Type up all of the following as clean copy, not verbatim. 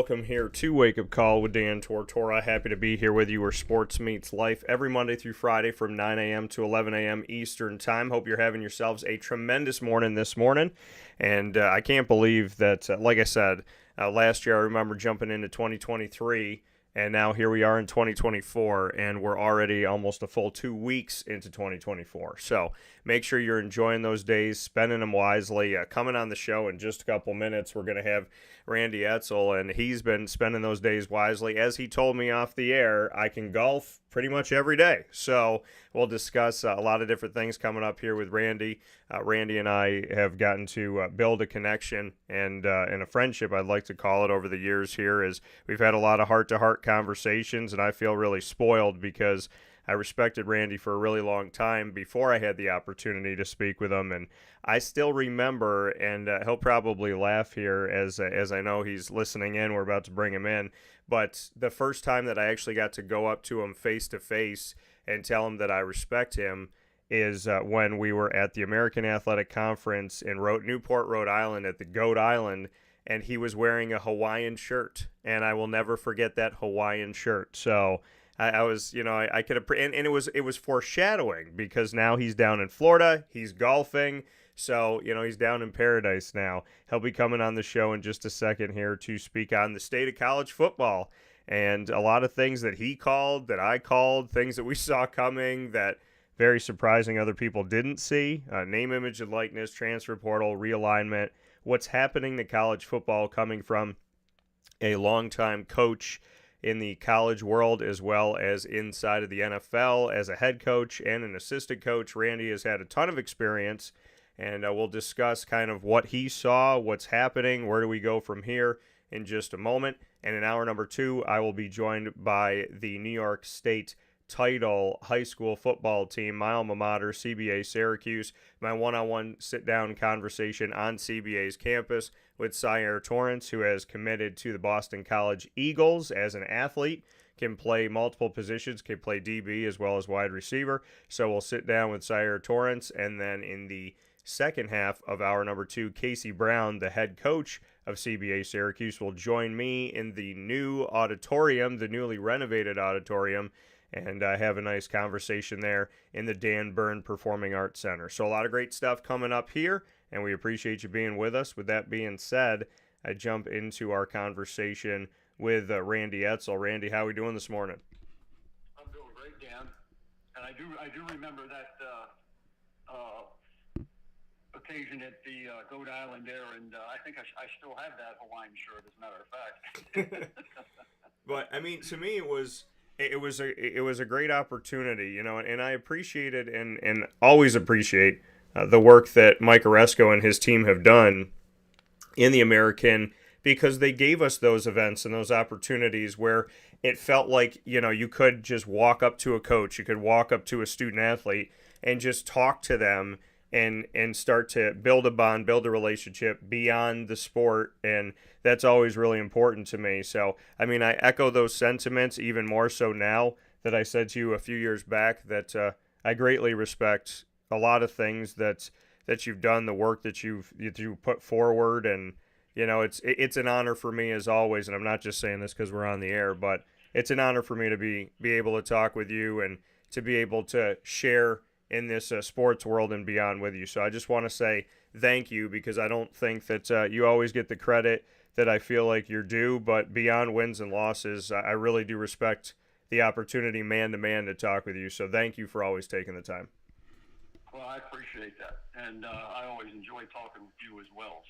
welcome here to Wake Up Call with Dan Tortora. Happy to be here with you where sports meets life every Monday through Friday from 9 a.m. to 11 a.m. Eastern Time. Hope you're having yourselves a tremendous morning this morning. And I can't believe that, like I said, last year I remember jumping into 2023, and now here we are in 2024, and we're already almost a full 2 weeks into 2024. So make sure you're enjoying those days, spending them wisely. Coming on the show in just a couple minutes, we're going to have Randy Edsall, and he's been spending those days wisely. As he told me off the air, I can golf pretty much every day. So we'll discuss a lot of different things coming up here with Randy. Randy and I have gotten to build a connection and a friendship, I'd like to call it, over the years here, as we've had a lot of heart-to-heart conversations, and I feel really spoiled because I respected Randy for a really long time before I had the opportunity to speak with him, and I still remember, and he'll probably laugh here as I know he's listening in. We're about to bring him in, but the first time that I actually got to go up to him face-to-face and tell him that I respect him is when we were at the American Athletic Conference in Newport, Rhode Island at the Goat Island, and he was wearing a Hawaiian shirt, and I will never forget that Hawaiian shirt. So I was, I could have, and it was foreshadowing because now he's down in Florida, he's golfing, so, he's down in paradise now. He'll be coming on the show in just a second here to speak on the state of college football and a lot of things that he called, that I called, things that we saw coming that very surprising other people didn't see. Name, image, and likeness, transfer portal, realignment, what's happening to college football coming from a longtime coach in the college world as well as inside of the NFL as a head coach and an assistant coach. Randy has had a ton of experience, and we'll discuss kind of what he saw, what's happening, where do we go from here in just a moment. And in hour number 2, I will be joined by the New York State title high school football team, my alma mater, CBA Syracuse, my one-on-one sit-down conversation on CBA's campus with Syair Torrence, who has committed to the Boston College Eagles as an athlete, can play multiple positions, can play DB as well as wide receiver. So we'll sit down with Syair Torrence, and then in the second half of hour number 2, Casey Brown, the head coach of CBA Syracuse, will join me in the new auditorium, the newly renovated auditorium, and have a nice conversation there in the Dan Byrne Performing Arts Center. So a lot of great stuff coming up here, and we appreciate you being with us. With that being said, I jump into our conversation with Randy Edsall. Randy, how are we doing this morning? I'm doing great, Dan. And I do remember that occasion at the Goat Island there, and I think I still have that Hawaiian shirt, as a matter of fact. But I mean, to me, it was a great opportunity, and I appreciated and always appreciate the work that Mike Oresco and his team have done in the American, because they gave us those events and those opportunities where it felt like, you could just walk up to a coach, you could walk up to a student athlete and just talk to them and start to build a bond, build a relationship beyond the sport, and that's always really important to me. So, I mean, I echo those sentiments even more so now that I said to you a few years back that I greatly respect a lot of things that you've done, the work that you put forward, and it's an honor for me as always. And I'm not just saying this because we're on the air, but it's an honor for me to be able to talk with you and to be able to share in this sports world and beyond with you. So I just want to say thank you, because I don't think that you always get the credit that I feel like you're due, but beyond wins and losses, I really do respect the opportunity man-to-man to talk with you. So thank you for always taking the time. Well, I appreciate that, and I always enjoy talking with you as well.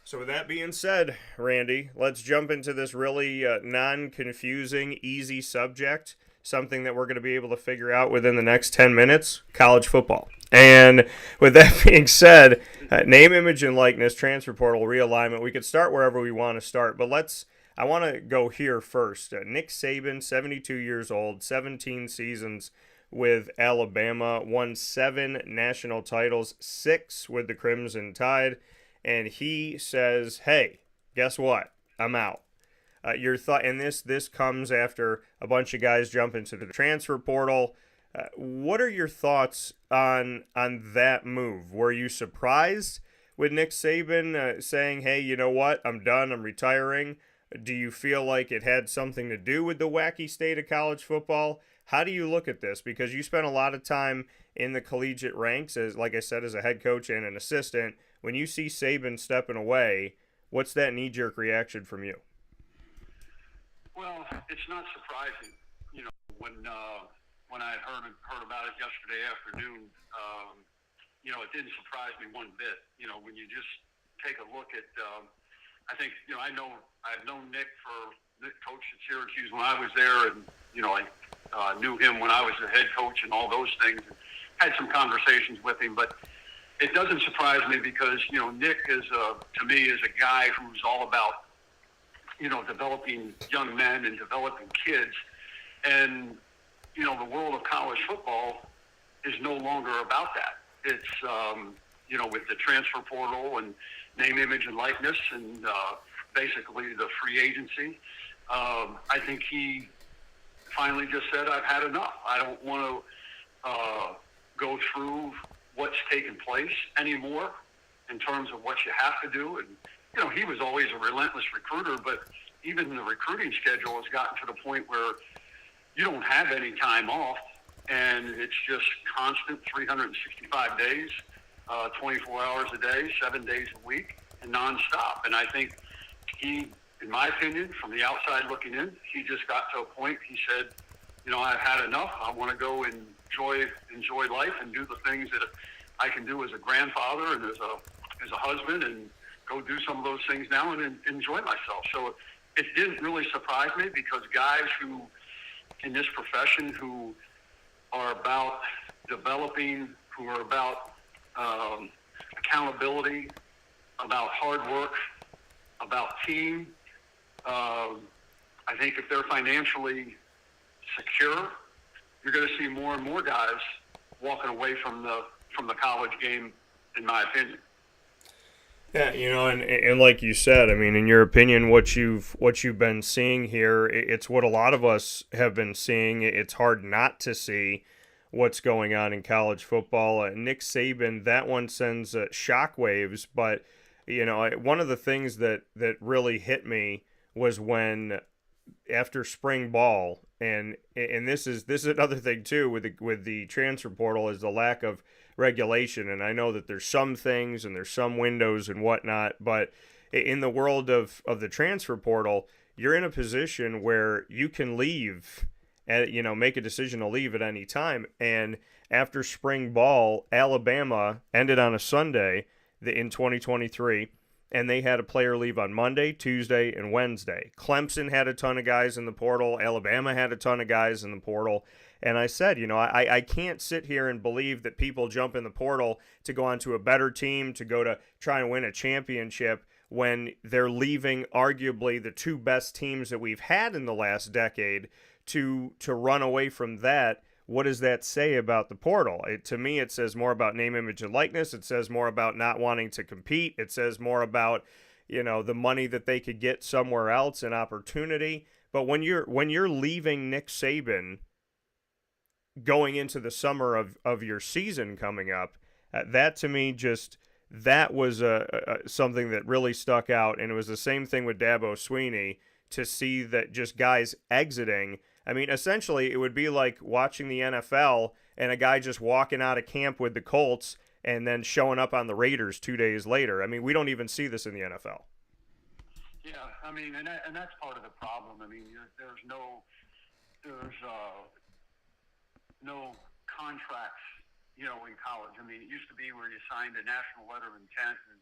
So with that being said, Randy, let's jump into this really non-confusing, easy subject, something that we're going to be able to figure out within the next 10 minutes, college football. And with that being said, name, image, and likeness, transfer portal, realignment, we could start wherever we want to start, but I want to go here first. Nick Saban, 72 years old, 17 seasons with Alabama, won 7 national titles, 6 with the Crimson Tide, and he says, hey, guess what? I'm out. Your thought, and this comes after a bunch of guys jump into the transfer portal. What are your thoughts on that move? Were you surprised? with Nick Saban saying, hey, you know what, I'm done, I'm retiring, do you feel like it had something to do with the wacky state of college football? How do you look at this? Because you spent a lot of time in the collegiate ranks, as like I said, as a head coach and an assistant. When you see Saban stepping away, what's that knee-jerk reaction from you? Well, it's not surprising. You know, when I heard about it yesterday afternoon, you know, it didn't surprise me one bit. You know, when you just take a look at, I think, you know, I've known Nick coached at Syracuse when I was there, and you know, I knew him when I was the head coach and all those things. And had some conversations with him, but it doesn't surprise me because, you know, Nick to me is a guy who's all about, you know, developing young men and developing kids. And, you know, the world of college football is no longer about that. It's, you know, with the transfer portal and name, image, and likeness and basically the free agency, I think he finally just said, I've had enough. I don't want to go through what's taken place anymore in terms of what you have to do. And, you know, he was always a relentless recruiter, but even the recruiting schedule has gotten to the point where you don't have any time off, and it's just constant 365 days, 24 hours a day, 7 days a week, and nonstop. And I think he, in my opinion, from the outside looking in, he just got to a point, he said, you know, I've had enough. I want to go and enjoy life and do the things that I can do as a grandfather and as a husband, and go do some of those things now and enjoy myself. So it didn't really surprise me, because guys who in this profession who are about developing, who are about accountability, about hard work, about team, I think if they're financially secure, you're going to see more and more guys walking away from the college game, in my opinion. Yeah, you know, and like you said, I mean, in your opinion, what you've been seeing here, it's what a lot of us have been seeing. It's hard not to see what's going on in college football. Nick Saban, that one sends shockwaves. But you know, one of the things that really hit me was when, after spring ball, and this is another thing too with the transfer portal, is the lack of regulation. And I know that there's some things and there's some windows and whatnot, but in the world of the transfer portal, you're in a position where you can leave and, you know, make a decision to leave at any time. And after spring ball, Alabama ended on a Sunday in 2023, and they had a player leave on Monday, Tuesday, and Wednesday. Clemson had a ton of guys in the portal. Alabama had a ton of guys in the portal. And I said, you know, I can't sit here and believe that people jump in the portal to go on to a better team, to go to try and win a championship, when they're leaving arguably the two best teams that we've had in the last decade to run away from that. What does that say about the portal? To me, it says more about name, image, and likeness. It says more about not wanting to compete. It says more about, you know, the money that they could get somewhere else, an opportunity. But when you're leaving Nick Saban going into the summer of your season coming up, that to me that was something that really stuck out. And it was the same thing with Dabo Swinney, to see that just guys exiting. I mean, essentially, it would be like watching the NFL and a guy just walking out of camp with the Colts and then showing up on the Raiders 2 days later. I mean, we don't even see this in the NFL. Yeah, I mean, and that's part of the problem. I mean, there's no contracts, you know, in college. I mean, it used to be where you signed a national letter of intent and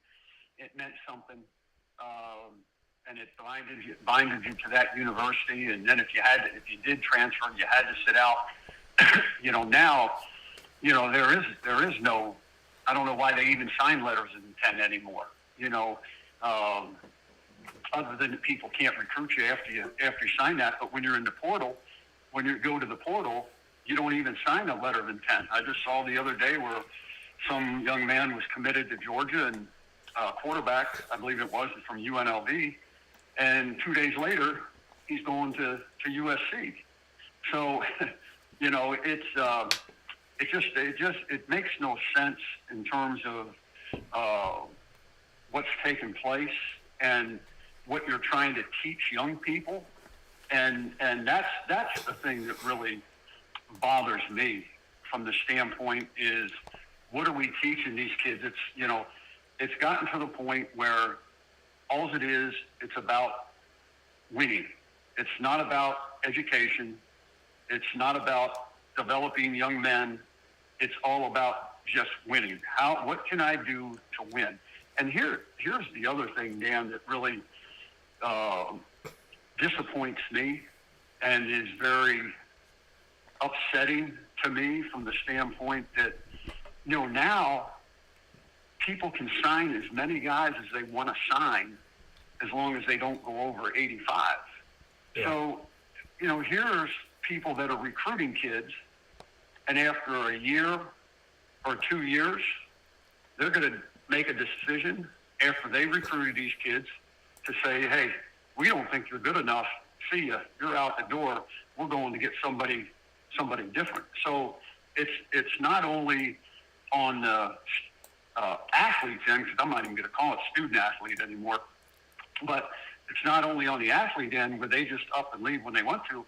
it meant something. And it binded you to that university, and then if you did transfer, you had to sit out. You know, now, you know, there is no, I don't know why they even sign letters of intent anymore. You know, other than people can't recruit you after you sign that. But when you're in the portal, when you go to the portal, you don't even sign a letter of intent. I just saw the other day where some young man was committed to Georgia, and quarterback, I believe it was, from UNLV. And 2 days later, he's going to USC. So, you know, it makes no sense in terms of what's taken place and what you're trying to teach young people. And that's the thing that really bothers me from the standpoint is, what are we teaching these kids? It's gotten to the point where all it is, it's about winning. It's not about education. It's not about developing young men. It's all about just winning. What can I do to win? And here's the other thing, Dan, that really disappoints me and is very upsetting to me from the standpoint that, now people can sign as many guys as they want to sign as long as they don't go over 85. Yeah. So, here's people that are recruiting kids, and after a year or 2 years, they're going to make a decision after they recruited these kids to say, hey, we don't think you're good enough. See ya. You're out the door. We're going to get somebody different. So it's not only on the athletes end, because I'm not even going to call it student athlete anymore, but it's not only on the athlete end where they just up and leave when they want to.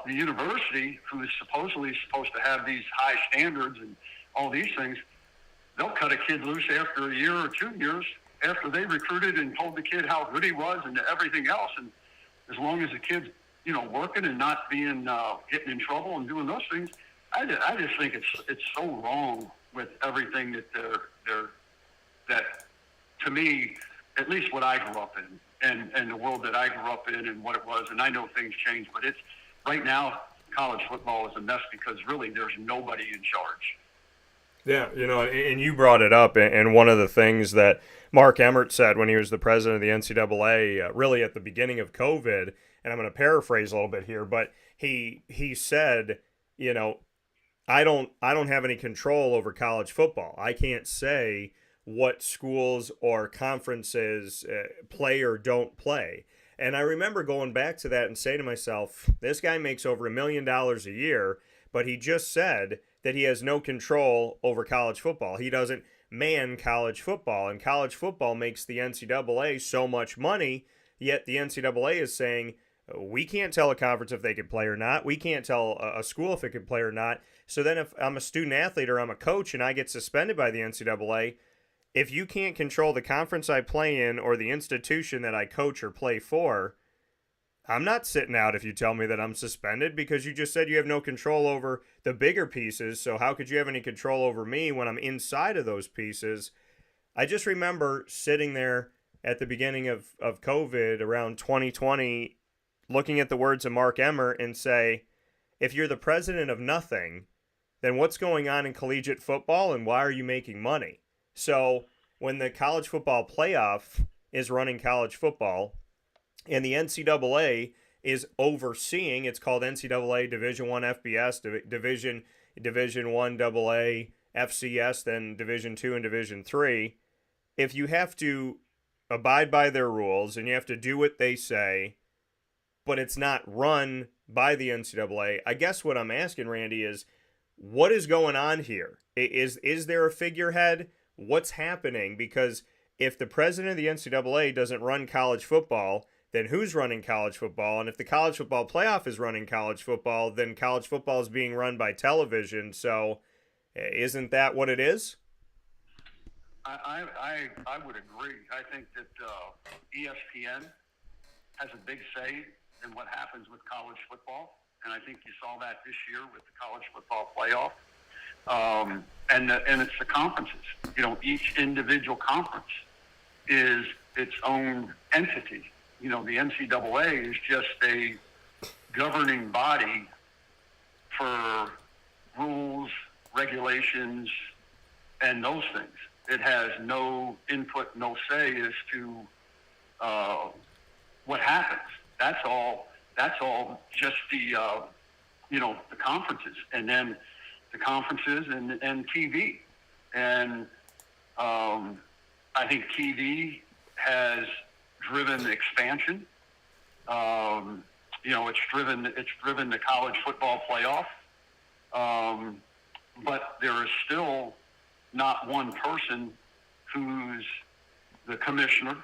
The university, who is supposedly supposed to have these high standards and all these things, they'll cut a kid loose after a year or 2 years after they recruited and told the kid how good he was and everything else. And as long as the kid's, working and not being getting in trouble and doing those things, I just think it's so wrong with everything that that to me, at least what I grew up in and the world that I grew up in and what it was. And I know things change, but it's right now college football is a mess because really there's nobody in charge. Yeah, and you brought it up, and one of the things that Mark Emmert said when he was the president of the NCAA, really at the beginning of COVID, and I'm going to paraphrase a little bit here, but he said, I don't have any control over college football. I can't say what schools or conferences play or don't play. And I remember going back to that and saying to myself, this guy makes over $1 million a year, but he just said that he has no control over college football. He doesn't man college football, and college football makes the NCAA so much money, yet the NCAA is saying, we can't tell a conference if they can play or not. We can't tell a school if it can play or not. So then if I'm a student athlete or I'm a coach and I get suspended by the NCAA, if you can't control the conference I play in or the institution that I coach or play for, I'm not sitting out if you tell me that I'm suspended, because you just said you have no control over the bigger pieces. So how could you have any control over me when I'm inside of those pieces? I just remember sitting there at the beginning of COVID around 2020, looking at the words of Mark Emmert and say, if you're the president of nothing, then what's going on in collegiate football and why are you making money? So when the college football playoff is running college football, and the NCAA is overseeing, it's called NCAA Division I FBS, Division I AA FCS, then Division II and Division III. If you have to abide by their rules and you have to do what they say, but it's not run by the NCAA, I guess what I'm asking, Randy, is what is going on here? Is there a figurehead? What's happening? Because if the president of the NCAA doesn't run college football, then who's running college football? And if the college football playoff is running college football, then college football is being run by television. So isn't that what it is? I would agree. I think that ESPN has a big say in what happens with college football. And I think you saw that this year with the college football playoff. And it's the conferences. Each individual conference is its own entity. The NCAA is just a governing body for rules, regulations, and those things. It has no input, no say as to what happens. That's all just the conferences, and then the conferences and TV. And I think TV has driven expansion. It's driven the college football playoff. But there is still not one person who's the commissioner,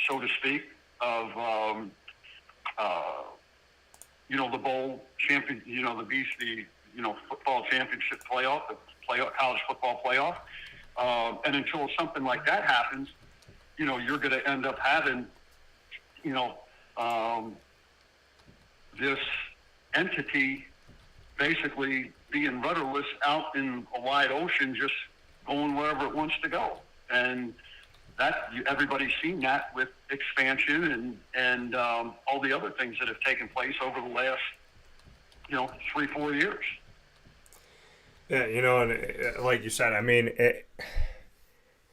so to speak, of the bowl champion, the football championship playoff, college football playoff, and until something like that happens, you're going to end up having, this entity basically being rudderless out in a wide ocean, just going wherever it wants to go. And everybody's seen that with expansion and all the other things that have taken place over the last 3-4 years. Yeah, and like you said, I mean,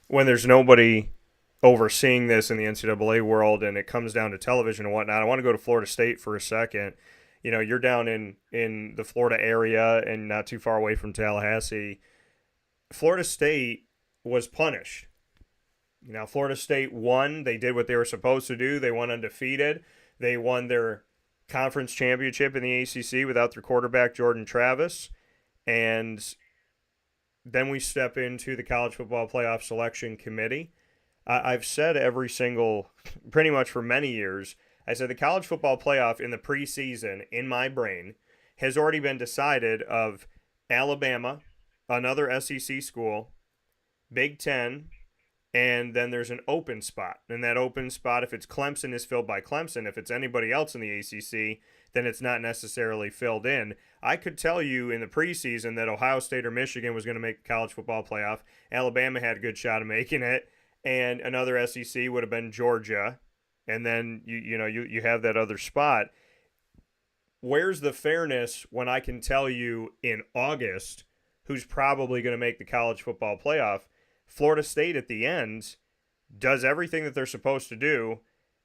when there's nobody overseeing this in the NCAA world and it comes down to television and whatnot, I want to go to Florida State for a second. You're down in the Florida area and not too far away from Tallahassee. Florida State was punished. Florida State won. They did what they were supposed to do. They went undefeated. They won their conference championship in the ACC without their quarterback, Jordan Travis. And then we step into the College Football Playoff Selection Committee. I've said pretty much for many years, I said the College Football Playoff in the preseason, in my brain, has already been decided of Alabama, another SEC school, Big Ten, and then there's an open spot. And that open spot, if it's Clemson, is filled by Clemson. If it's anybody else in the ACC, then it's not necessarily filled in. I could tell you in the preseason that Ohio State or Michigan was going to make the College Football Playoff. Alabama had a good shot of making it. And another SEC would have been Georgia. And then you have that other spot. Where's the fairness when I can tell you in August who's probably going to make the College Football Playoff? Florida State at the end does everything that they're supposed to do,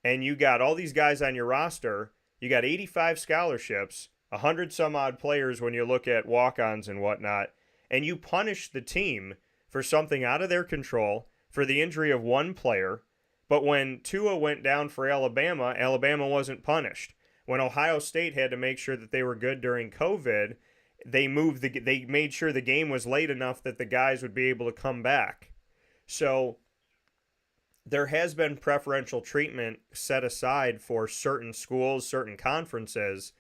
and you got all these guys on your roster. You got 85 scholarships, 100 some odd players when you look at walk-ons and whatnot, and you punish the team for something out of their control, for the injury of one player. But when Tua went down for Alabama, Alabama wasn't punished. When Ohio State had to make sure that they were good during COVID, they made sure the game was late enough that the guys would be able to come back. So there has been preferential treatment set aside for certain schools, certain conferences,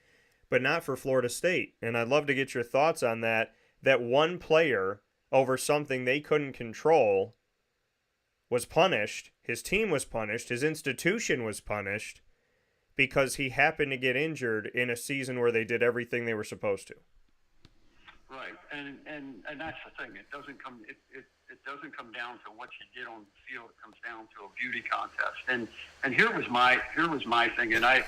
but not for Florida State. And I'd love to get your thoughts on that one player over something they couldn't control was punished, his team was punished, his institution was punished because he happened to get injured in a season where they did everything they were supposed to. Right, and that's the thing. It doesn't come down to what you did on the field. It comes down to a beauty contest. And here was my thing. And I'm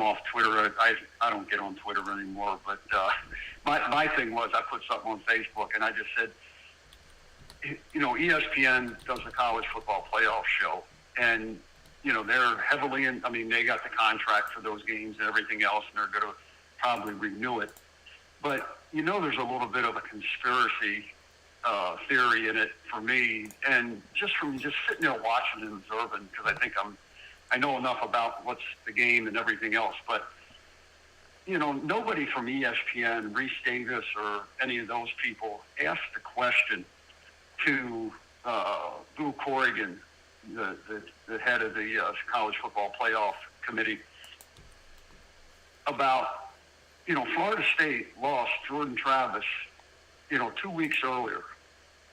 off Twitter. I don't get on Twitter anymore. But my thing was I put something on Facebook and I just said, ESPN does the college football playoff show, and they're heavily in. I mean, they got the contract for those games and everything else, and they're going to probably renew it. But there's a little bit of a conspiracy theory in it for me, and just sitting there watching and observing, because I know enough about what's the game and everything else. But nobody from ESPN, Reese Davis, or any of those people asked the question to Lou Corrigan, the head of the College Football Playoff Committee, about Florida State lost Jordan Travis 2 weeks earlier,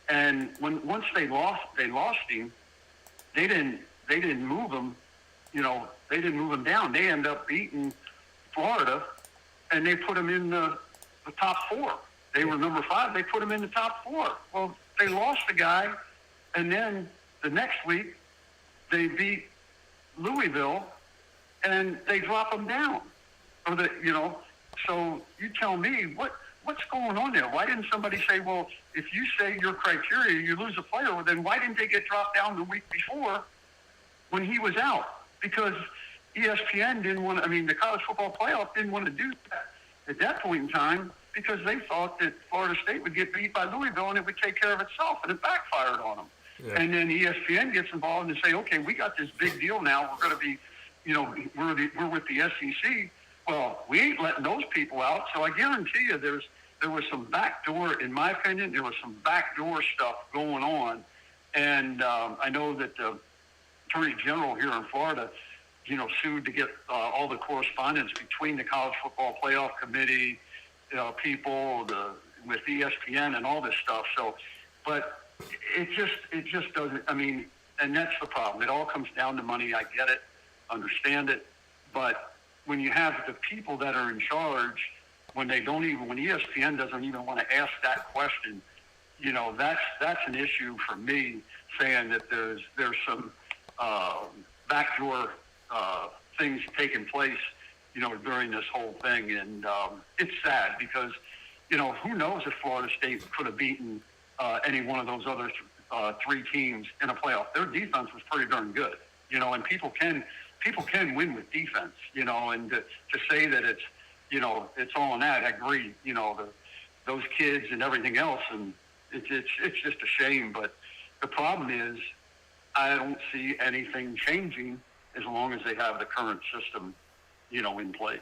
and once they lost him, they didn't move him. They didn't move him down. They ended up beating Florida, and they put him in the top four. They were number 5. They put him in the top 4. Well, they lost the guy, and then the next week they beat Louisville, and they drop him down. So you tell me what's going on there? Why didn't somebody say, well, if you say your criteria, you lose a player, well, then why didn't they get dropped down the week before when he was out? Because ESPN didn't want to. I mean, the College Football Playoff didn't want to do that at that point in time, because they thought that Florida State would get beat by Louisville and it would take care of itself, and it backfired on them. Yeah. And then ESPN gets involved and say, okay, we got this big deal now. We're going to be, we're with the SEC. Well, we ain't letting those people out. So I guarantee you there was some backdoor, in my opinion, there was some backdoor stuff going on And I know that the Attorney General here in Florida, sued to get all the correspondence between the College Football Playoff Committee, people, with ESPN and all this stuff. So, but it just doesn't. I mean, and that's the problem. It all comes down to money. I get it, understand it, but when you have the people that are in charge, when ESPN doesn't even want to ask that question, that's an issue for me, saying that there's some backdoor things taking place, during this whole thing. And it's sad because, who knows if Florida State could have beaten any one of those other three teams in a playoff. Their defense was pretty darn good, and people can win with defense, and to say that it's, it's all in that, I agree, those kids and everything else, and it's just a shame. But the problem is, I don't see anything changing as long as they have the current system, in place.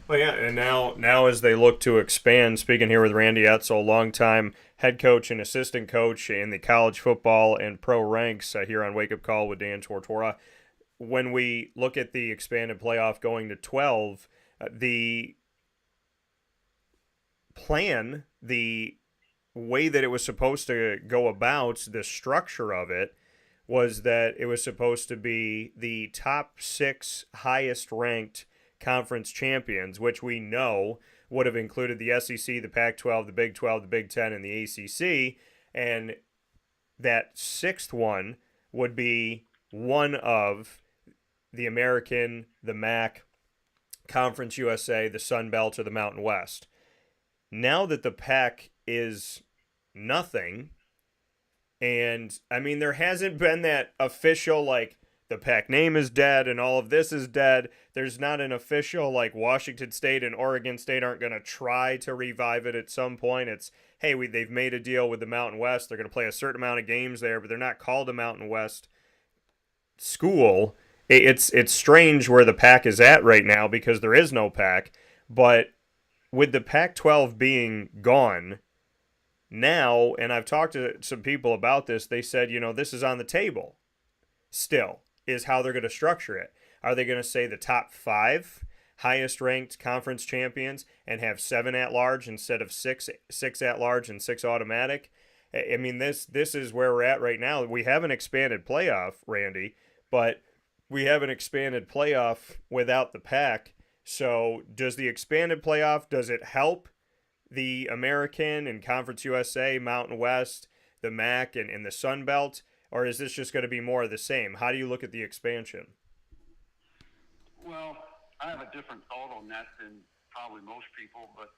Well, yeah, and now as they look to expand, speaking here with Randy Edsall, longtime head coach and assistant coach in the college football and pro ranks here on Wake Up Call with Dan Tortora. When we look at the expanded playoff going to 12, the plan, the way that it was supposed to go about, the structure of it, was that it was supposed to be the top 6 highest ranked conference champions, which we know would have included the SEC, the Pac-12, the Big 12, the Big 10, and the ACC. And that 6th one would be one of the American, the MAC, Conference USA, the Sun Belt, or the Mountain West. Now that the Pac is nothing, and I mean, there hasn't been that official, like, the Pac name is dead and all of this is dead. There's not an official, like, Washington State and Oregon State aren't going to try to revive it at some point. It's, hey, they've made a deal with the Mountain West. They're going to play a certain amount of games there, but they're not called a Mountain West school. It's strange where the Pac is at right now because there is no Pac. But with the Pac-12 being gone now, and I've talked to some people about this, they said, this is on the table still, is how they're going to structure it. Are they going to say the top 5 highest ranked conference champions and have 7 at large instead of 6 at large and 6 automatic? I mean, this is where we're at right now. We have an expanded playoff, Randy, but we have an expanded playoff without the Pac. So does the expanded playoff, does it help the American and Conference USA, Mountain West, the MAC, and the Sun Belt? Or is this just going to be more of the same? How do you look at the expansion? Well, I have a different thought on that than probably most people, but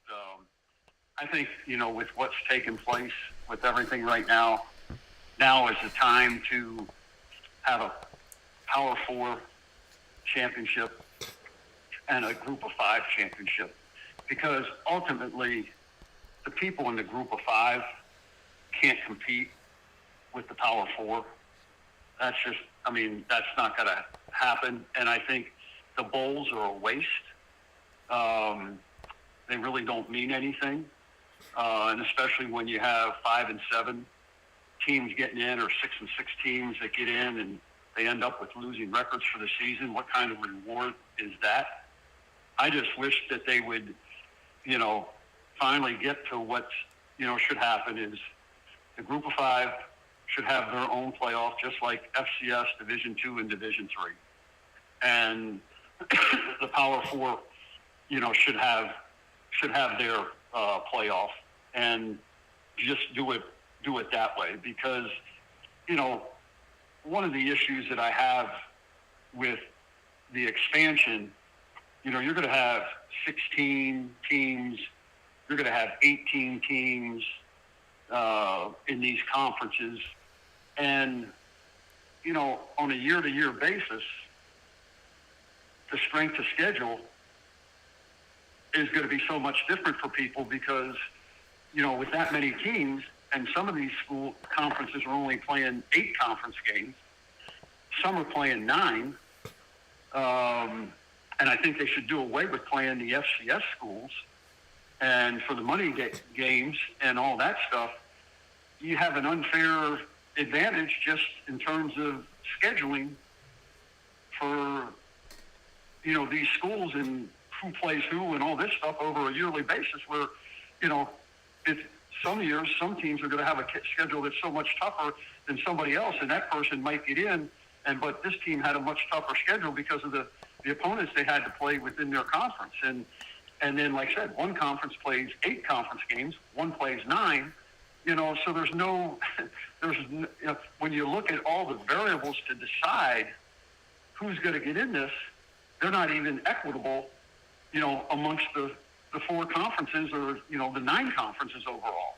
I think, with what's taken place with everything right now is the time to have a Power 4 championship and a Group of 5 championship, because ultimately the people in the Group of 5 can't compete with the Power 4. That's not going to happen. And I think the bowls are a waste. They really don't mean anything. And especially when you have 5 and 7 teams getting in, or 6 and 6 teams that get in, and they end up with losing records for the season. What kind of reward is that? I just wish that they would, finally get to what, should happen is the Group of 5 should have their own playoff, just like FCS Division II and Division III. And the Power 4, should have their playoff, and just do it that way. Because, one of the issues that I have with the expansion, you're going to have 16 teams, you're going to have 18 teams in these conferences. And, on a year-to-year basis, the strength of schedule is going to be so much different for people because, with that many teams, and some of these school conferences are only playing 8 conference games, some are playing 9, and I think they should do away with playing the FCS schools. And for the money games and all that stuff, you have an unfair advantage just in terms of scheduling for, these schools and who plays who and all this stuff over a yearly basis where, it's some years, some teams are going to have a schedule that's so much tougher than somebody else, and that person might get in. But this team had a much tougher schedule because of the opponents they had to play within their conference. And then, like I said, one conference plays 8 conference games, one plays 9. So when you look at all the variables to decide who's going to get in this, they're not even equitable, amongst the 4 conferences or, the 9 conferences overall.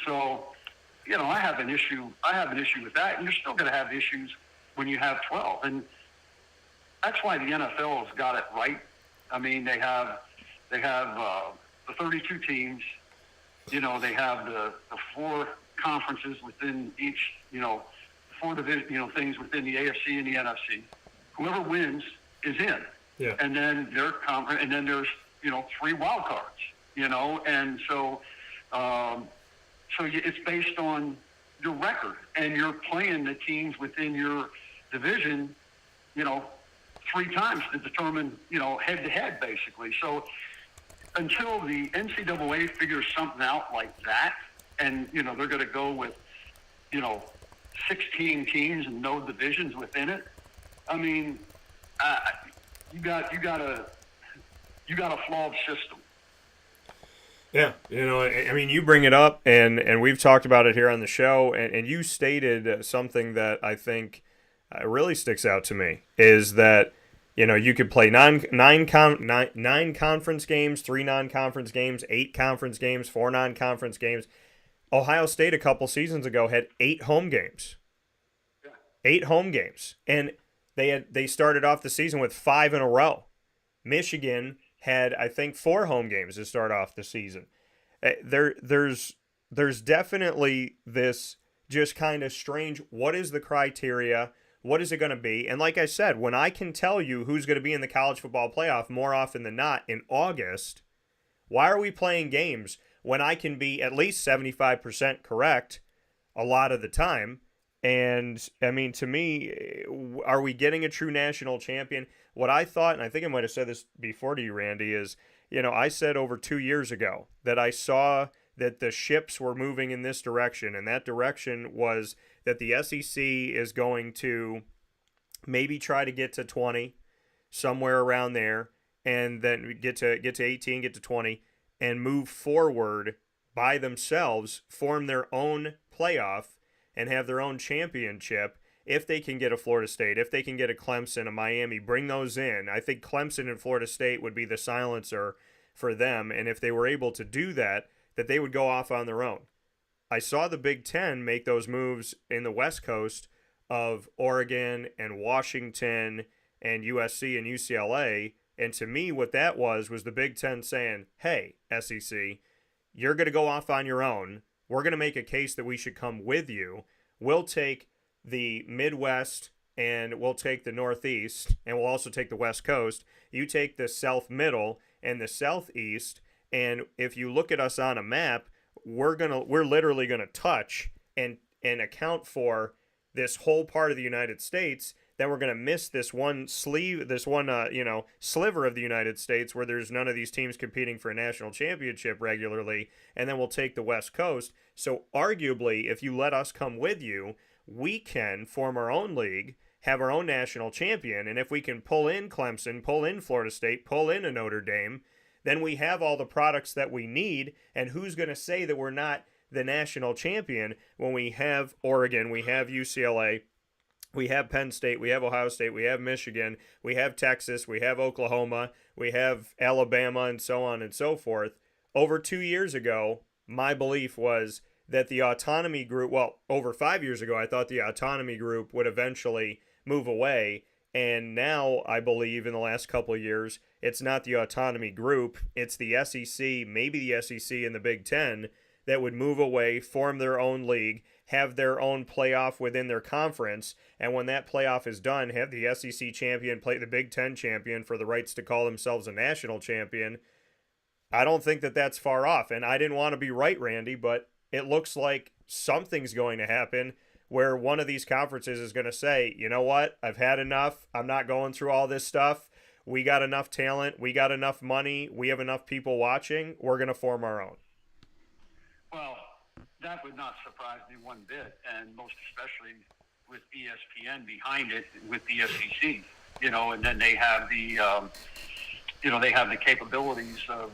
So, I have an issue with that, and you're still going to have issues when you have 12. And that's why the NFL has got it right. I mean, they have the 32 teams. They have the 4 conferences within each, 4 division, things within the AFC and the NFC. Whoever wins is in. Yeah. And then and then there's 3 wild cards. And so it's based on your record, and you're playing the teams within your division, 3 times to determine, head to head basically. So until the NCAA figures something out like that, and they're going to go with 16 teams and no divisions within it. I mean, you got a flawed system. Yeah, I mean, you bring it up, and we've talked about it here on the show, and you stated something that I think really sticks out to me, is that you could play nine conference games, 3 non-conference games, 8 conference games, 4 non-conference games. Ohio State a couple seasons ago had 8 home games. Yeah. 8 home games. And they started off the season with 5 in a row. Michigan had, I think, 4 home games to start off the season. There's definitely this just kind of strange, what is the criteria? What is it going to be? And like I said, when I can tell you who's going to be in the college football playoff more often than not in August, why are we playing games when I can be at least 75% correct a lot of the time? And, I mean, to me, are we getting a true national champion? What I thought, and I think I might have said this before to you, Randy, is, I said over 2 years ago that I saw that the ships were moving in this direction, and that direction was that the SEC is going to maybe try to get to 20, somewhere around there, and then get to 18, get to 20, and move forward by themselves, form their own playoff, and have their own championship. If they can get a Florida State, if they can get a Clemson, a Miami, bring those in. I think Clemson and Florida State would be the silencer for them, and if they were able to do that, that they would go off on their own. I saw the Big Ten make those moves in the West Coast of Oregon and Washington and USC and UCLA, and to me what that was the Big Ten saying, hey, SEC, you're going to go off on your own. We're going to make a case that we should come with you. We'll take the Midwest and we'll take the Northeast, and we'll also take the West Coast. You take the South Middle and the Southeast, and if you look at us on a map, we're literally gonna touch and account for this whole part of the United States. Then we're gonna miss this one sliver of the United States where there's none of these teams competing for a national championship regularly, and then we'll take the West Coast. So arguably, if you let us come with you, we can form our own league, have our own national champion, and if we can pull in Clemson, pull in Florida State, pull in a Notre Dame, then we have all the products that we need. And who's going to say that we're not the national champion when we have Oregon, we have UCLA, we have Penn State, we have Ohio State, we have Michigan, we have Texas, we have Oklahoma, we have Alabama, and so on and so forth. Over 2 years ago, my belief was that the autonomy group, over 5 years ago, I thought the autonomy group would eventually move away. And now I believe in the last couple of years, it's not the autonomy group, it's the SEC, maybe the SEC and the Big Ten, that would move away, form their own league, have their own playoff within their conference, and when that playoff is done, have the SEC champion play the Big Ten champion for the rights to call themselves a national champion. I don't think that that's far off, and I didn't want to be right, Randy, but it looks like something's going to happen where one of these conferences is going to say, you know what, I've had enough. I'm not going through all this stuff. We got enough talent. We got enough money. We have enough people watching. We're going to form our own. Well, that would not surprise me one bit, and most especially with ESPN behind it, with the SEC, and then they have the, they have the capabilities of,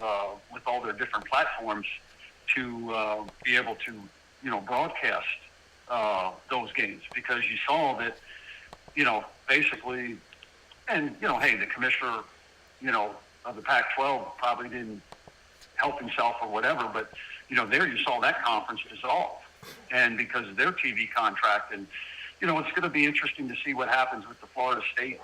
with all their different platforms to be able to, broadcast those games, because you saw that, basically, and, hey, the commissioner, of the Pac-12 probably didn't help himself or whatever, but, there you saw that conference dissolve, and because of their TV contract. And, it's going to be interesting to see what happens with the Florida State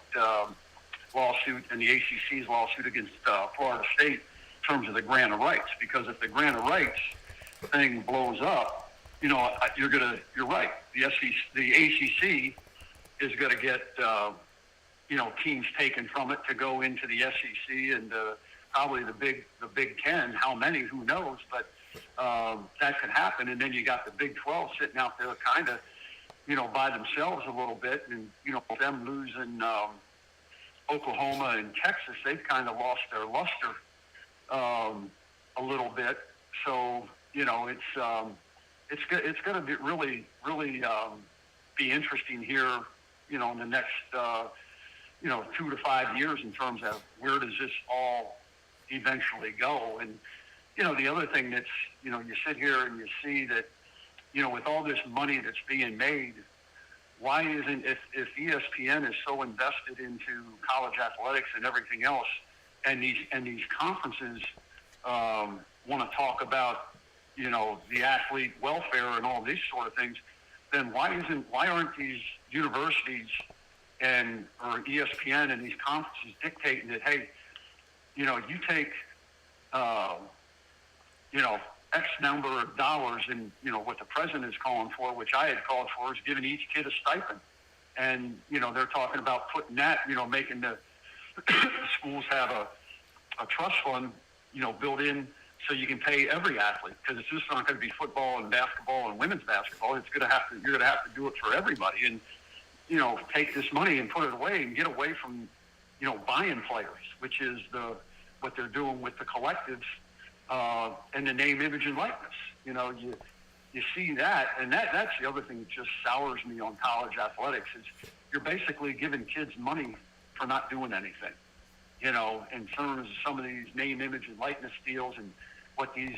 lawsuit and the ACC's lawsuit against Florida State in terms of the grant of rights, because if the grant of rights thing blows up, you're right. The ACC is going to get, teams taken from it to go into the SEC and probably the Big Ten. How many? Who knows? But that could happen. And then you got the Big 12 sitting out there, kind of, by themselves a little bit, and them losing Oklahoma and Texas, they've kind of lost their luster a little bit. So it's going to be really be interesting here, in the next 2 to 5 years in terms of where does this all eventually go. And the other thing that's, you sit here and you see that, with all this money that's being made, why isn't, if ESPN is so invested into college athletics and everything else, and these conferences want to talk about, the athlete welfare and all these sort of things, then why aren't these universities or ESPN and these conferences dictating that, hey, you take, X number of dollars, and, what the president is calling for, which I had called for, is giving each kid a stipend. And, they're talking about putting that, making the schools have a trust fund, built in so you can pay every athlete, because it's just not going to be football and basketball and women's basketball. You're going to have to do it for everybody. And, take this money and put it away and get away from, buying players, which is what they're doing with the collectives. And the name, image, and likeness. You see that, and that's the other thing that just sours me on college athletics, is you're basically giving kids money for not doing anything. In terms of some of these name, image, and likeness deals, and what these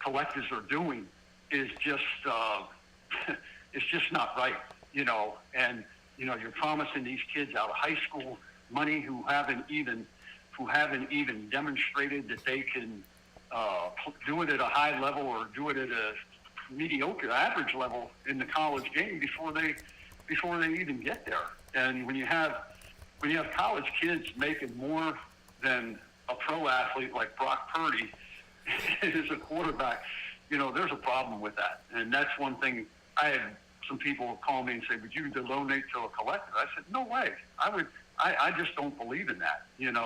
collectives are doing is just it's just not right. And you're promising these kids out of high school money who haven't even demonstrated that they can do it at a high level or do it at a mediocre, average level in the college game before they even get there. And when you have college kids making more than a pro athlete like Brock Purdy as a quarterback, there's a problem with that. And that's one thing. I had some people call me and say, "Would you donate to a collective?" I said, "No way. I just don't believe in that, and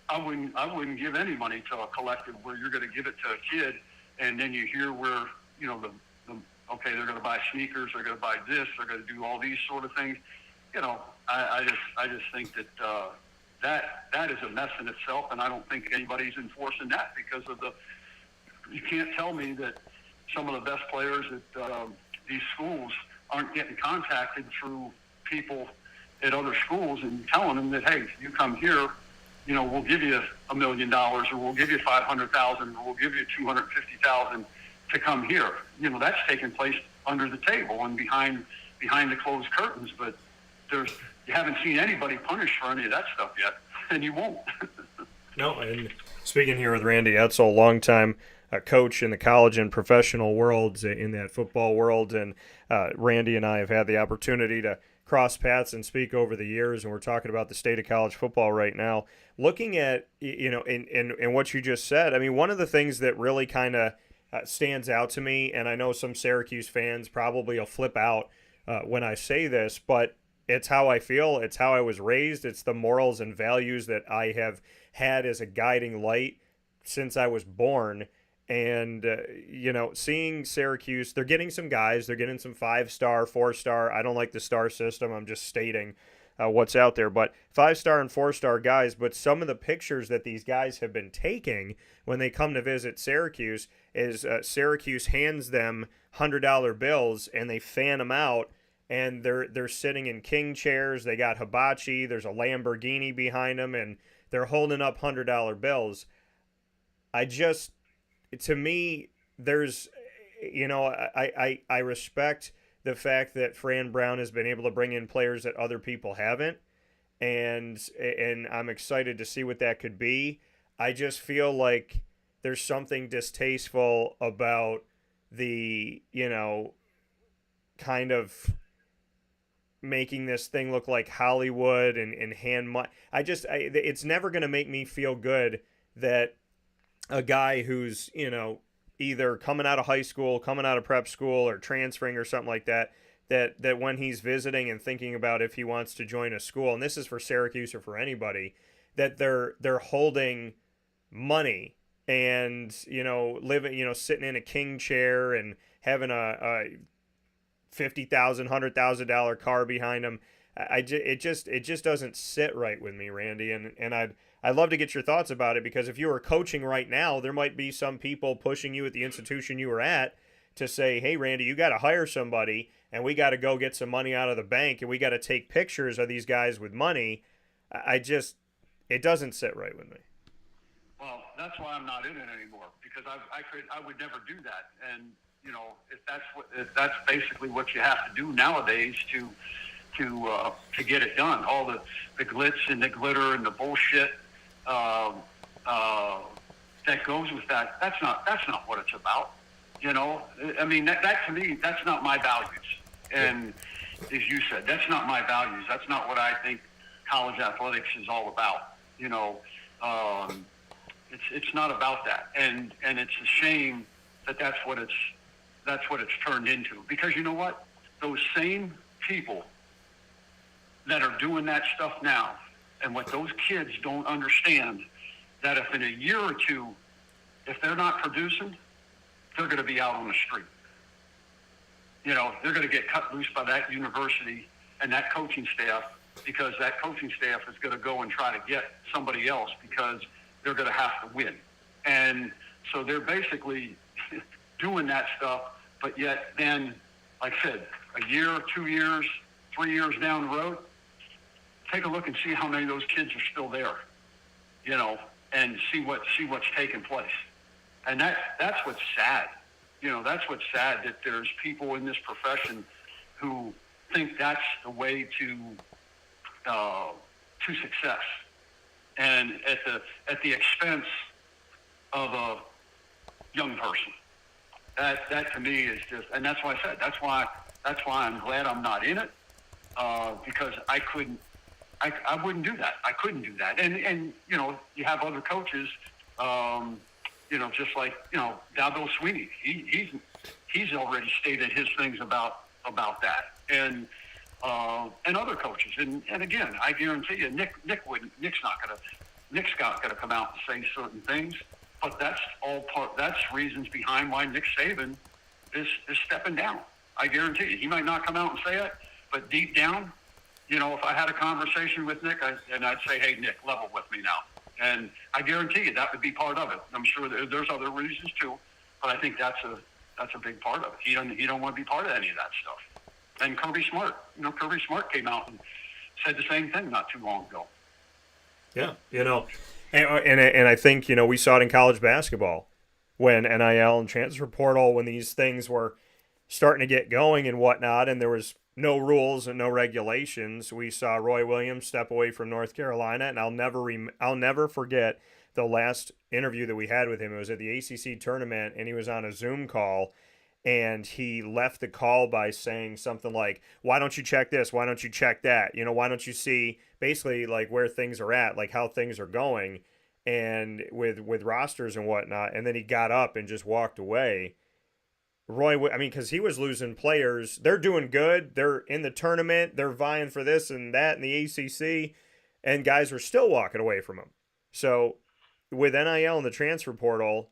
I wouldn't give any money to a collective where you're going to give it to a kid, and then you hear where, okay, they're going to buy sneakers, they're going to buy this, they're going to do all these sort of things. I just think that that is a mess in itself, and I don't think anybody's enforcing that, because of you can't tell me that some of the best players at these schools aren't getting contacted through people at other schools and telling them that, hey, you come here, we'll give you $1 million, or we'll give you $500,000, or we'll give you $250,000 to come here. That's taking place under the table and behind the closed curtains. But you haven't seen anybody punished for any of that stuff yet, and you won't. No, and speaking here with Randy Edsall, longtime coach in the college and professional worlds, in that football world, and Randy and I have had the opportunity to cross paths and speak over the years, and we're talking about the state of college football right now. Looking at, in what you just said, I mean, one of the things that really kind of stands out to me, and I know some Syracuse fans probably will flip out when I say this, but it's how I feel, it's how I was raised, it's the morals and values that I have had as a guiding light since I was born. And, seeing Syracuse, they're getting some guys. They're getting some 5-star, 4-star. I don't like the star system. I'm just stating what's out there. But 5-star and 4-star guys. But some of the pictures that these guys have been taking when they come to visit Syracuse is Syracuse hands them $100 bills and they fan them out. And they're sitting in king chairs. They got hibachi. There's a Lamborghini behind them. And they're holding up $100 bills. To me, there's, I respect the fact that Fran Brown has been able to bring in players that other people haven't, and I'm excited to see what that could be. I just feel like there's something distasteful about the, kind of making this thing look like Hollywood and hand money. It's never going to make me feel good that a guy who's, either coming out of high school, coming out of prep school, or transferring or something like that, that when he's visiting and thinking about if he wants to join a school, and this is for Syracuse or for anybody, that they're holding money and, living, sitting in a king chair and having a $50,000, $100,000 car behind him. It just doesn't sit right with me, Randy, and I'd love to get your thoughts about it, because if you were coaching right now, there might be some people pushing you at the institution you were at to say, hey, Randy, you got to hire somebody, and we got to go get some money out of the bank, and we got to take pictures of these guys with money. It doesn't sit right with me. Well, that's why I'm not in it anymore, because I would never do that. And, if that's basically what you have to do nowadays to get it done. All the glitz and the glitter and the bullshit that goes with that. That's not what it's about. I mean, that to me, that's not my values. And as you said, that's not my values. That's not what I think college athletics is all about. It's not about that. And it's a shame that that's what it's turned into. Because you know what? Those same people that are doing that stuff now, and what those kids don't understand, that if in a year or two, if they're not producing, they're going to be out on the street. They're going to get cut loose by that university and that coaching staff, because that coaching staff is going to go and try to get somebody else, because they're going to have to win. And so they're basically doing that stuff, but yet then, like I said, a year, 2 years, 3 years down the road, take a look and see how many of those kids are still there, and see what's taking place. And that's what's sad. That's what's sad, that there's people in this profession who think that's the way to success, and at the expense of a young person. That to me is just, and that's why I said, that's why I'm glad I'm not in it, because I wouldn't do that. I couldn't do that. And you have other coaches, just like, Dabo Sweeney. He's already stated his things about that. And other coaches. And again, I guarantee you, Nick's not gonna come out and say certain things, but that's reasons behind why Nick Saban is stepping down. I guarantee you, he might not come out and say it, but deep down, if I had a conversation with Nick, I'd say, hey, Nick, level with me now. And I guarantee you that would be part of it. I'm sure there's other reasons too, but I think that's a big part of it. He don't want to be part of any of that stuff. And Kirby Smart came out and said the same thing not too long ago. Yeah, and I think, we saw it in college basketball when NIL and transfer portal, when these things were starting to get going and whatnot, and there was no rules and no regulations. We saw Roy Williams step away from North Carolina, and I'll never forget the last interview that we had with him. It was at the ACC tournament, and he was on a Zoom call, and he left the call by saying something like, why don't you check this? Why don't you check that? Why don't you see basically like where things are at, like how things are going, and with rosters and whatnot. And then he got up and just walked away. Because he was losing players. They're doing good. They're in the tournament. They're vying for this and that in the ACC, and guys were still walking away from him. So with NIL and the transfer portal,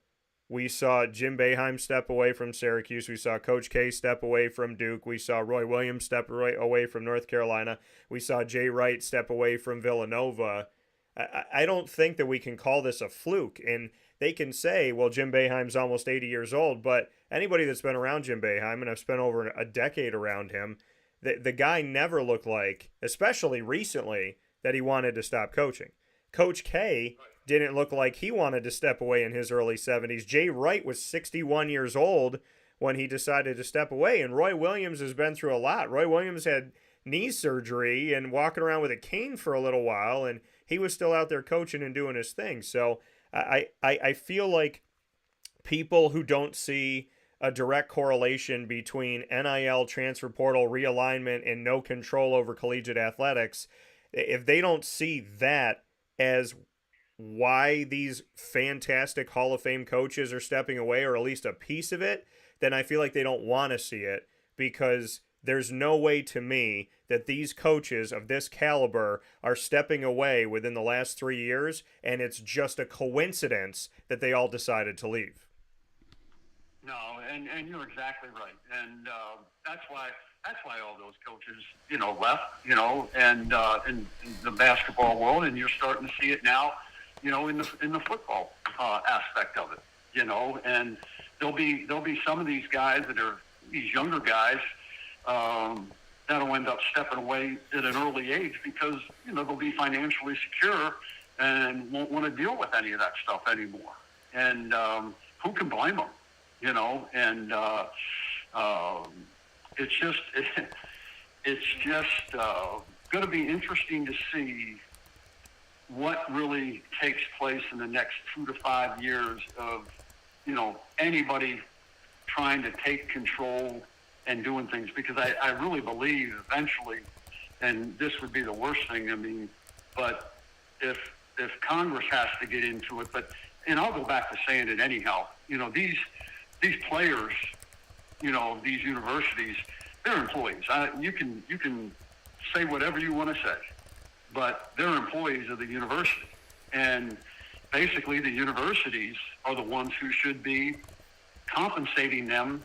We saw Jim Boeheim step away from Syracuse. We saw Coach K step away from Duke. We saw Roy Williams step away from North Carolina. We saw Jay Wright step away from Villanova. I don't think that we can call this a fluke. And they can say, well, Jim Boeheim's almost 80 years old, but anybody that's been around Jim Boeheim, and I've spent over a decade around him, the guy never looked like, especially recently, that he wanted to stop coaching. Coach K didn't look like he wanted to step away in his early 70s. Jay Wright was 61 years old when he decided to step away, and Roy Williams has been through a lot. Roy Williams had knee surgery and walking around with a cane for a little while, and he was still out there coaching and doing his thing. So I feel like people who don't see a direct correlation between NIL, transfer portal, realignment, and no control over collegiate athletics, if they don't see that as why these fantastic Hall of Fame coaches are stepping away, or at least a piece of it, then I feel like they don't want to see it, because there's no way to me that these coaches of this caliber are stepping away within the last 3 years, and it's just a coincidence that they all decided to leave. No, and you're exactly right, and that's why all those coaches, left, and in the basketball world, and you're starting to see it now, in the football aspect of it, and there'll be some of these guys that are these younger guys that'll end up stepping away at an early age because they'll be financially secure and won't want to deal with any of that stuff anymore, and who can blame them? And it's just going to be interesting to see what really takes place in the next 2 to 5 years of, anybody trying to take control and doing things, because I really believe eventually, and this would be the worst thing, but if Congress has to get into it, and I'll go back to saying it anyhow, these players, these universities, they're employees. You can say whatever you want to say, but they're employees of the university. And basically the universities are the ones who should be compensating them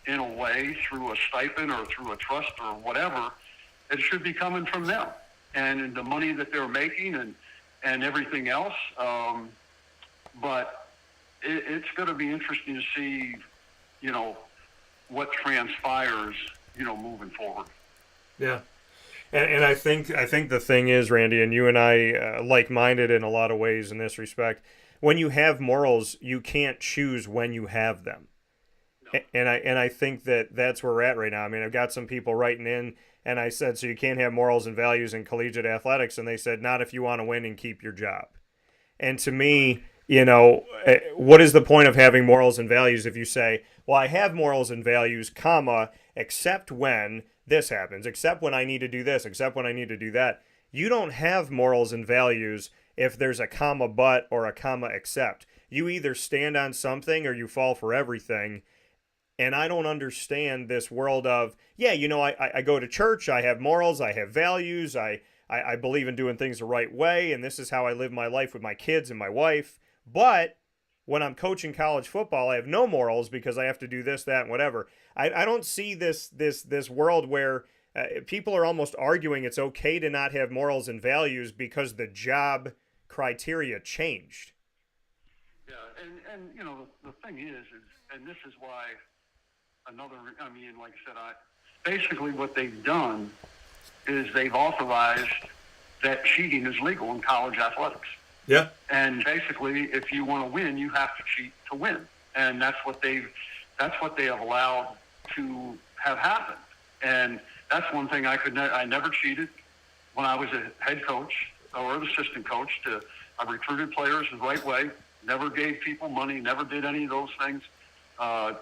in a way through a stipend or through a trust or whatever. It should be coming from them. And the money that they're making and everything else. But it's going to be interesting to see, what transpires, moving forward. Yeah. And I think the thing is, Randy, and you and I like-minded in a lot of ways in this respect, when you have morals, you can't choose when you have them. No. And I think that's where we're at right now. I mean, I've got some people writing in, and I said, so you can't have morals and values in collegiate athletics, and they said, not if you want to win and keep your job. And to me, what is the point of having morals and values if you say, well, I have morals and values, comma, except when this happens, except when I need to do this, except when I need to do that. You don't have morals and values if there's a comma but or a comma except. You either stand on something or you fall for everything. And I don't understand this world of, I go to church, I have morals, I have values, I believe in doing things the right way, and this is how I live my life with my kids and my wife. But when I'm coaching college football, I have no morals because I have to do this, that, and whatever. I don't see this world where people are almost arguing it's okay to not have morals and values because the job criteria changed. Yeah, and the thing is, and this is why like I said, basically what they've done is they've authorized that cheating is legal in college athletics. Yeah. And basically, if you want to win, you have to cheat to win, and that's what they have allowed to have happen. And that's one thing I never cheated when I was a head coach or an assistant coach. I recruited players the right way, never gave people money, never did any of those things,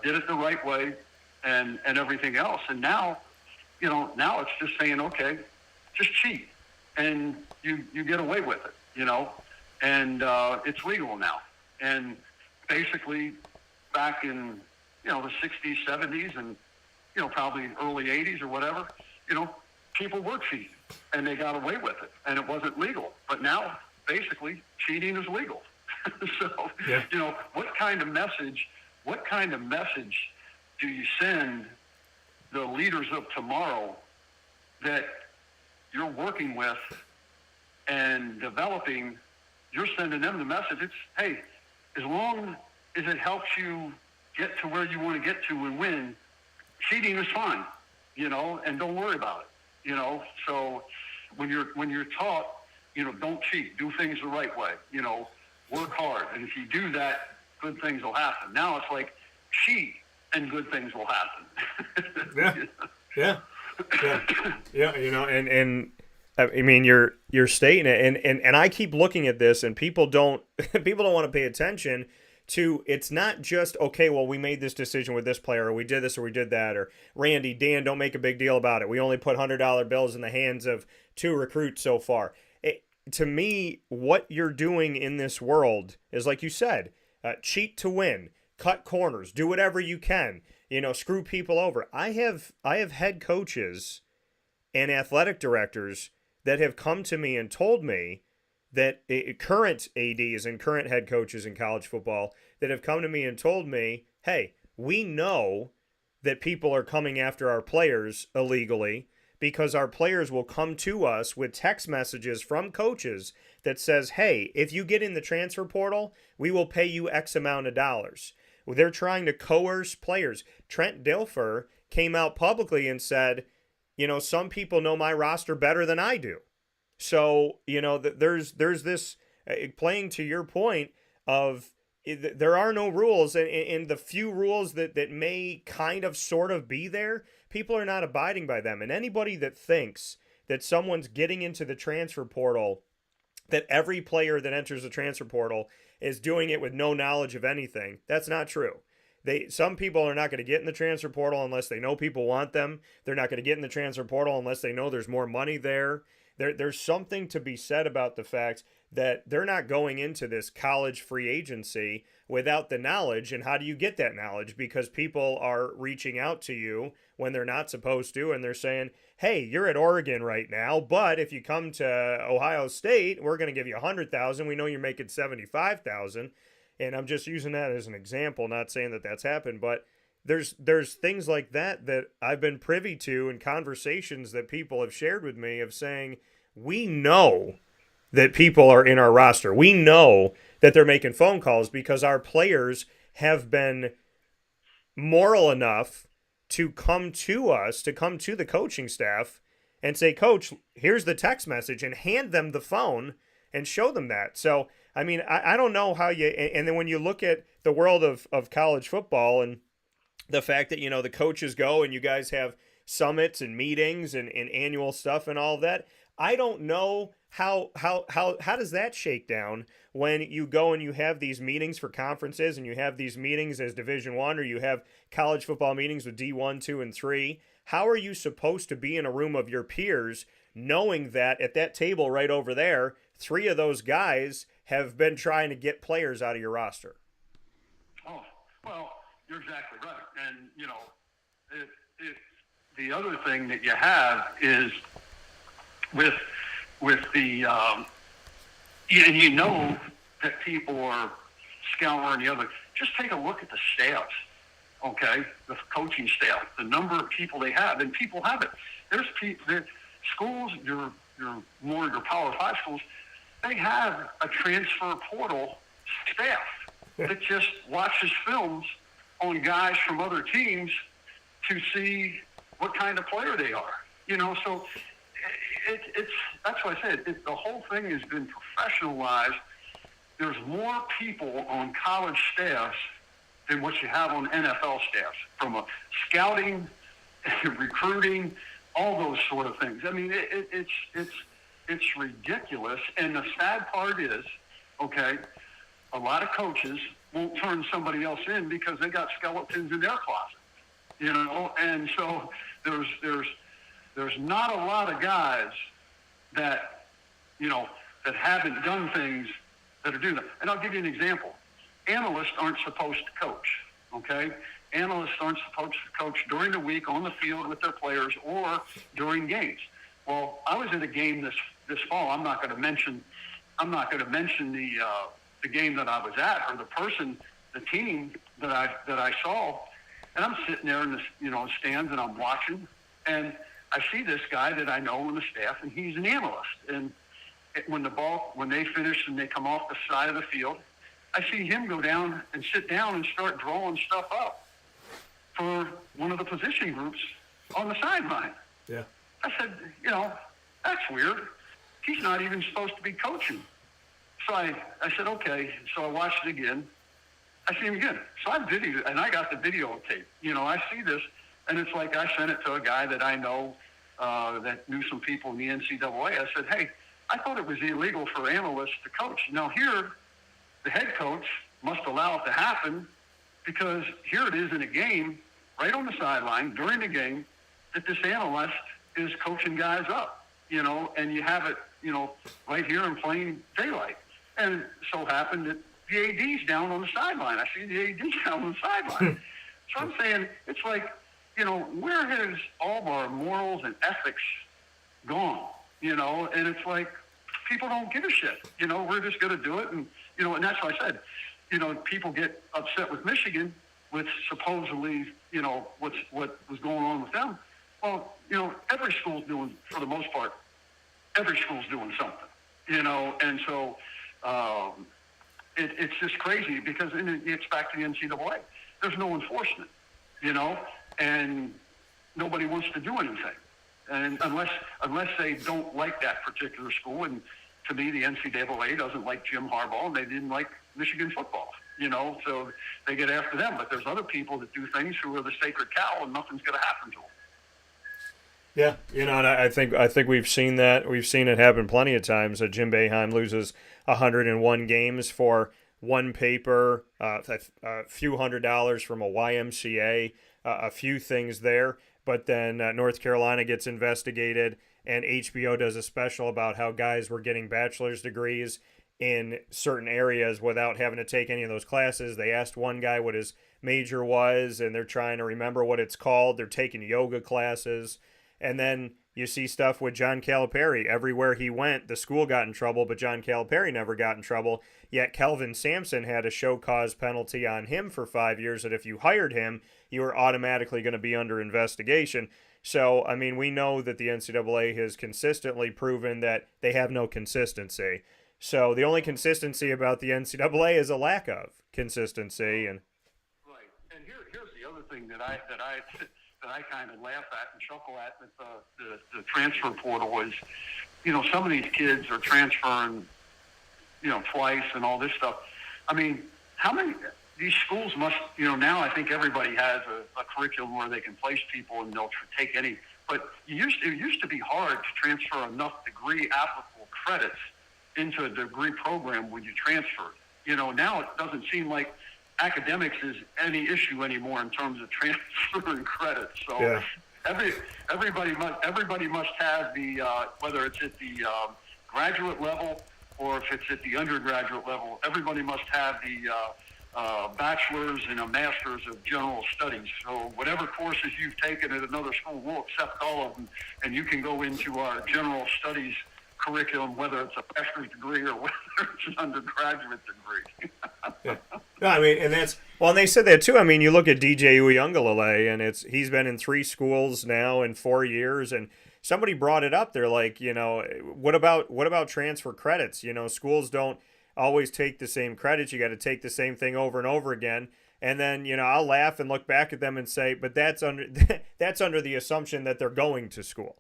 did it the right way, and everything else. And now it's just saying, okay, just cheat, and you get away with it, and it's legal now. And basically, back in the 60s, 70s, and probably early 80s or whatever, people were cheating, and they got away with it, and it wasn't legal. But now, basically, cheating is legal. So, yeah. what kind of message do you send the leaders of tomorrow that you're working with and developing? You're sending them the message. It's, hey, as long as it helps you get to where you want to get to and win, cheating is fine, and don't worry about it, So when you're taught, don't cheat, do things the right way, work hard, and if you do that, good things will happen. Now it's like cheat and good things will happen. Yeah. And I mean, you're stating it, and I keep looking at this, and people don't want to pay attention to. It's not just, okay, well, we made this decision with this player, or we did this, or we did that, or Randy, Dan, don't make a big deal about it. We only put $100 bills in the hands of 2 recruits so far. To me, what you're doing in this world is, like you said, cheat to win, cut corners, do whatever you can, screw people over. I have head coaches and athletic directors that have come to me and told me that current ADs and current head coaches in college football that have come to me and told me, hey, we know that people are coming after our players illegally because our players will come to us with text messages from coaches that says, hey, if you get in the transfer portal, we will pay you X amount of dollars. Well, they're trying to coerce players. Trent Dilfer came out publicly and said, some people know my roster better than I do. So, there's this, playing to your point of, there are no rules, and the few rules that may kind of sort of be there, people are not abiding by them. And anybody that thinks that someone's getting into the transfer portal, that every player that enters the transfer portal is doing it with no knowledge of anything, that's not true. Some people are not going to get in the transfer portal unless they know people want them. They're not going to get in the transfer portal unless they know there's more money there. There's something to be said about the fact that they're not going into this college free agency without the knowledge. And how do you get that knowledge? Because people are reaching out to you when they're not supposed to, and they're saying, hey, you're at Oregon right now, but if you come to Ohio State, we're going to give you $100,000. We know you're making $75,000. And I'm just using that as an example, not saying that that's happened, but there's things like that I've been privy to in conversations that people have shared with me of saying, we know that people are in our roster. We know that they're making phone calls because our players have been moral enough to come to us, to come to the coaching staff and say, Coach, here's the text message, and hand them the phone and show them that. So, I mean, I don't know how you – and then when you look at the world of college football and the fact that, the coaches go and you guys have summits and meetings and annual stuff and all that, I don't know how does that shake down when you go and you have these meetings for conferences and you have these meetings as Division I, or you have college football meetings with D1, 2, and 3. How are you supposed to be in a room of your peers knowing that at that table right over there, 3 of those guys have been trying to get players out of your roster? Oh, well, you're exactly right. And, the other thing that you have is with the, and that people are scouring the other. Just take a look at the staffs, okay? The coaching staff, the number of people they have, and people have it. There's schools, your Power 5 schools, they have a transfer portal staff that just watches films on guys from other teams to see what kind of player they are. So it's that's what I said. The whole thing has been professionalized. There's more people on college staffs than what you have on NFL staffs, from a scouting, recruiting, all those sort of things. I mean, it's ridiculous. And the sad part is, okay, a lot of coaches won't turn somebody else in because they got skeletons in their closet, and so there's not a lot of guys that, that haven't done things that are doing that. And I'll give you an example. Analysts aren't supposed to coach, okay? Analysts aren't supposed to coach during the week on the field with their players or during games. Well, I was at a game this fall. I'm not going to mention the game that I was at, or the team that I saw, and I'm sitting there in the stands and I'm watching, and I see this guy that I know on the staff, and he's an analyst. And when they finish and they come off the side of the field, I see him go down and sit down and start drawing stuff up for one of the position groups on the sideline. Yeah. I said, that's weird. He's not even supposed to be coaching. So I said, okay. So I watched it again. I see him again. So I videoed, and I got the videotape. I see this, and it's like I sent it to a guy that I know that knew some people in the NCAA. I said, hey, I thought it was illegal for analysts to coach. Now here, the head coach must allow it to happen because here it is in a game, right on the sideline during the game, that this analyst is coaching guys up, and you have it, right here in plain daylight. And so happened that the AD's down on the sideline. I see the AD down on the sideline. So I'm saying, it's like, where has all of our morals and ethics gone? And it's like, people don't give a shit. We're just going to do it. And, and that's why I said, people get upset with Michigan with supposedly, what was going on with them. Well, every school's doing, for the most part, every school's doing something, and so it's just crazy because it's back to the NCAA. There's no enforcement, and nobody wants to do anything. And unless they don't like that particular school, and to me, the NCAA doesn't like Jim Harbaugh, and they didn't like Michigan football, so they get after them. But there's other people that do things who are the sacred cow, and nothing's going to happen to them. Yeah, and I think we've seen that. We've seen it happen plenty of times. Jim Boeheim loses 101 games for one paper, a few $100s from a YMCA, a few things there. But then North Carolina gets investigated, and HBO does a special about how guys were getting bachelor's degrees in certain areas without having to take any of those classes. They asked one guy what his major was, and they're trying to remember what it's called. They're taking yoga classes. And then you see stuff with John Calipari. Everywhere he went, the school got in trouble, but John Calipari never got in trouble. Yet Kelvin Sampson had a show cause penalty on him for 5 years that if you hired him, you were automatically going to be under investigation. So, I mean, we know that the NCAA has consistently proven that they have no consistency. So the only consistency about the NCAA is a lack of consistency. And right. And here's the other thing that I kind of laugh at and chuckle at with the transfer portal is, some of these kids are transferring, twice and all this stuff. I mean, how many these schools must, now I think everybody has a curriculum where they can place people and they'll take any. But it used to be hard to transfer enough degree applicable credits into a degree program when you transferred. Now it doesn't seem like academics is any issue anymore in terms of transferring credits. So yeah. everybody must have the whether it's at the graduate level or if it's at the undergraduate level, everybody must have the bachelor's and a master's of general studies. So whatever courses you've taken at another school, we'll accept all of them, and you can go into our general studies curriculum, whether it's a bachelor's degree or whether it's an undergraduate degree. Yeah. No, I mean, and they said that too. I mean, you look at DJ Uiagalelei, and he's been in 3 schools now in 4 years, and somebody brought it up. They're like, what about transfer credits? Schools don't always take the same credits. You got to take the same thing over and over again. And then, I'll laugh and look back at them and say, but that's under the assumption that they're going to school.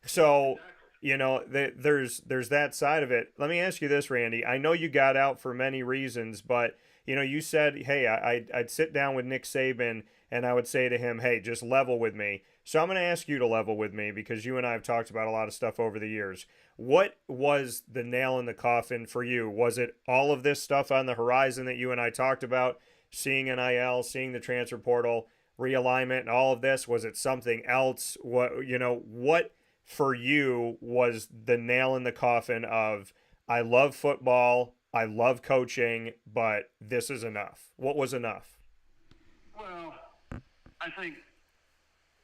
So, there's that side of it. Let me ask you this, Randy. I know you got out for many reasons, but, you said, hey, I'd sit down with Nick Saban and I would say to him, hey, just level with me. So I'm going to ask you to level with me because you and I have talked about a lot of stuff over the years. What was the nail in the coffin for you? Was it all of this stuff on the horizon that you and I talked about, seeing NIL, seeing the transfer portal, realignment, and all of this? Was it something else? What for you was the nail in the coffin of, I love football, I love coaching, but this is enough? What was enough? Well, I think,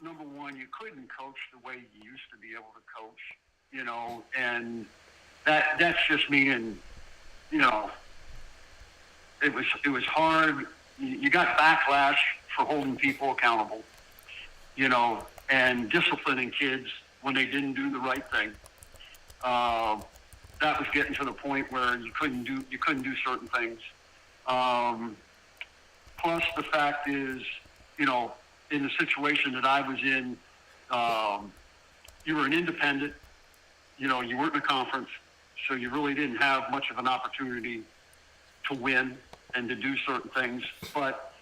number one, you couldn't coach the way you used to be able to coach, and that's just meaning, it was hard. You got backlash for holding people accountable, and disciplining kids when they didn't do the right thing. That was getting to the point where you couldn't do certain things. Plus, the fact is, in the situation that I was in, you were an independent. You weren't in a conference, so you really didn't have much of an opportunity to win and to do certain things. But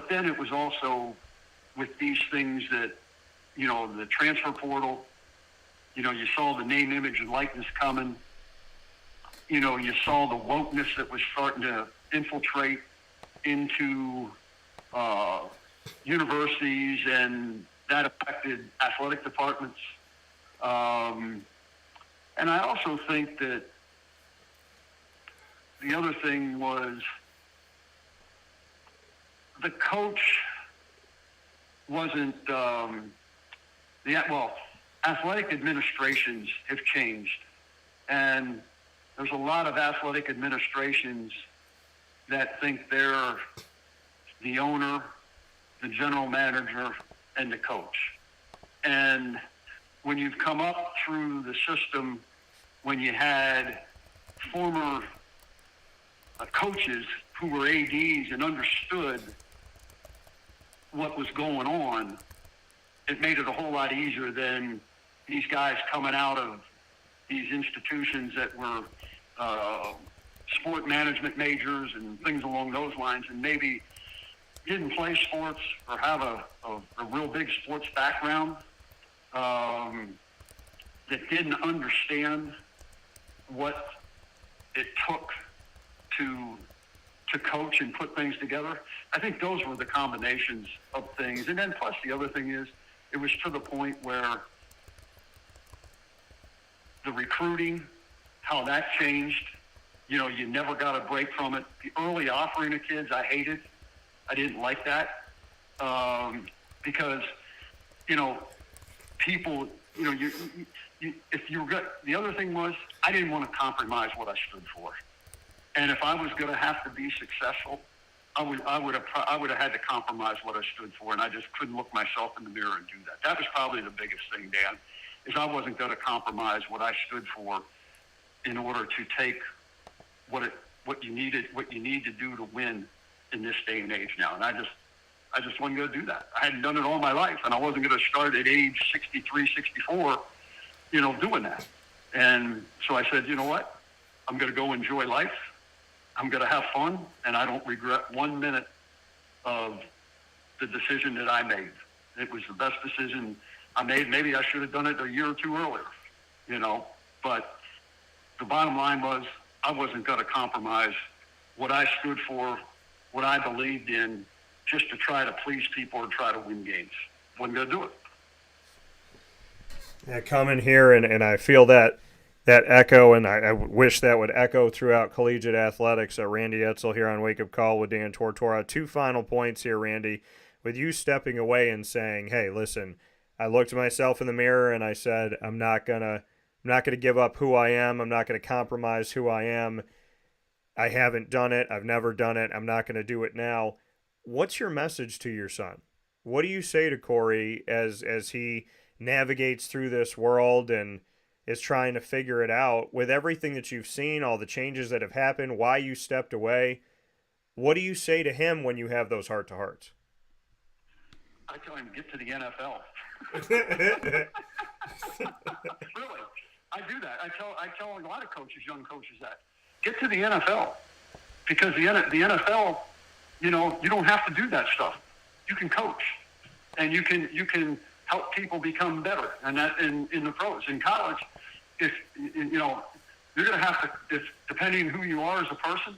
then it was also with these things that, the transfer portal, you saw the name, image, and likeness coming. You saw the wokeness that was starting to infiltrate into universities, and that affected athletic departments. And I also think that the other thing was the coach wasn't, athletic administrations have changed. And there's a lot of athletic administrations that think they're the owner, the general manager, and the coach. And when you've come up through the system, when you had former coaches who were ADs and understood what was going on, it made it a whole lot easier than these guys coming out of these institutions that were sport management majors and things along those lines, and maybe didn't play sports or have a real big sports background, that didn't understand what it took to coach and put things together. I think those were the combinations of things. And then plus the other thing is, it was to the point where the recruiting, how that changed, you never got a break from it. The early offering of kids, I hated. I didn't like that, because, people, if you were good, the other thing was, I didn't want to compromise what I stood for. And if I was going to have to be successful, I would have had to compromise what I stood for, and I just couldn't look myself in the mirror and do that. That was probably the biggest thing, Dan, is I wasn't going to compromise what I stood for in order to take what you need to do to win in this day and age now. And I just wasn't going to do that. I hadn't done it all my life, and I wasn't going to start at age 63, 64, doing that. And so I said, you know what? I'm going to go enjoy life. I'm going to have fun, and I don't regret 1 minute of the decision that I made. It was the best decision I made. Maybe I should have done it a year or two earlier, but the bottom line was I wasn't going to compromise what I stood for, what I believed in, just to try to please people or try to win games. Wasn't going to do it. Yeah, coming here, and I feel that echo, and I wish that would echo throughout collegiate athletics. Randy Edsall here on Wake Up Call with Dan Tortora. 2 final points here, Randy. With you stepping away and saying, hey, listen, I looked at myself in the mirror and I said, I'm not gonna give up who I am. I'm not gonna compromise who I am. I haven't done it. I've never done it. I'm not gonna do it now. What's your message to your son? What do you say to Corey as he navigates through this world and is trying to figure it out with everything that you've seen, all the changes that have happened, why you stepped away? What do you say to him when you have those heart-to-hearts? I tell him, get to the NFL. Really, I do that. I tell a lot of coaches, young coaches, that get to the NFL, because the NFL, you don't have to do that stuff. You can coach, and you can help people become better. And that in the pros, in college, if you're going to have to, if depending on who you are as a person,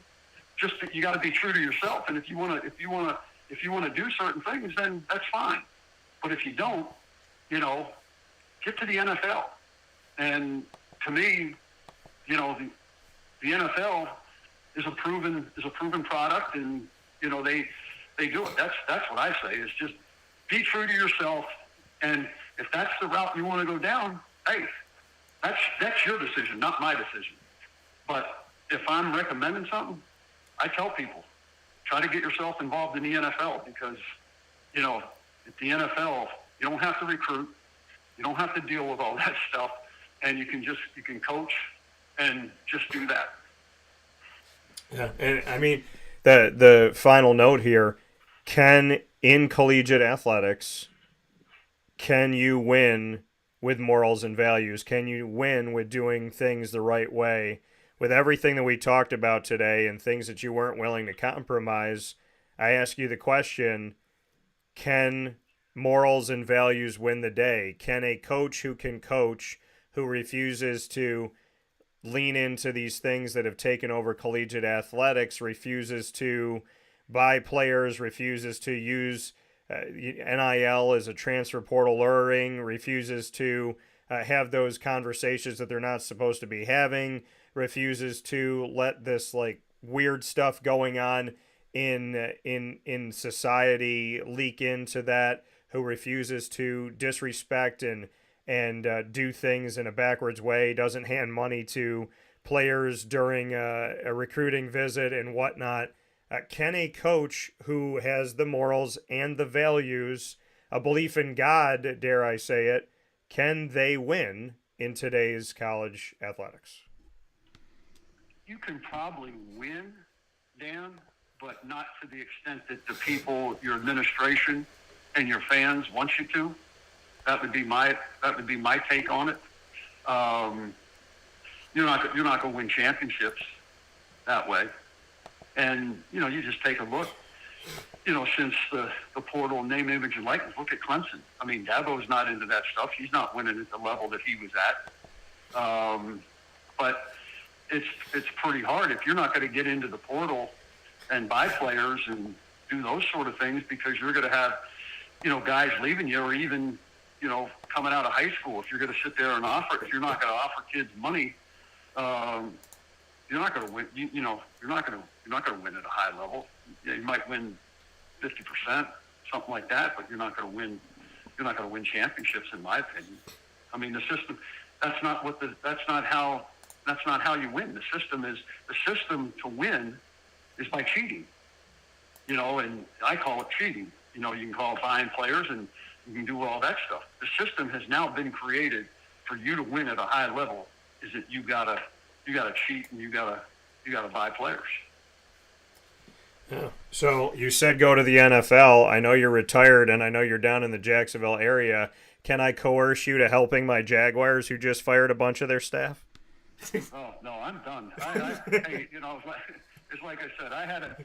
you got to be true to yourself. And if you want to do certain things, then that's fine. But if you don't, get to the NFL. And to me, the NFL is a proven product, and they do it. That's what I say, is just be true to yourself. And if that's the route you want to go down, hey, that's your decision, not my decision. But if I'm recommending something, I tell people, try to get yourself involved in the NFL because, at the NFL, you don't have to recruit. You don't have to deal with all that stuff. And you can coach and just do that. Yeah. And I mean, the final note here, in collegiate athletics, can you win with morals and values? Can you win with doing things the right way? With everything that we talked about today and things that you weren't willing to compromise, I ask you the question, can morals and values win the day? Can a coach who can coach, who refuses to lean into these things that have taken over collegiate athletics, refuses to buy players, refuses to use NIL as a transfer portal luring, refuses to have those conversations that they're not supposed to be having, refuses to let this like weird stuff going on in society leak into that, who refuses to disrespect and do things in a backwards way, doesn't hand money to players during a recruiting visit and whatnot. Can a coach who has the morals and the values, a belief in God, dare I say it, can they win in today's college athletics? You can probably win, Dan, but not to the extent that the people, your administration, and your fans want you to. That would be my take on it. You're not going to win championships that way. And you just take a look. Since the portal name, image, and likeness, look at Clemson. I mean, Dabo's not into that stuff. He's not winning at the level that he was at. But it's pretty hard if you're not going to get into the portal and buy players and do those sort of things, because you're going to have guys leaving you, or even coming out of high school. If you're going to sit there and if you're not going to offer kids money, you're not going to win. You're not going to win at a high level. You might win 50%, something like that, but you're not going to win. You're not going to win championships, in my opinion. I mean, the system. That's not how you win. The system to win is by cheating. And I call it cheating. You can call it buying players, and you can do all that stuff. The system has now been created for you to win at a high level. Is that you gotta cheat, and you gotta buy players. Yeah. So you said go to the NFL. I know you're retired, and I know you're down in the Jacksonville area. Can I coerce you to helping my Jaguars, who just fired a bunch of their staff? Oh no, I'm done. Hey, it's like I said. I had a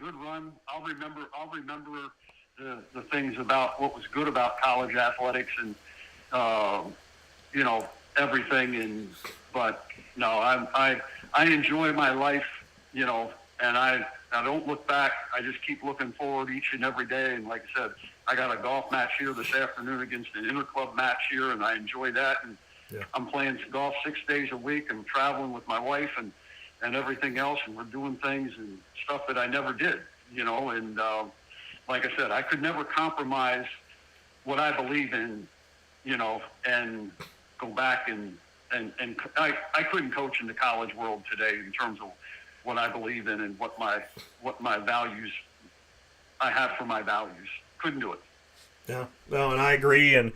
good run. I'll remember the things about what was good about college athletics and everything. But no, I enjoy my life. And I don't look back. I just keep looking forward each and every day. And like I said, I got a golf match here this afternoon against an interclub match here, and I enjoy that. And yeah. I'm playing golf 6 days a week. I'm traveling with my wife and everything else, and we're doing things and stuff that I never did, and like I said, I could never compromise what I believe in, and go back and I couldn't coach in the college world today in terms of what I believe in and what my values I have for my values. Couldn't do it. Yeah, no, and I agree, and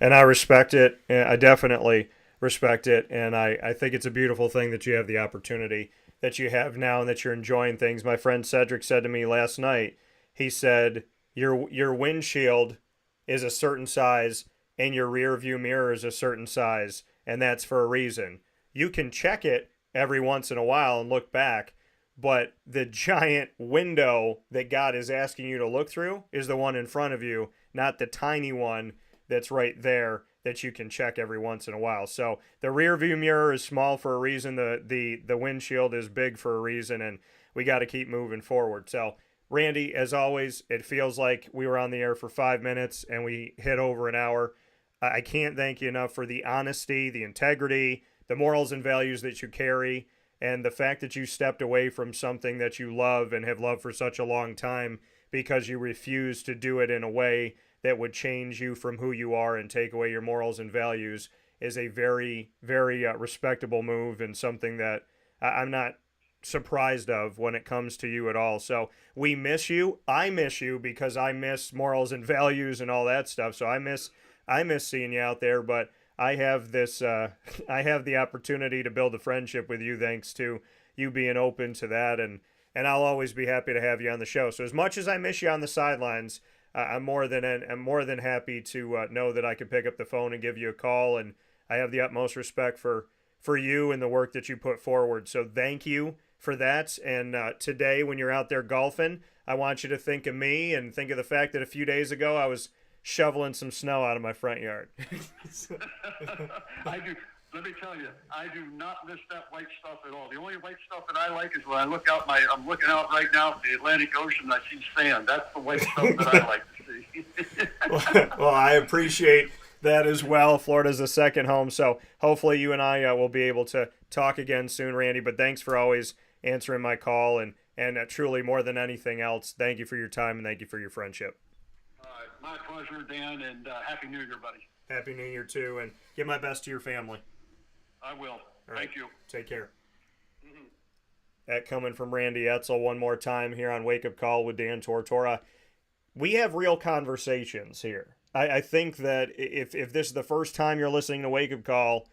I respect it. I definitely respect it, and I think it's a beautiful thing that you have the opportunity that you have now and that you're enjoying things. My friend Cedric said to me last night, he said, your windshield is a certain size and your rear view mirror is a certain size, and that's for a reason. You can check it every once in a while and look back, but the giant window that God is asking you to look through is the one in front of you, not the tiny one that's right there that you can check every once in a while. So the rear view mirror is small for a reason. The windshield is big for a reason, and we got to keep moving forward. So Randy, as always, it feels like we were on the air for 5 minutes and we hit over an hour. I can't thank you enough for the honesty, the integrity, the morals and values that you carry, and the fact that you stepped away from something that you love and have loved for such a long time because you refuse to do it in a way that would change you from who you are and take away your morals and values is a very, very respectable move, and something that I'm not surprised of when it comes to you at all. So we miss you. I miss you because I miss morals and values and all that stuff. So I miss seeing you out there, but I have this I have the opportunity to build a friendship with you thanks to you being open to that, and I'll always be happy to have you on the show. So as much as I miss you on the sidelines, I'm more than happy to know that I can pick up the phone and give you a call, and I have the utmost respect for you and the work that you put forward. So thank you for that. And today, when you're out there golfing, I want you to think of me and think of the fact that a few days ago I was shoveling some snow out of my front yard. I do. Let me tell you, I do not miss that white stuff at all. The only white stuff that I like is when I'm looking out right now at the Atlantic Ocean and I see sand. That's the white stuff that I like to see. Well, I appreciate that as well. Florida's a second home, so hopefully you and I will be able to talk again soon, Randy. But thanks for always answering my call, and truly, more than anything else, thank you for your time and thank you for your friendship. All right, my pleasure, Dan, and Happy New Year, buddy. Happy New Year, too, and give my best to your family. I will. All right. Thank you. Take care. Mm-hmm. That coming from Randy Edsall one more time here on Wake Up Call with Dan Tortora. We have real conversations here. I think that if this is the first time you're listening to Wake Up Call,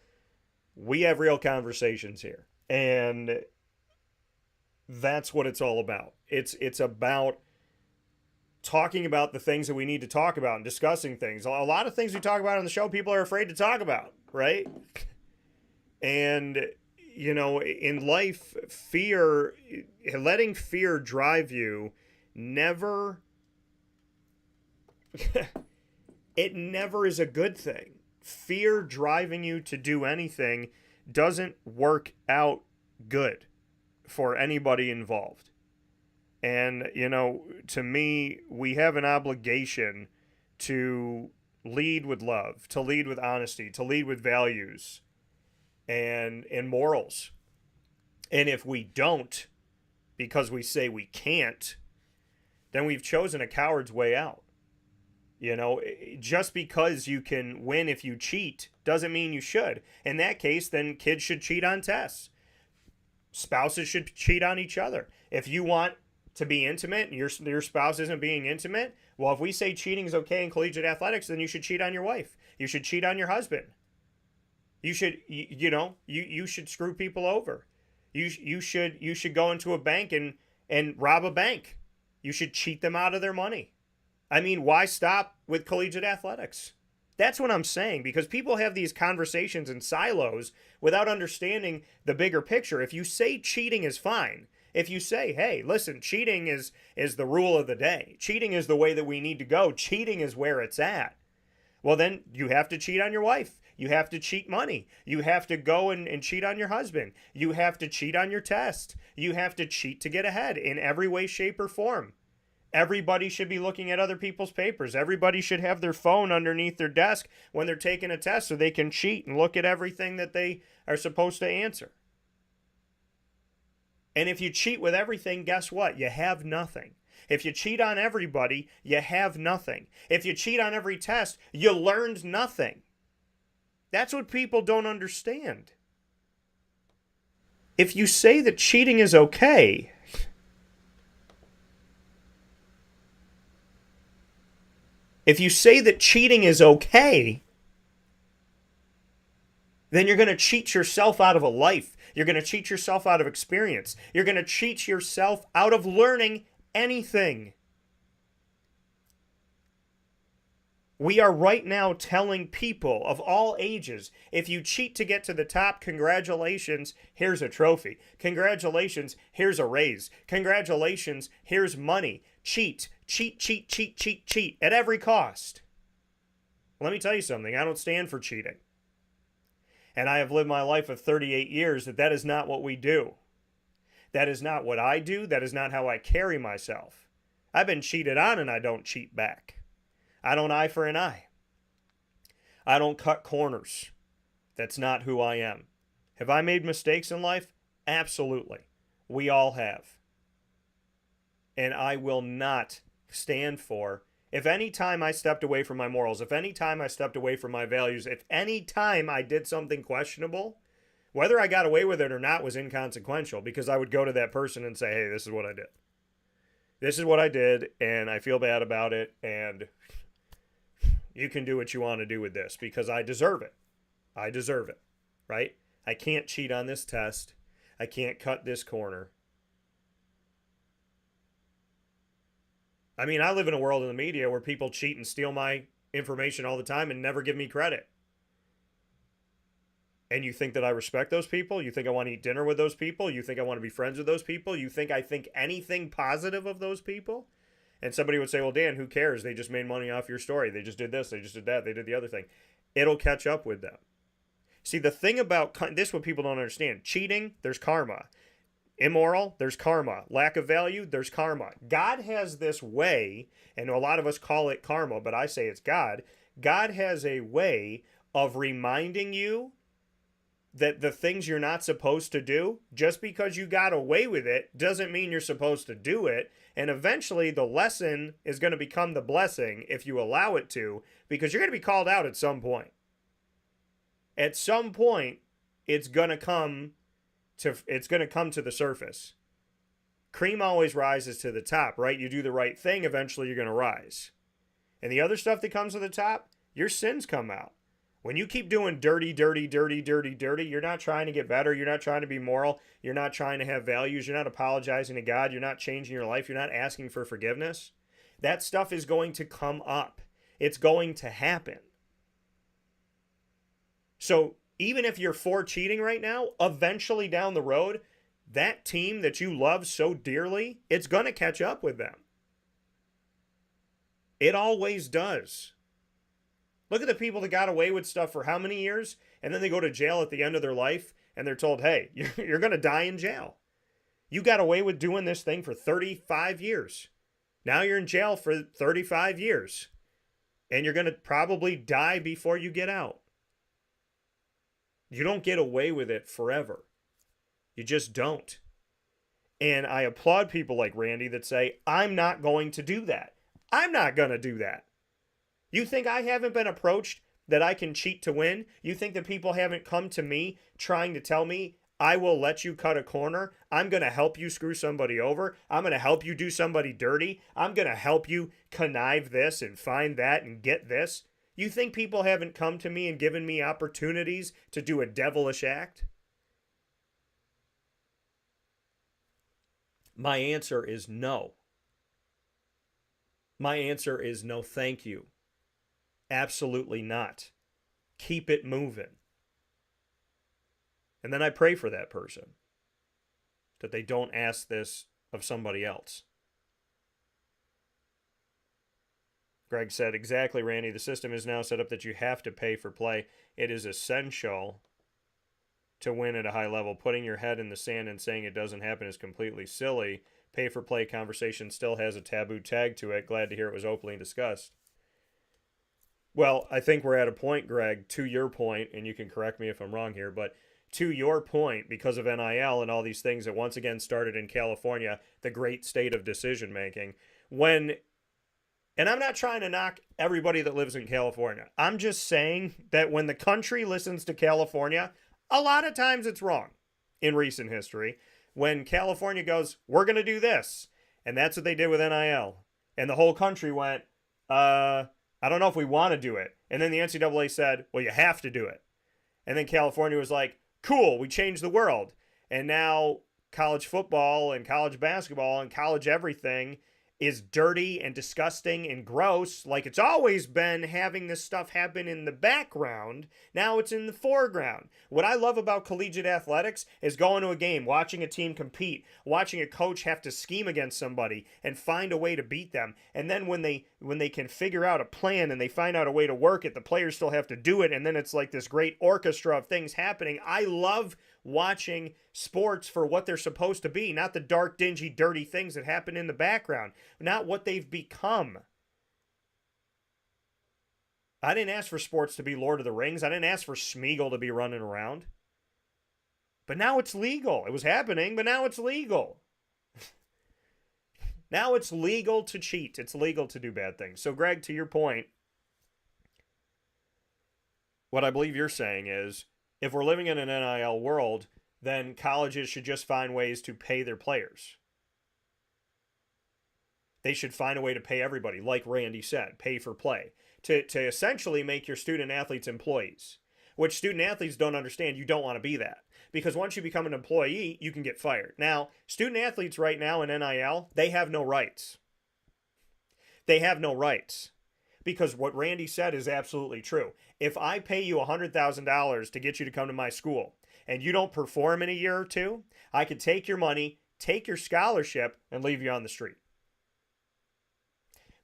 we have real conversations here. And that's what it's all about. It's about talking about the things that we need to talk about and discussing things. A lot of things we talk about on the show, people are afraid to talk about, right? And, you know, in life, letting fear drive you never, it never is a good thing. Fear driving you to do anything doesn't work out good for anybody involved. And, you know, to me, we have an obligation to lead with love, to lead with honesty, to lead with values and morals. And if we don't, because we say we can't, then we've chosen a coward's way out. You know, just because you can win if you cheat doesn't mean you should. In that case, then kids should cheat on tests. Spouses should cheat on each other. If you want to be intimate and your spouse isn't being intimate, well, if we say cheating is okay in collegiate athletics, then you should cheat on your wife. You should cheat on your husband. You should, you should screw people over. You should go into a bank and rob a bank. You should cheat them out of their money. I mean, why stop with collegiate athletics? That's what I'm saying, because people have these conversations in silos without understanding the bigger picture. If you say cheating is fine, if you say, hey, listen, cheating is the rule of the day. Cheating is the way that we need to go. Cheating is where it's at. Well, then you have to cheat on your wife. You have to cheat money. You have to go and cheat on your husband. You have to cheat on your test. You have to cheat to get ahead in every way, shape, or form. Everybody should be looking at other people's papers. Everybody should have their phone underneath their desk when they're taking a test so they can cheat and look at everything that they are supposed to answer. And if you cheat with everything, guess what? You have nothing. If you cheat on everybody, you have nothing. If you cheat on every test, you learned nothing. That's what people don't understand. If you say that cheating is okay, then you're going to cheat yourself out of a life. You're going to cheat yourself out of experience. You're going to cheat yourself out of learning anything. We are right now telling people of all ages, if you cheat to get to the top, congratulations, here's a trophy. Congratulations, here's a raise. Congratulations, here's money. Cheat, cheat, cheat, cheat, cheat, cheat at every cost. Let me tell you something. I don't stand for cheating. And I have lived my life of 38 years that is not what we do. That is not what I do. That is not how I carry myself. I've been cheated on and I don't cheat back. I don't eye for an eye. I don't cut corners. That's not who I am. Have I made mistakes in life? Absolutely. We all have. And I will not stand for, if any time I stepped away from my morals, if any time I stepped away from my values, if any time I did something questionable, Whether I got away with it or not was inconsequential because I would go to that person and say, hey, this is what I did. This is what I did, and I feel bad about it, and you can do what you want to do with this because I deserve it. I deserve it, right? I can't cheat on this test. I can't cut this corner. I mean, I live in a world in the media where people cheat and steal my information all the time and never give me credit. And you think that I respect those people? You think I want to eat dinner with those people? You think I want to be friends with those people? You think I think anything positive of those people? And somebody would say, well, Dan, who cares? They just made money off your story. They just did this. They just did that. They did the other thing. It'll catch up with them. See, the thing about this is what people don't understand. Cheating, there's karma. Immoral, there's karma. Lack of value, there's karma. God has this way, and a lot of us call it karma, but I say it's God. God has a way of reminding you that the things you're not supposed to do, just because you got away with it, doesn't mean you're supposed to do it. And eventually the lesson is going to become the blessing if you allow it to, because you're going to be called out at some point. At some point, it's going to come to the surface. Cream always rises to the top, right? You do the right thing, eventually you're going to rise. And the other stuff that comes to the top, your sins come out. When you keep doing dirty, you're not trying to get better. You're not trying to be moral. You're not trying to have values. You're not apologizing to God. You're not changing your life. You're not asking for forgiveness. That stuff is going to come up. It's going to happen. So even if you're for cheating right now, eventually down the road, that team that you love so dearly, it's going to catch up with them. It always does. Look at the people that got away with stuff for how many years, and then they go to jail at the end of their life, and they're told, hey, you're going to die in jail. You got away with doing this thing for 35 years. Now you're in jail for 35 years, and you're going to probably die before you get out. You don't get away with it forever. You just don't. And I applaud people like Randy that say, I'm not going to do that. I'm not going to do that. You think I haven't been approached that I can cheat to win? You think that people haven't come to me trying to tell me, I will let you cut a corner. I'm going to help you screw somebody over. I'm going to help you do somebody dirty. I'm going to help you connive this and find that and get this. You think people haven't come to me and given me opportunities to do a devilish act? My answer is no. My answer is no, thank you. Absolutely not. Keep it moving. And then I pray for that person, that they don't ask this of somebody else. Greg said, exactly, Randy. The system is now set up that you have to pay for play. It is essential to win at a high level. Putting your head in the sand and saying it doesn't happen is completely silly. Pay for play conversation still has a taboo tag to it. Glad to hear it was openly discussed. Well, I think we're at a point, Greg, to your point, and you can correct me if I'm wrong here, but to your point, because of NIL and all these things that once again started in California, the great state of decision making, and I'm not trying to knock everybody that lives in California. I'm just saying that when the country listens to California, a lot of times it's wrong in recent history. When California goes, we're going to do this, and that's what they did with NIL, and the whole country went, I don't know if we want to do it. And then the NCAA said, well, you have to do it. And then California was like, cool, we changed the world. And now college football and college basketball and college everything is dirty and disgusting and gross, like it's always been, having this stuff happen in the background. Now it's in the foreground. What I love about collegiate athletics is going to a game, watching a team compete, watching a coach have to scheme against somebody and find a way to beat them. And then when they can figure out a plan and they find out a way to work it, the players still have to do it. And then it's like this great orchestra of things happening. I love watching sports for what they're supposed to be, not the dark, dingy, dirty things that happen in the background, not what they've become. I didn't ask for sports to be Lord of the Rings. I didn't ask for Smeagol to be running around. But now it's legal. It was happening, but now it's legal. Now it's legal to cheat. It's legal to do bad things. So, Greg, to your point, what I believe you're saying is, if we're living in an NIL world, then colleges should just find ways to pay their players. They should find a way to pay everybody, like Randy said, pay for play, to essentially make your student athletes employees, which student athletes don't understand. You don't want to be that, because once you become an employee, you can get fired. Now, student athletes right now in NIL, they have no rights. They have no rights, because what Randy said is absolutely true. If I pay you $100,000 to get you to come to my school and you don't perform in a year or two, I could take your money, take your scholarship, and leave you on the street,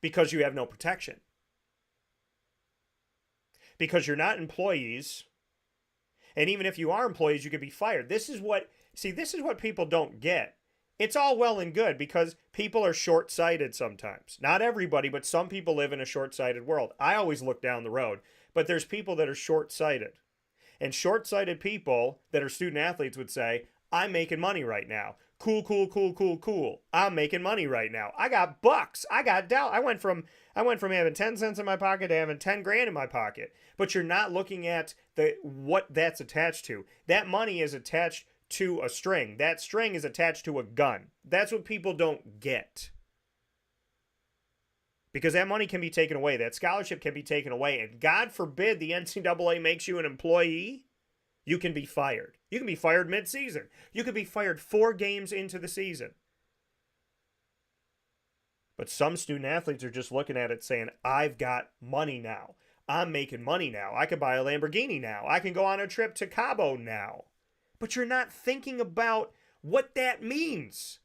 because you have no protection. Because you're not employees, and even if you are employees, you could be fired. This is what people don't get. It's all well and good because people are short-sighted sometimes. Not everybody, but some people live in a short-sighted world. I always look down the road, but there's people that are short-sighted. And short-sighted people that are student athletes would say, I'm making money right now. Cool, cool, cool, cool, cool. I'm making money right now. I got bucks. I got down. I went from having 10 cents in my pocket to having 10 grand in my pocket. But you're not looking at what that's attached to. That money is attached to a string. That string is attached to a gun. That's what people don't get. Because that money can be taken away. That scholarship can be taken away. And God forbid the NCAA makes you an employee, you can be fired. You can be fired mid-season. You could be fired 4 games into the season. But some student athletes are just looking at it saying, I've got money now. I'm making money now. I could buy a Lamborghini now. I can go on a trip to Cabo now. But you're not thinking about what that means.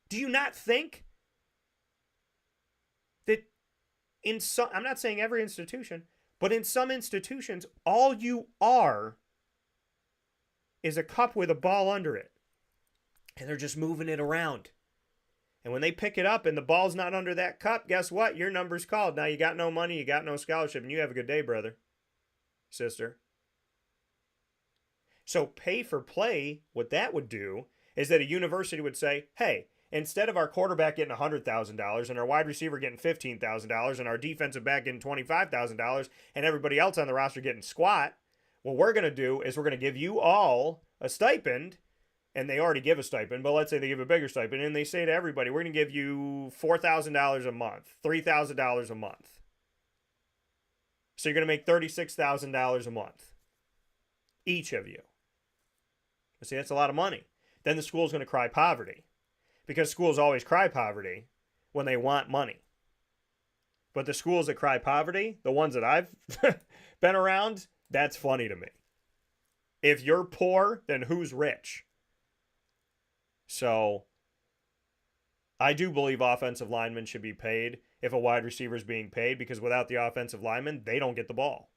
Do you not think that in some, I'm not saying every institution, but in some institutions, all you are is a cup with a ball under it. And they're just moving it around. And when they pick it up and the ball's not under that cup, guess what? Your number's called. Now you got no money, you got no scholarship, and you have a good day, brother, sister. So pay for play, what that would do is that a university would say, hey, instead of our quarterback getting $100,000 and our wide receiver getting $15,000 and our defensive back getting $25,000 and everybody else on the roster getting squat, what we're going to do is we're going to give you all a stipend, and they already give a stipend, but let's say they give a bigger stipend, and they say to everybody, we're going to give you $4,000 a month, $3,000 a month. So you're going to make $36,000 a month, each of you. See, that's a lot of money. Then the school's going to cry poverty, because schools always cry poverty when they want money. But the schools that cry poverty, the ones that I've been around, that's funny to me. If you're poor, then who's rich? So I do believe offensive linemen should be paid if a wide receiver is being paid, because without the offensive lineman, they don't get the ball.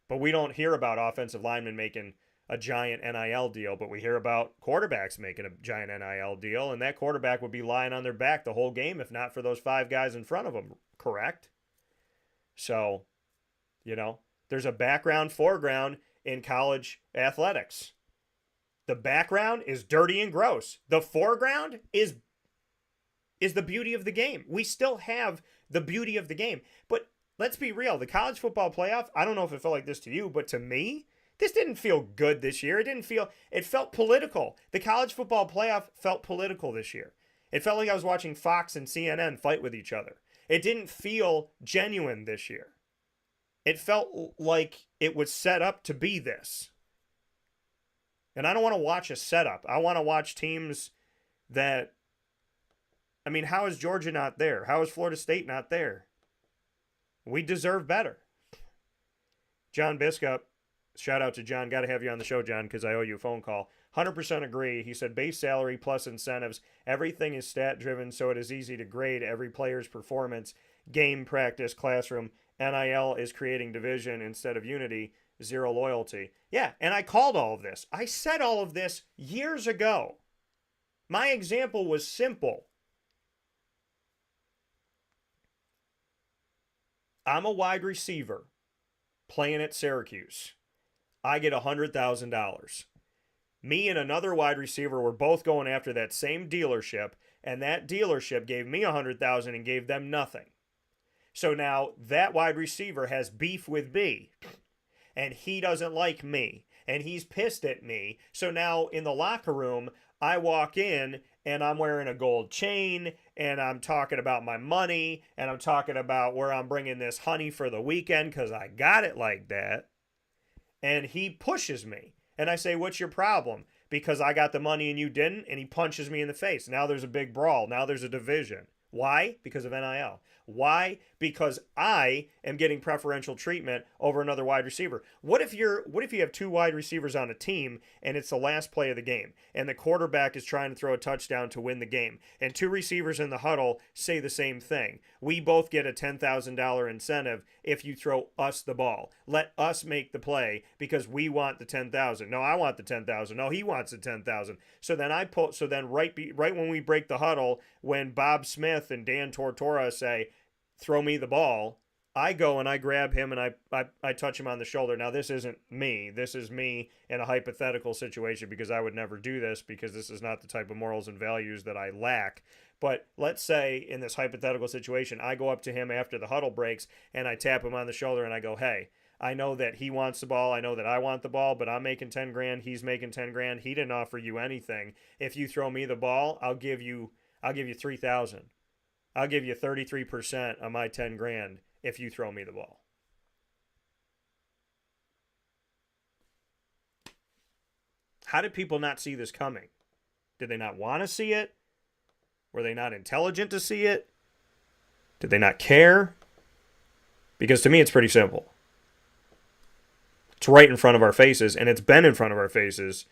But we don't hear about offensive linemen making a giant NIL deal, but we hear about quarterbacks making a giant NIL deal, and that quarterback would be lying on their back the whole game if not for those 5 guys in front of them, correct? So, there's a background, foreground in college athletics. The background is dirty and gross. The foreground is the beauty of the game. We still have the beauty of the game. But let's be real. The college football playoff, I don't know if it felt like this to you, but to me, this didn't feel good this year. It felt political. The college football playoff felt political this year. It felt like I was watching Fox and CNN fight with each other. It didn't feel genuine this year. It felt like it was set up to be this. And I don't want to watch a setup. I want to watch teams that, how is Georgia not there? How is Florida State not there? We deserve better. John Biscup, shout out to John. Got to have you on the show, John, because I owe you a phone call. 100% agree. He said base salary plus incentives. Everything is stat-driven, so it is easy to grade every player's performance. Game, practice, classroom. NIL is creating division instead of unity. Zero loyalty. Yeah, and I called all of this. I said all of this years ago. My example was simple. I'm a wide receiver playing at Syracuse. I get $100,000. Me and another wide receiver were both going after that same dealership, and that dealership gave me $100,000 and gave them nothing. So now that wide receiver has beef with B. and he doesn't like me, and he's pissed at me. So now in the locker room, I walk in and I'm wearing a gold chain and I'm talking about my money and I'm talking about where I'm bringing this honey for the weekend because I got it like that. And he pushes me. And I say, what's your problem? Because I got the money and you didn't. And he punches me in the face. Now there's a big brawl. Now there's a division. Why? Because of NIL. Why? Because I am getting preferential treatment over another wide receiver. What if you have two wide receivers on a team and it's the last play of the game and the quarterback is trying to throw a touchdown to win the game and two receivers in the huddle say the same thing? We both get a $10,000 incentive if you throw us the ball. Let us make the play because we want the $10,000. No, I want the $10,000. No, he wants the $10,000. So then right when we break the huddle, when Bob Smith and Dan Tortora say, throw me the ball, I go and I grab him and I touch him on the shoulder. Now, this isn't me. This is me in a hypothetical situation because I would never do this because this is not the type of morals and values that I lack. But let's say in this hypothetical situation, I go up to him after the huddle breaks and I tap him on the shoulder and I go, hey, I know that he wants the ball. I know that I want the ball, but I'm making 10 grand. He's making 10 grand. He didn't offer you anything. If you throw me the ball, I'll give you 3,000. I'll give you 33% of my 10 grand if you throw me the ball. How did people not see this coming? Did they not want to see it? Were they not intelligent to see it? Did they not care? Because to me, it's pretty simple. It's right in front of our faces, and it's been in front of our faces.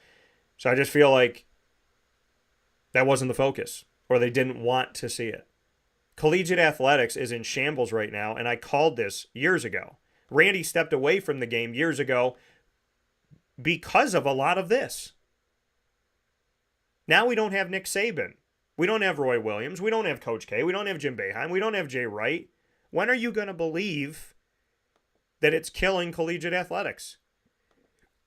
So I just feel like that wasn't the focus, or they didn't want to see it. Collegiate athletics is in shambles right now, and I called this years ago. Randy stepped away from the game years ago because of a lot of this. Now we don't have Nick Saban. We don't have Roy Williams. We don't have Coach K. We don't have Jim Boeheim. We don't have Jay Wright. When are you going to believe that it's killing collegiate athletics?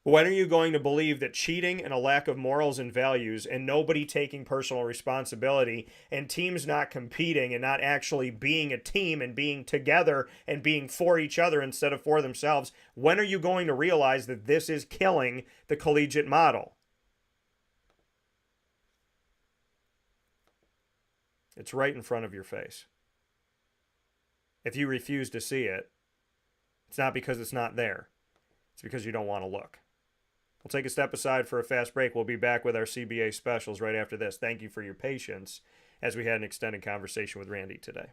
When are you going to believe that cheating and a lack of morals and values and nobody taking personal responsibility and teams not competing and not actually being a team and being together and being for each other instead of for themselves, when are you going to realize that this is killing the collegiate model? It's right in front of your face. If you refuse to see it, it's not because it's not there. It's because you don't want to look. We'll take a step aside for a fast break. We'll be back with our CBA specials right after this. Thank you for your patience as we had an extended conversation with Randy today.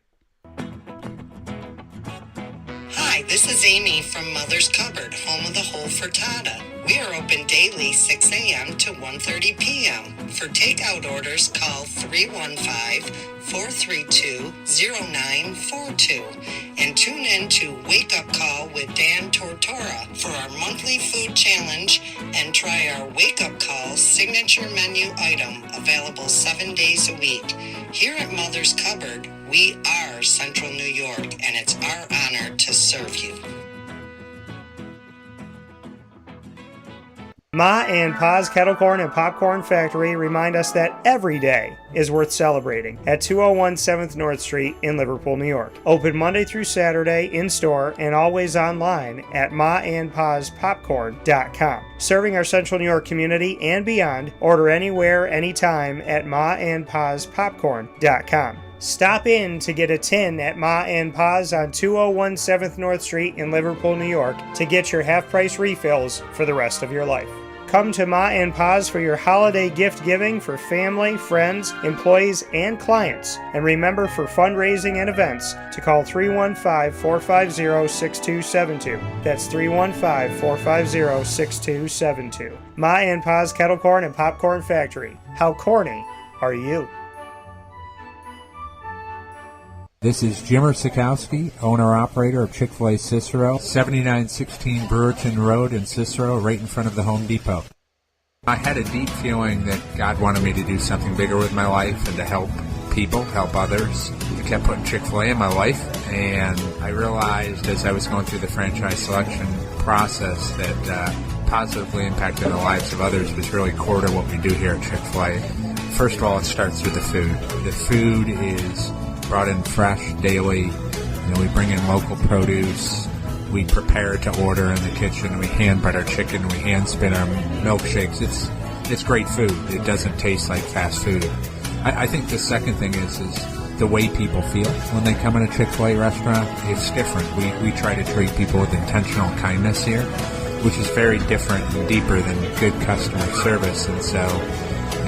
Hi, this is Amy from Mother's Cupboard, home of the whole frittata. We are open daily 6 a.m. to 1:30 p.m. For takeout orders, call 315-432-0942 and tune in to Wake Up Call with Dan Tortora for our monthly food challenge and try our Wake Up Call signature menu item available 7 days a week. Here at Mother's Cupboard, we are Central New York, and it's our honor to serve you. Ma and Pa's Kettle Corn and Popcorn Factory remind us that every day is worth celebrating at 201 7th North Street in Liverpool, New York. Open Monday through Saturday in-store and always online at maandpaspopcorn.com. Serving our Central New York community and beyond, order anywhere, anytime at maandpaspopcorn.com. Stop in to get a tin at Ma and Pa's on 201 7th North Street in Liverpool, New York to get your half-price refills for the rest of your life. Come to Ma and Pa's for your holiday gift giving for family, friends, employees, and clients. And remember, for fundraising and events, to call 315-450-6272. That's 315-450-6272. Ma and Pa's Kettle Corn and Popcorn Factory. How corny are you? This is Jimmer Sikowski, owner-operator of Chick-fil-A Cicero, 7916 Brewerton Road in Cicero, right in front of the Home Depot. I had a deep feeling that God wanted me to do something bigger with my life and to help people, help others. I kept putting Chick-fil-A in my life, and I realized as I was going through the franchise selection process that positively impacting the lives of others was really core to what we do here at Chick-fil-A. First of all, it starts with the food. The food is brought in fresh daily. We bring in local produce. we prepare to order in the kitchen. We hand bread our chicken. We hand spin our milkshakes. It's great food. It doesn't taste like fast food. I think the second thing is the way people feel when they come in a Chick-fil-A restaurant. It's different. We try to treat people with intentional kindness here, which is very different and deeper than good customer service. And so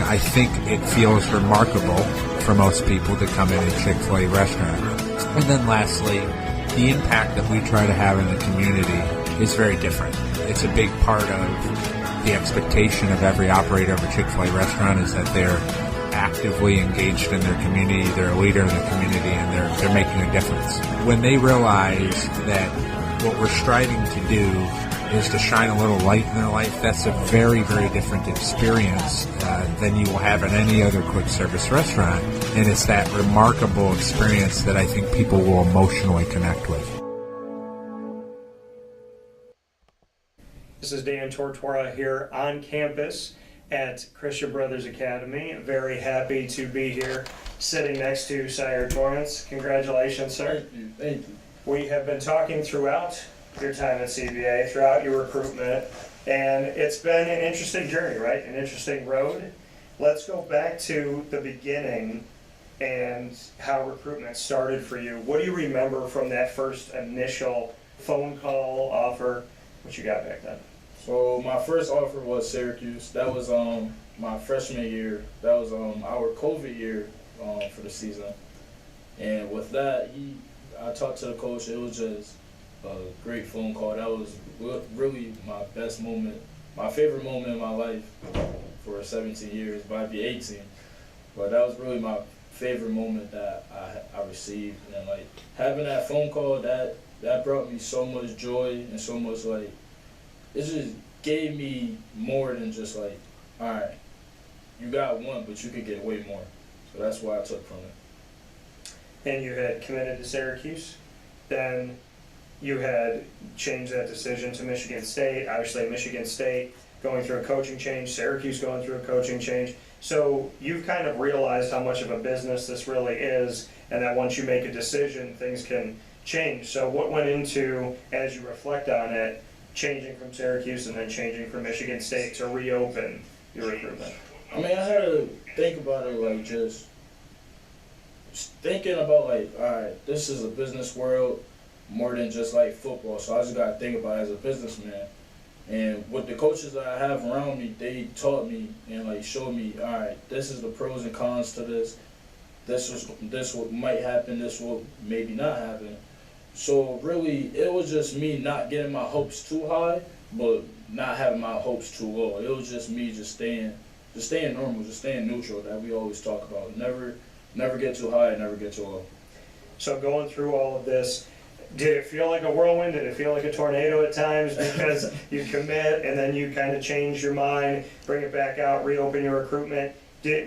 I think it feels remarkable for most people to come in a Chick-fil-A restaurant. And then lastly, the impact that we try to have in the community is very different. It's a big part of the expectation of every operator of a Chick-fil-A restaurant is that they're actively engaged in their community, they're a leader in the community, and they're making a difference. When they realize that what we're striving to do is to shine a little light in their life, that's a very, very different experience than you will have at any other quick service restaurant. And it's that remarkable experience that I think people will emotionally connect with. This is Dan Tortora here on campus at Christian Brothers Academy. Very happy to be here sitting next to Syair Torrence. Congratulations, sir. Thank you. We have been talking throughout your time at CBA, throughout your recruitment, and it's been an interesting journey, right? An interesting road. Let's go back to the beginning and how recruitment started for you. What do you remember from that first initial phone call, offer, what you got back then? So my first offer was Syracuse. That was my freshman year. That was our COVID year for the season. And with that, I talked to the coach. It was just a great phone call. That was really my best moment, my favorite moment in my life for 17 years, but I'd be 18. But that was really my favorite moment that I received. And like having that phone call, that brought me so much joy and so much like, it just gave me more than just like, all right, you got one, but you could get way more. So that's what I took from it. And you had committed to Syracuse, then you had changed that decision to Michigan State. Obviously, Michigan State going through a coaching change, Syracuse going through a coaching change. So you've kind of realized how much of a business this really is, and that once you make a decision, things can change. So what went into, as you reflect on it, changing from Syracuse and then changing from Michigan State to reopen your recruitment? I mean, I had to think about it like just thinking about like, all right, this is a business world more than just like football. So I just got to think about it as a businessman. And with the coaches that I have around me, they taught me and like showed me, all right, this is the pros and cons to this. This what might happen. This will maybe not happen. So really, it was just me not getting my hopes too high, but not having my hopes too low. It was just me just staying normal, just staying neutral that we always talk about. Never get too high, never get too low. So going through all of this, did it feel like a whirlwind? Did it feel like a tornado at times because you commit and then you kind of change your mind, bring it back out, reopen your recruitment?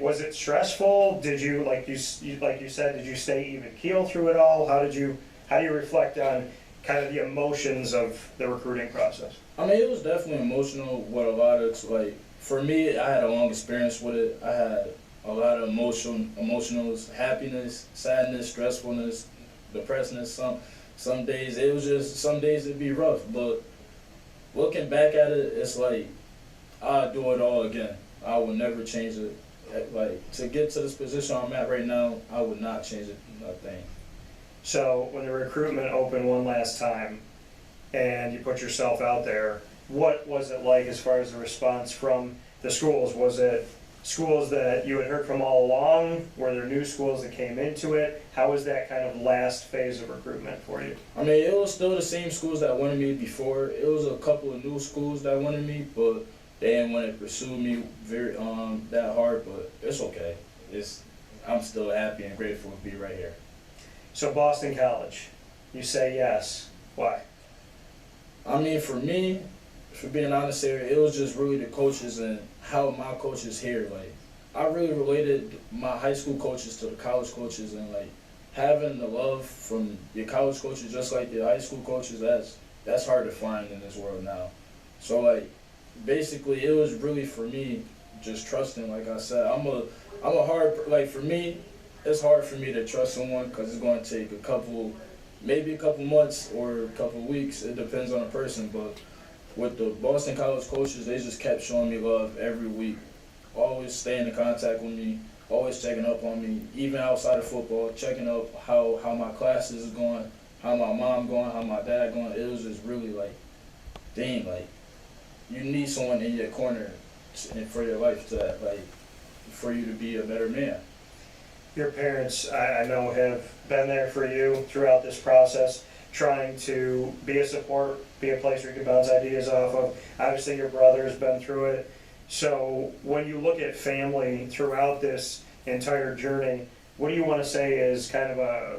Was it stressful? Did you, like you said, did you stay even keel through it all? How do you reflect on kind of the emotions of the recruiting process? I mean, it was definitely emotional with a lot of, like, for me, I had a long experience with it. I had a lot of emotionals, happiness, sadness, stressfulness, depressedness. Some days it was just, some days it'd be rough, but looking back at it, it's like, I'd do it all again. I would never change it. Like, to get to this position I'm at right now, I would not change it, nothing. So when the recruitment opened one last time and you put yourself out there, what was it like as far as the response from the schools? Was it schools that you had heard from all along? Were there new schools that came into it? How was that kind of last phase of recruitment for you? I mean, it was still the same schools that wanted me before. It was a couple of new schools that wanted me, but they didn't want to pursue me very that hard, but it's okay. I'm still happy and grateful to be right here. So Boston College, you say yes. Why? I mean, for me, for being honest here, it was just really the coaches and how my coaches here. Like, I really related my high school coaches to the college coaches, and like having the love from your college coaches just like your high school coaches, that's hard to find in this world now. So like, basically, it was really for me just trusting. Like I said, I'm a hard, like for me, it's hard for me to trust someone because it's going to take a couple maybe a couple months or a couple weeks. It depends on the person. But with the Boston College coaches, they just kept showing me love every week. Always staying in contact with me, always checking up on me, even outside of football, checking up how my classes is going, how my mom going, how my dad going. It was just really like, dang, like, you need someone in your corner and for your life to, like, for you to be a better man. Your parents, I know, have been there for you throughout this process, trying to be a support, be a place where you can bounce ideas off of. Obviously, your brother has been through it. So when you look at family throughout this entire journey, what do you want to say is kind of a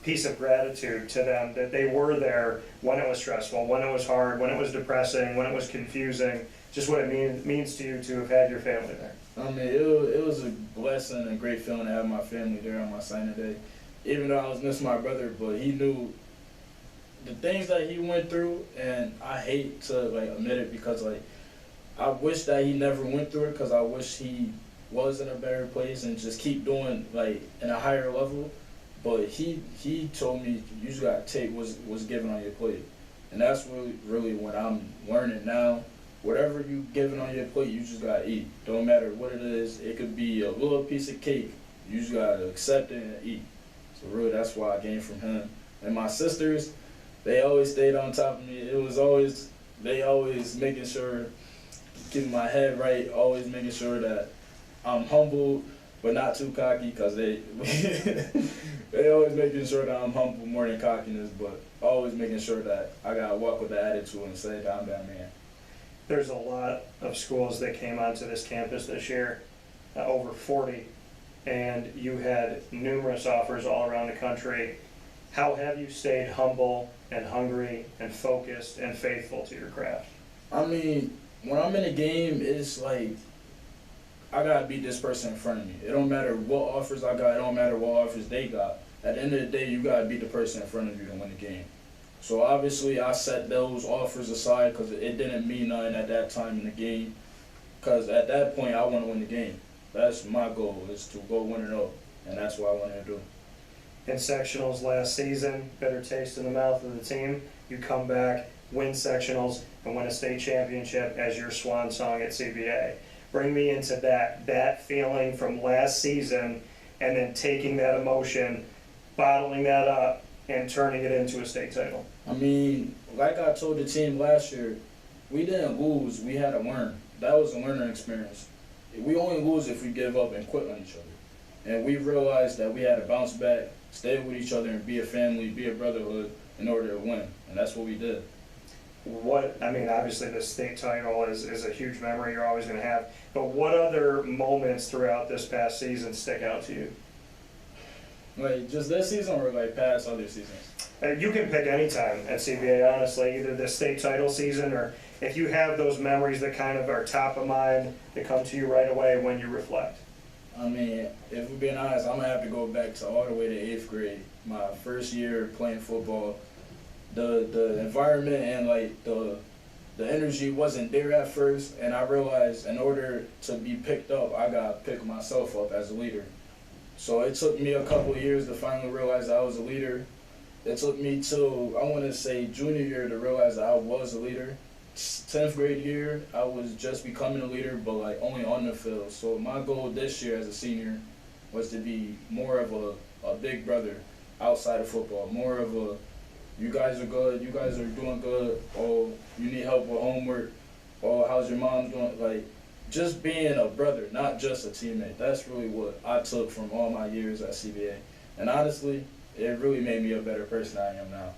piece of gratitude to them that they were there when it was stressful, when it was hard, when it was depressing, when it was confusing, just what it means to you to have had your family there? I mean, it was a blessing and a great feeling to have my family there on my signing day. Even though I was missing my brother, but he knew the things that he went through, and I hate to, like, admit it because, like, I wish that he never went through it because I wish he was in a better place and just keep doing, like, in a higher level. But he told me, you just got to take what's given on your plate. And that's really what I'm learning now. Whatever you given on your plate, you just got to eat. Don't matter what it is. It could be a little piece of cake. You just got to accept it and eat. So really, that's why I gained from him. And my sisters, they always stayed on top of me. They always making sure, keeping my head right, always making sure that I'm humble, but not too cocky, because they always making sure that I'm humble more than cockiness, but always making sure that I got to walk with the attitude and say that I'm that man. There's a lot of schools that came onto this campus this year, over 40, and you had numerous offers all around the country. How have you stayed humble and hungry and focused and faithful to your craft? I mean, when I'm in a game, it's like, I got to beat this person in front of me. It don't matter what offers I got. It don't matter what offers they got. At the end of the day, you got to beat the person in front of you to win the game. So obviously, I set those offers aside because it didn't mean nothing at that time in the game. Because at that point, I want to win the game. That's my goal, is to go win it all. And that's what I wanted to do. In sectionals last season, bitter taste in the mouth of the team. You come back, win sectionals, and win a state championship as your swan song at CBA. Bring me into that feeling from last season, and then taking that emotion, bottling that up, and turning it into a state title. I mean, like I told the team last year, we didn't lose, we had to learn. That was a learning experience. We only lose if we give up and quit on each other. And we realized that we had to bounce back, stay with each other, and be a family, be a brotherhood in order to win. And that's what we did. Obviously the state title is a huge memory you're always going to have, but what other moments throughout this past season stick out to you? Like, just this season or, like, past other seasons? You can pick any time at CBA, honestly, either the state title season or if you have those memories that kind of are top of mind that come to you right away when you reflect. I mean, if we're being honest, I'm going to have to go back to all the way to 8th grade. My first year playing football. The environment and, like, the energy wasn't there at first, and I realized in order to be picked up, I got to pick myself up as a leader. So it took me a couple of years to finally realize I was a leader. It took me till, I want to say, junior year to realize that I was a leader. 10th grade year, I was just becoming a leader, but, like, only on the field. So my goal this year as a senior was to be more of a big brother outside of football, more of a, you guys are good, you guys are doing good, oh, you need help with homework, oh, how's your mom doing? Like, just being a brother, not just a teammate. That's really what I took from all my years at CBA. And honestly, it really made me a better person I am now.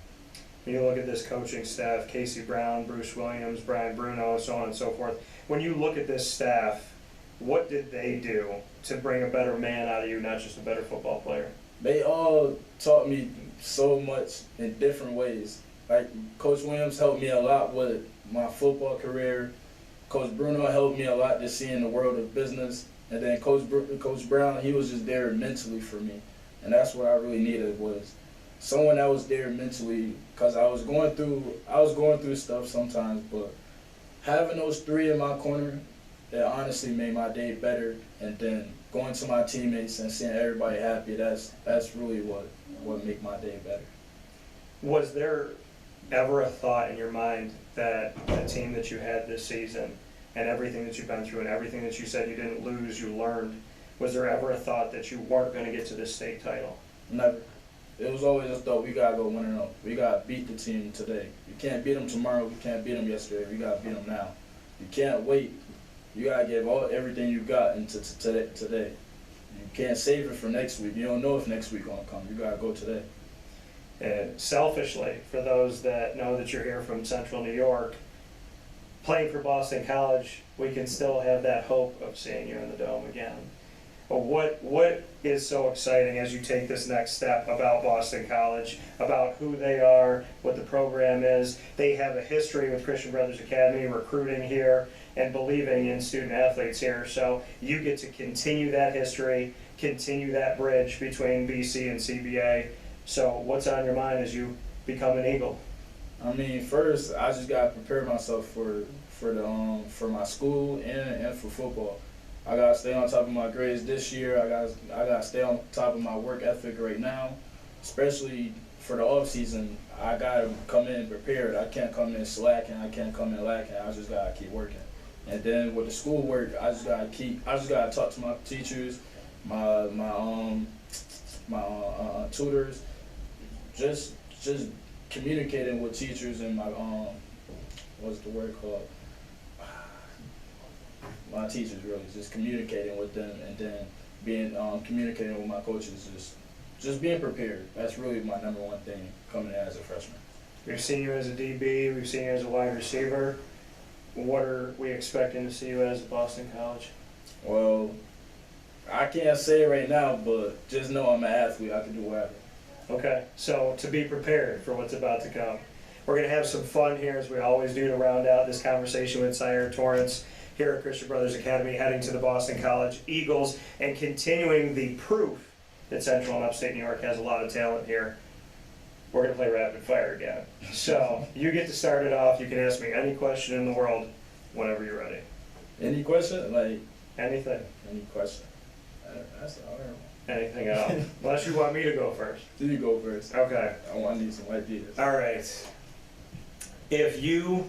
You look at this coaching staff, Casey Brown, Bruce Williams, Brian Bruno, so on and so forth. When you look at this staff, what did they do to bring a better man out of you, not just a better football player? They all taught me so much in different ways. Like, Coach Williams helped me a lot with my football career. Coach Bruno helped me a lot to see in the world of business. And then Coach Brown, he was just there mentally for me. And that's what I really needed, was someone that was there mentally, because I was going through stuff sometimes, but having those three in my corner, it honestly made my day better. And then going to my teammates and seeing everybody happy, that's really what made my day better. Was there ever a thought in your mind that the team that you had this season and everything that you've been through and everything that you said you didn't lose, you learned, was there ever a thought that you weren't going to get to this state title? Never. It was always a thought, we gotta go 1-0. We gotta beat the team today. You can't beat them tomorrow. We can't beat them yesterday. We gotta beat them now. You can't wait. You gotta give everything you got into today. You can't save it for next week. You don't know if next week gonna come. You gotta go today. And selfishly, for those that know that you're here from Central New York, playing for Boston College, we can still have that hope of seeing you in the Dome again. But what is so exciting as you take this next step about Boston College, about who they are, what the program is? They have a history with Christian Brothers Academy, recruiting here and believing in student athletes here. So you get to continue that history, continue that bridge between BC and CBA. So what's on your mind as you become an Eagle? I mean, first I just gotta prepare myself for my school and for football. I gotta stay on top of my grades this year. I gotta stay on top of my work ethic right now, especially for the off season. I gotta come in prepared. I can't come in slacking. I can't come in lacking. I just gotta keep working. And then with the school work, I just gotta talk to my teachers, my tutors, just communicating with teachers and my what's the word called? My teachers, really, just communicating with them, and then being communicating with my coaches, just being prepared. That's really my number one thing coming in as a freshman. We've seen you as a DB, we've seen you as a wide receiver. What are we expecting to see you as at Boston College? Well, I can't say it right now, but just know I'm an athlete. I can do whatever. Okay, so to be prepared for what's about to come. We're going to have some fun here, as we always do, to round out this conversation with Syair Torrence here at Christian Brothers Academy, heading to the Boston College Eagles and continuing the proof that Central and Upstate New York has a lot of talent here. We're going to play rapid fire again. So you get to start it off. You can ask me any question in the world whenever you're ready. Any question? Like anything. Any question? That's all right. Anything at all. Unless you want me to go first. You go first. Okay. I need some ideas. All right. If you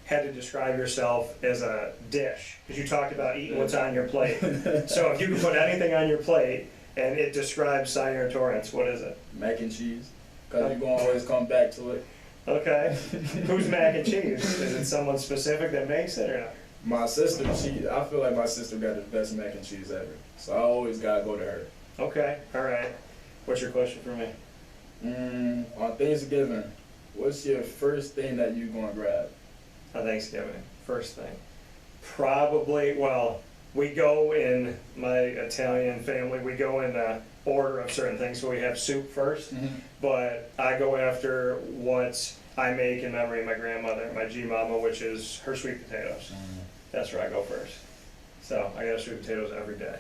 had to describe yourself as a dish, because you talked about eating what's on your plate. So if you could put anything on your plate and it describes Syair Torrence, what is it? Mac and cheese. Because you're going to always come back to it. Okay. Who's mac and cheese? Is it someone specific that makes it or not? My sister, I feel like my sister got the best mac and cheese ever. So I always got to go to her. Okay. All right. What's your question for me? On Thanksgiving, what's your first thing that you're going to grab? On Thanksgiving, first thing. Probably, well, we go in my Italian family, we go in order of certain things. So we have soup first, but I go after what I make in memory of my grandmother, my G-Mama, which is her sweet potatoes. That's where I go first. So I got sweet potatoes every day.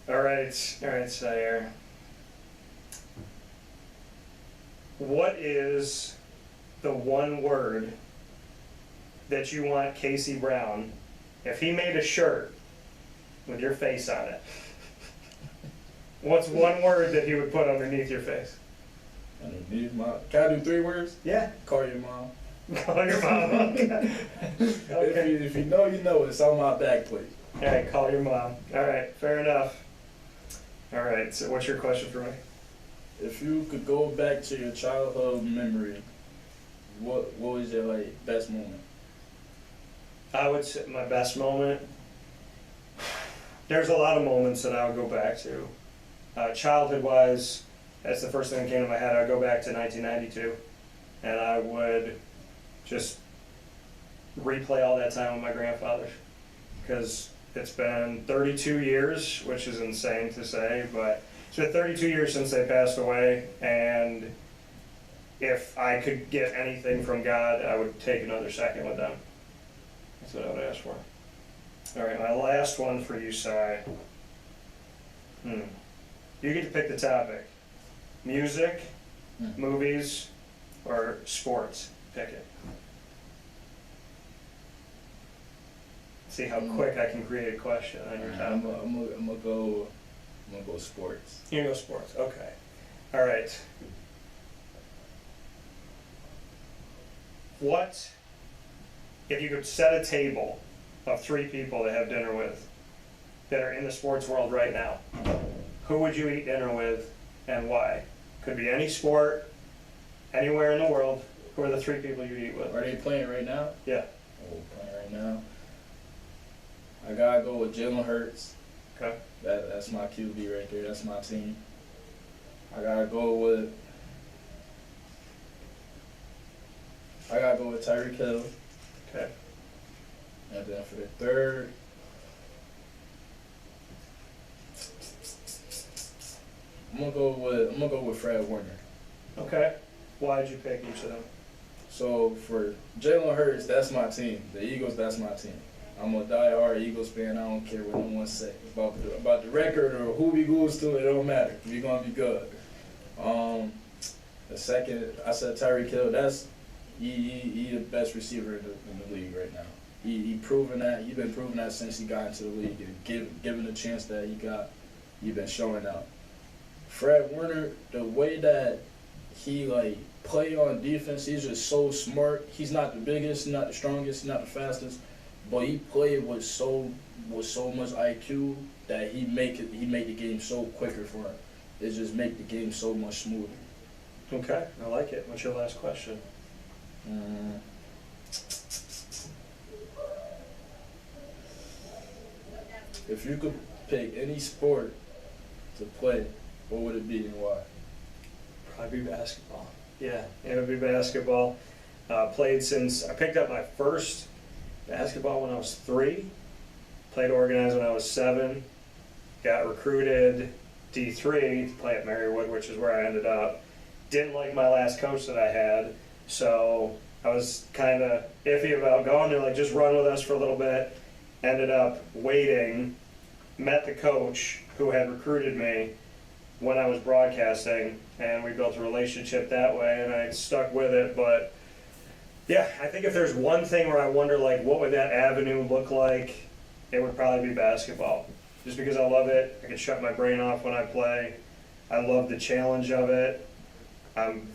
All right, Syair. What is the one word that you want Casey Brown, if he made a shirt with your face on it, what's one word that he would put underneath your face? Underneath my... Can I do 3 words? Yeah. Call your mom. Call your mom. Okay. Okay. If you know, you know. It's on my back plate. All right, call your mom. All right, fair enough. All right, so what's your question for me? If you could go back to your childhood memory, what was your best moment? I would say my best moment. There's a lot of moments that I would go back to. Childhood-wise, that's the first thing that came to my head. I would go back to 1992, and I would just replay all that time with my grandfather, because it's been 32 years, which is insane to say, but it's been 32 years since they passed away, and if I could get anything from God, I would take another second with them. That's what I would ask for. All right, my last one for you, Cy. You get to pick the topic. Music, movies, or sports. Pick it. See how quick I can create a question on your topic. I'm gonna go sports. You're gonna go sports. Okay. All right. What, if you could set a table of 3 people to have dinner with that are in the sports world right now, who would you eat dinner with and why? Could be any sport, anywhere in the world. Who are the 3 people you eat with? Are they playing right now? Yeah. Oh, playing right now. I gotta go with Jalen Hurts. Okay. That's my QB right there. That's my team. I gotta go with Tyreek Hill. Okay. And then for the third, I'm gonna go with Fred Warner. Okay. Why'd you pick each of them? So for Jalen Hurts, that's my team. The Eagles, that's my team. I'm a die-hard Eagles fan. I don't care what no one say about the record or who we lose to. It don't matter. We're gonna be good. The second, I said Tyreek Hill. That's he the best receiver in the league right now. He proven that. He's been proving that since he got into the league and given the chance that he got. He been showing out. Fred Warner, the way that he play on defense, he's just so smart. He's not the biggest, not the strongest, not the fastest, but he played with so much IQ that he make the game so quicker for him. It just make the game so much smoother. Okay, I like it. What's your last question? If you could pick any sport to play, what would it be and why? Probably basketball. Yeah, it would be basketball. Played since I picked up my first basketball when I was 3. Played organized when I was 7. Got recruited D3 to play at Marywood, which is where I ended up. Didn't like my last coach that I had, so I was kind of iffy about going. They're like, just run with us for a little bit. Ended up waiting, met the coach who had recruited me when I was broadcasting, and we built a relationship that way, and I stuck with it. But yeah, I think if there's one thing where I wonder, what would that avenue look like, it would probably be basketball. Just because I love it. I can shut my brain off when I play. I love the challenge of it. I'm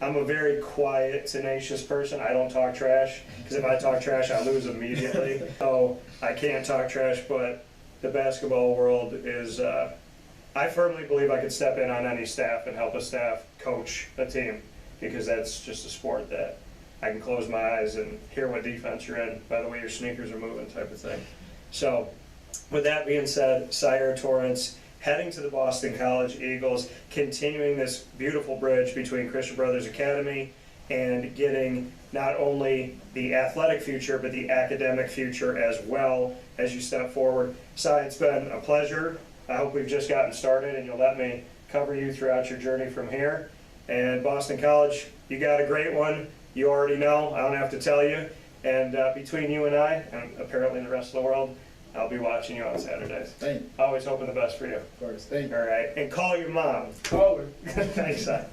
a very quiet, tenacious person. I don't talk trash, because if I talk trash, I lose immediately. So I can't talk trash, but the basketball world is, I firmly believe I could step in on any staff and help a staff coach a team, because that's just a sport that I can close my eyes and hear what defense you're in by the way your sneakers are moving type of thing. So with that being said, Syair Torrence, heading to the Boston College Eagles, continuing this beautiful bridge between Christian Brothers Academy and getting not only the athletic future, but the academic future as well as you step forward. Sy, it's been a pleasure. I hope we've just gotten started and you'll let me cover you throughout your journey from here. And Boston College, you got a great one. You already know, I don't have to tell you. And between you and I, and apparently the rest of the world, I'll be watching you on Saturdays. Thank you. Always hoping the best for you. Of course. Thank you. All right. And call your mom. Call her. Thanks, Sy.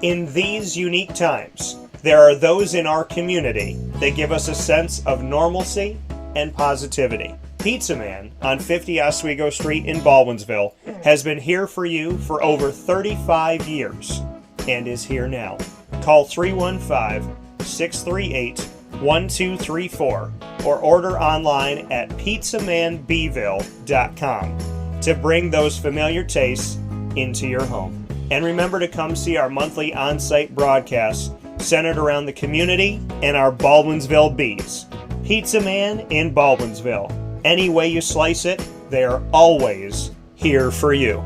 In these unique times, there are those in our community that give us a sense of normalcy and positivity. Pizza Man on 50 Oswego Street in Baldwinsville has been here for you for over 35 years and is here now. Call 315-638-1234 or order online at pizzamanbville.com to bring those familiar tastes into your home. And remember to come see our monthly on-site broadcasts centered around the community and our Baldwinsville Bees. Pizza Man in Baldwinsville. Any way you slice it, they are always here for you.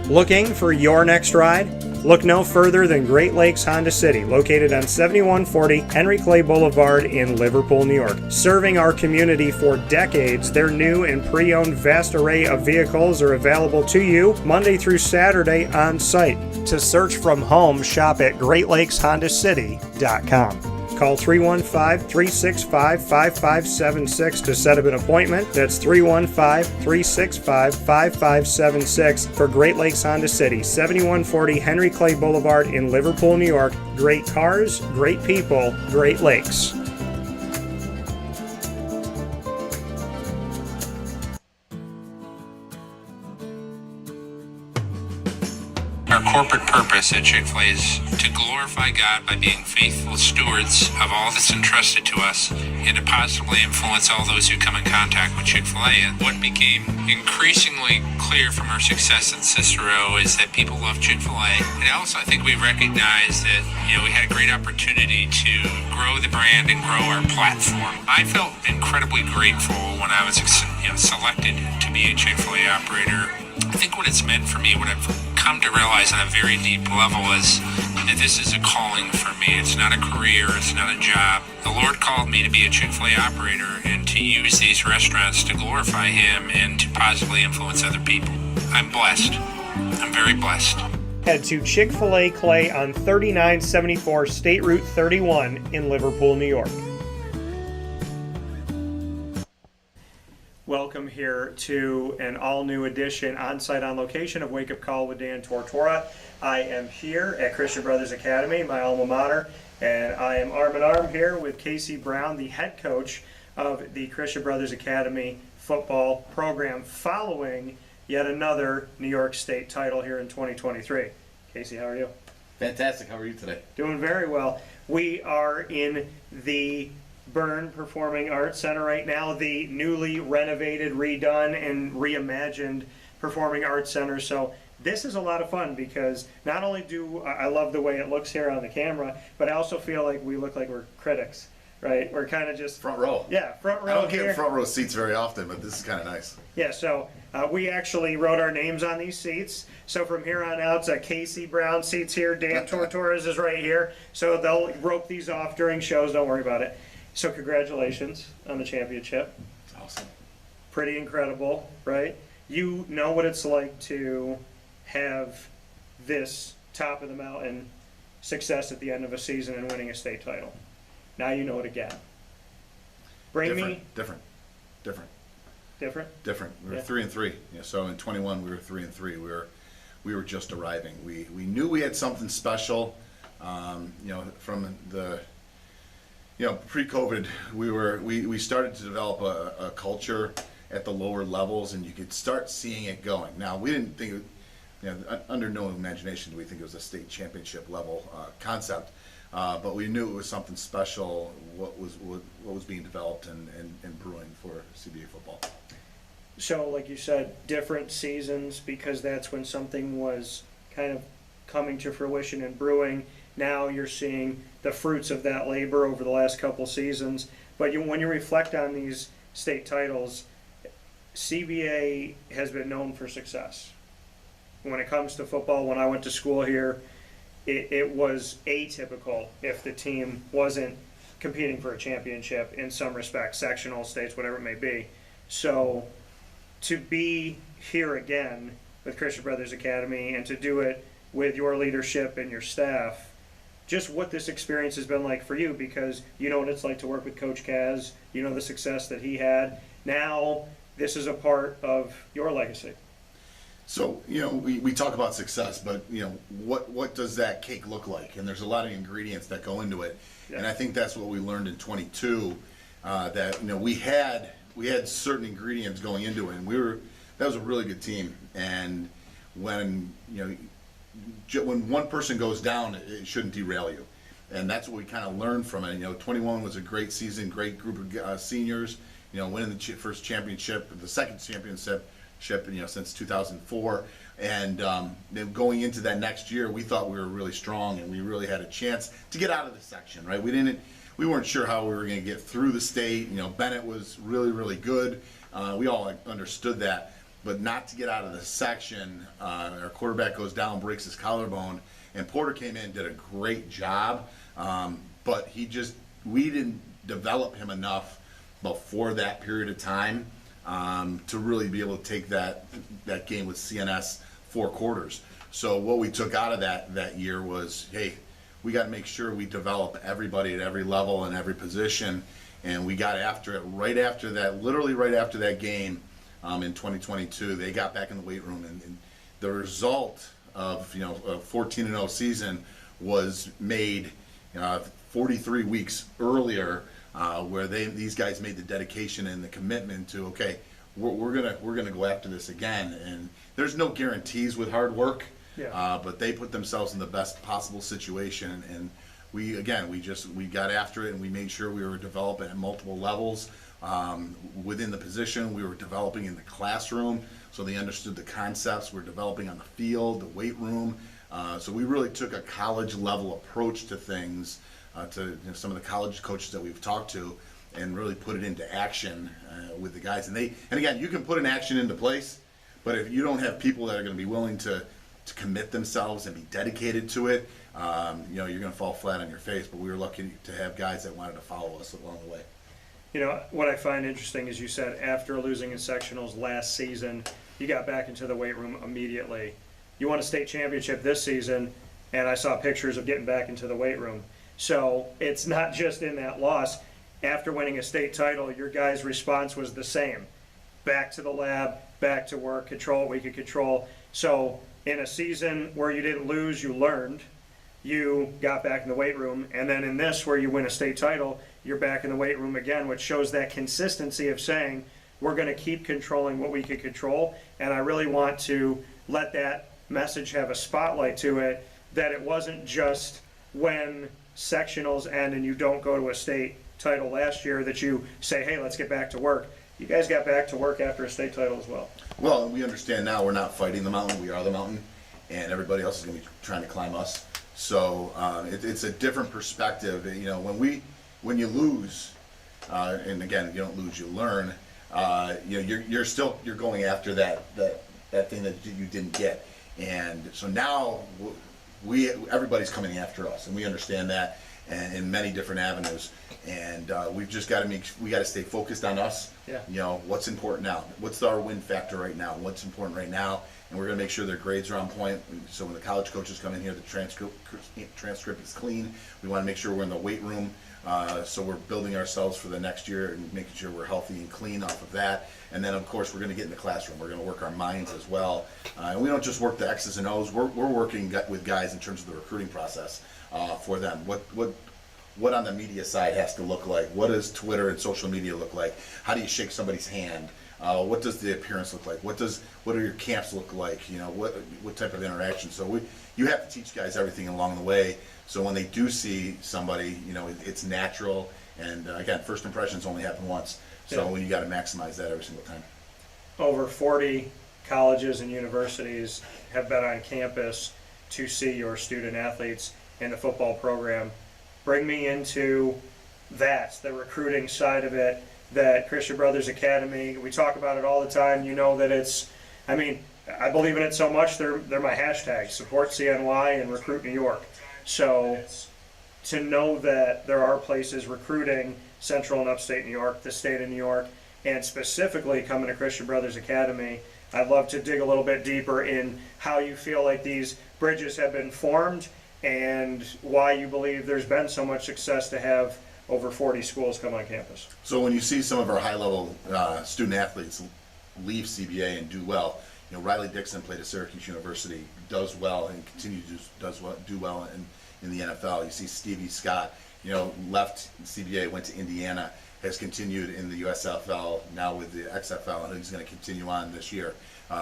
Looking for your next ride? Look no further than Great Lakes Honda City, located on 7140 Henry Clay Boulevard in Liverpool, New York. Serving our community for decades, their new and pre-owned vast array of vehicles are available to you Monday through Saturday on site. To search from home, shop at GreatLakesHondaCity.com. Call 315-365-5576 to set up an appointment. That's 315-365-5576 for Great Lakes Honda City, 7140 Henry Clay Boulevard in Liverpool, New York. Great cars, great people, Great Lakes. Our corporate purpose at Chick-fil-A is to glorify God by being faithful stewards of all that's entrusted to us and to positively influence all those who come in contact with Chick-fil-A. And what became increasingly clear from our success in Cicero is that people love Chick-fil-A. And also I think we recognized that, we had a great opportunity to grow the brand and grow our platform. I felt incredibly grateful when I was selected to be a Chick-fil-A operator. I think what it's meant for me, what I've come to realize on a very deep level is that this is a calling for me. It's not a career, it's not a job. The Lord called me to be a Chick-fil-A operator and to use these restaurants to glorify Him and to positively influence other people. I'm blessed. I'm very blessed. Head to Chick-fil-A Clay on 3974 State Route 31 in Liverpool, New York. Welcome here to an all-new edition on-site on location of Wake Up Call with Dan Tortora. I am here at Christian Brothers Academy, my alma mater, and I am arm in arm here with Casey Brown, the head coach of the Christian Brothers Academy football program, following yet another New York State title here in 2023. Casey, how are you? Fantastic. How are you today? Doing very well. We are in the Byrne Performing Arts Center right now, the newly renovated, redone, and reimagined Performing Arts Center. So this is a lot of fun because not only do I love the way it looks here on the camera, but I also feel like we look like we're critics, right? We're kind of just front row. Yeah, front row. I don't here. get front row seats very often, but this is kind of nice. Yeah, so we actually wrote our names on these seats. So from here on out, Casey Brown seats here, Dan Tortora's is right here. So they'll rope these off during shows. Don't worry about it. So congratulations on the championship. Awesome. Pretty incredible, right? You know what it's like to have this top of the mountain success at the end of a season and winning a state title. Now you know it again. Different. Different? We were Yeah. 3-3. So in 21 we were 3-3. We were just arriving. We knew we had something special. From the pre-COVID, we started to develop a culture at the lower levels, and you could start seeing it going. Now, we didn't think, under no imagination did we think it was a state championship level concept, but we knew it was something special. What was being developed and brewing for CBA football. So, like you said, different seasons because that's when something was kind of coming to fruition and brewing. Now you're seeing the fruits of that labor over the last couple seasons. But when you reflect on these state titles, CBA has been known for success. When it comes to football, when I went to school here, it was atypical if the team wasn't competing for a championship in some respects, sectional, states, whatever it may be. So to be here again with Christian Brothers Academy and to do it with your leadership and your staff, just what this experience has been like for you, because you know what it's like to work with Coach Kaz, you know the success that he had. Now this is a part of your legacy. So, we talk about success, but, what does that cake look like? And there's a lot of ingredients that go into it. Yeah. And I think that's what we learned in 22, that, we had certain ingredients going into it, and that was a really good team. And when one person goes down, it shouldn't derail you. And that's what we kind of learned from it. 21 was a great season, great group of seniors, winning the first championship, the second championship, since 2004. And then going into that next year, we thought we were really strong and we really had a chance to get out of the section, right? We weren't sure how we were going to get through the state. Bennett was really, really good. We all understood that. But not to get out of the section, our quarterback goes down, breaks his collarbone, and Porter came in and did a great job. But we didn't develop him enough before that period of time to really be able to take that game with CNS 4 quarters. So what we took out of that year was, hey, we got to make sure we develop everybody at every level and every position. And we got after it right after that, literally right after that game in 2022. They got back in the weight room, and the result of a 14-0 season was made 43 weeks earlier, where these guys made the dedication and the commitment to, okay, we're gonna go after this again. And there's no guarantees with hard work, but they put themselves in the best possible situation. And we got after it, and we made sure we were developing at multiple levels within the position. We were developing in the classroom, so they understood the concepts. We're developing on the field, the weight room. So we really took a college level approach to things, to some of the college coaches that we've talked to, and really put it into action with the guys. And again, you can put an action into place, but if you don't have people that are going to be willing to commit themselves and be dedicated to it, you're going to fall flat on your face. But we were lucky to have guys that wanted to follow us along the way. What I find interesting is you said after losing in sectionals last season, you got back into the weight room immediately. You won a state championship this season, and I saw pictures of getting back into the weight room. So it's not just in that loss. After winning a state title, your guys' response was the same. Back to the lab, back to work, control what we could control. So in a season where you didn't lose, you learned. You got back in the weight room. And then in this, where you win a state title, you're back in the weight room again, which shows that consistency of saying, we're going to keep controlling what we can control. And I really want to let that message have a spotlight to it, that it wasn't just when sectionals end and you don't go to a state title last year that you say, hey, let's get back to work. You guys got back to work after a state title as well. Well, we understand now we're not fighting the mountain, we are the mountain, and everybody else is going to be trying to climb us. So it's a different perspective. When you lose, and again, you don't lose, you learn. You're going after that thing that you didn't get, and so now everybody's coming after us, and we understand that, and in many different avenues. And we've just got to stay focused on us. What's important now? What's our win factor right now? What's important right now? And we're going to make sure their grades are on point. So when the college coaches come in here, the transcript is clean. We want to make sure we're in the weight room. So we're building ourselves for the next year and making sure we're healthy and clean off of that. And then, of course, we're going to get in the classroom. We're going to work our minds as well. And we don't just work the X's and O's. We're working with guys in terms of the recruiting process for them. What on the media side has to look like? What does Twitter and social media look like? How do you shake somebody's hand? What does the appearance look like? What do your camps look like? What type of interaction? So you have to teach guys everything along the way. So when they do see somebody, it's natural. And again, first impressions only happen once. So when you got to maximize that every single time. Over 40 colleges and universities have been on campus to see your student athletes in the football program. Bring me into that, the recruiting side of it, that Christian Brothers Academy. We talk about it all the time. You know that I believe in it so much, they're my hashtag, support CNY and recruit New York. So to know that there are places recruiting Central and Upstate New York, the state of New York, and specifically coming to Christian Brothers Academy, I'd love to dig a little bit deeper in how you feel like these bridges have been formed and why you believe there's been so much success to have over 40 schools come on campus. So when you see some of our high-level student athletes leave CBA and do well, Riley Dixon played at Syracuse University, does well and continues to do well in the NFL. You see Stevie Scott, left CBA, went to Indiana, has continued in the USFL, now with the XFL, and he's going to continue on this year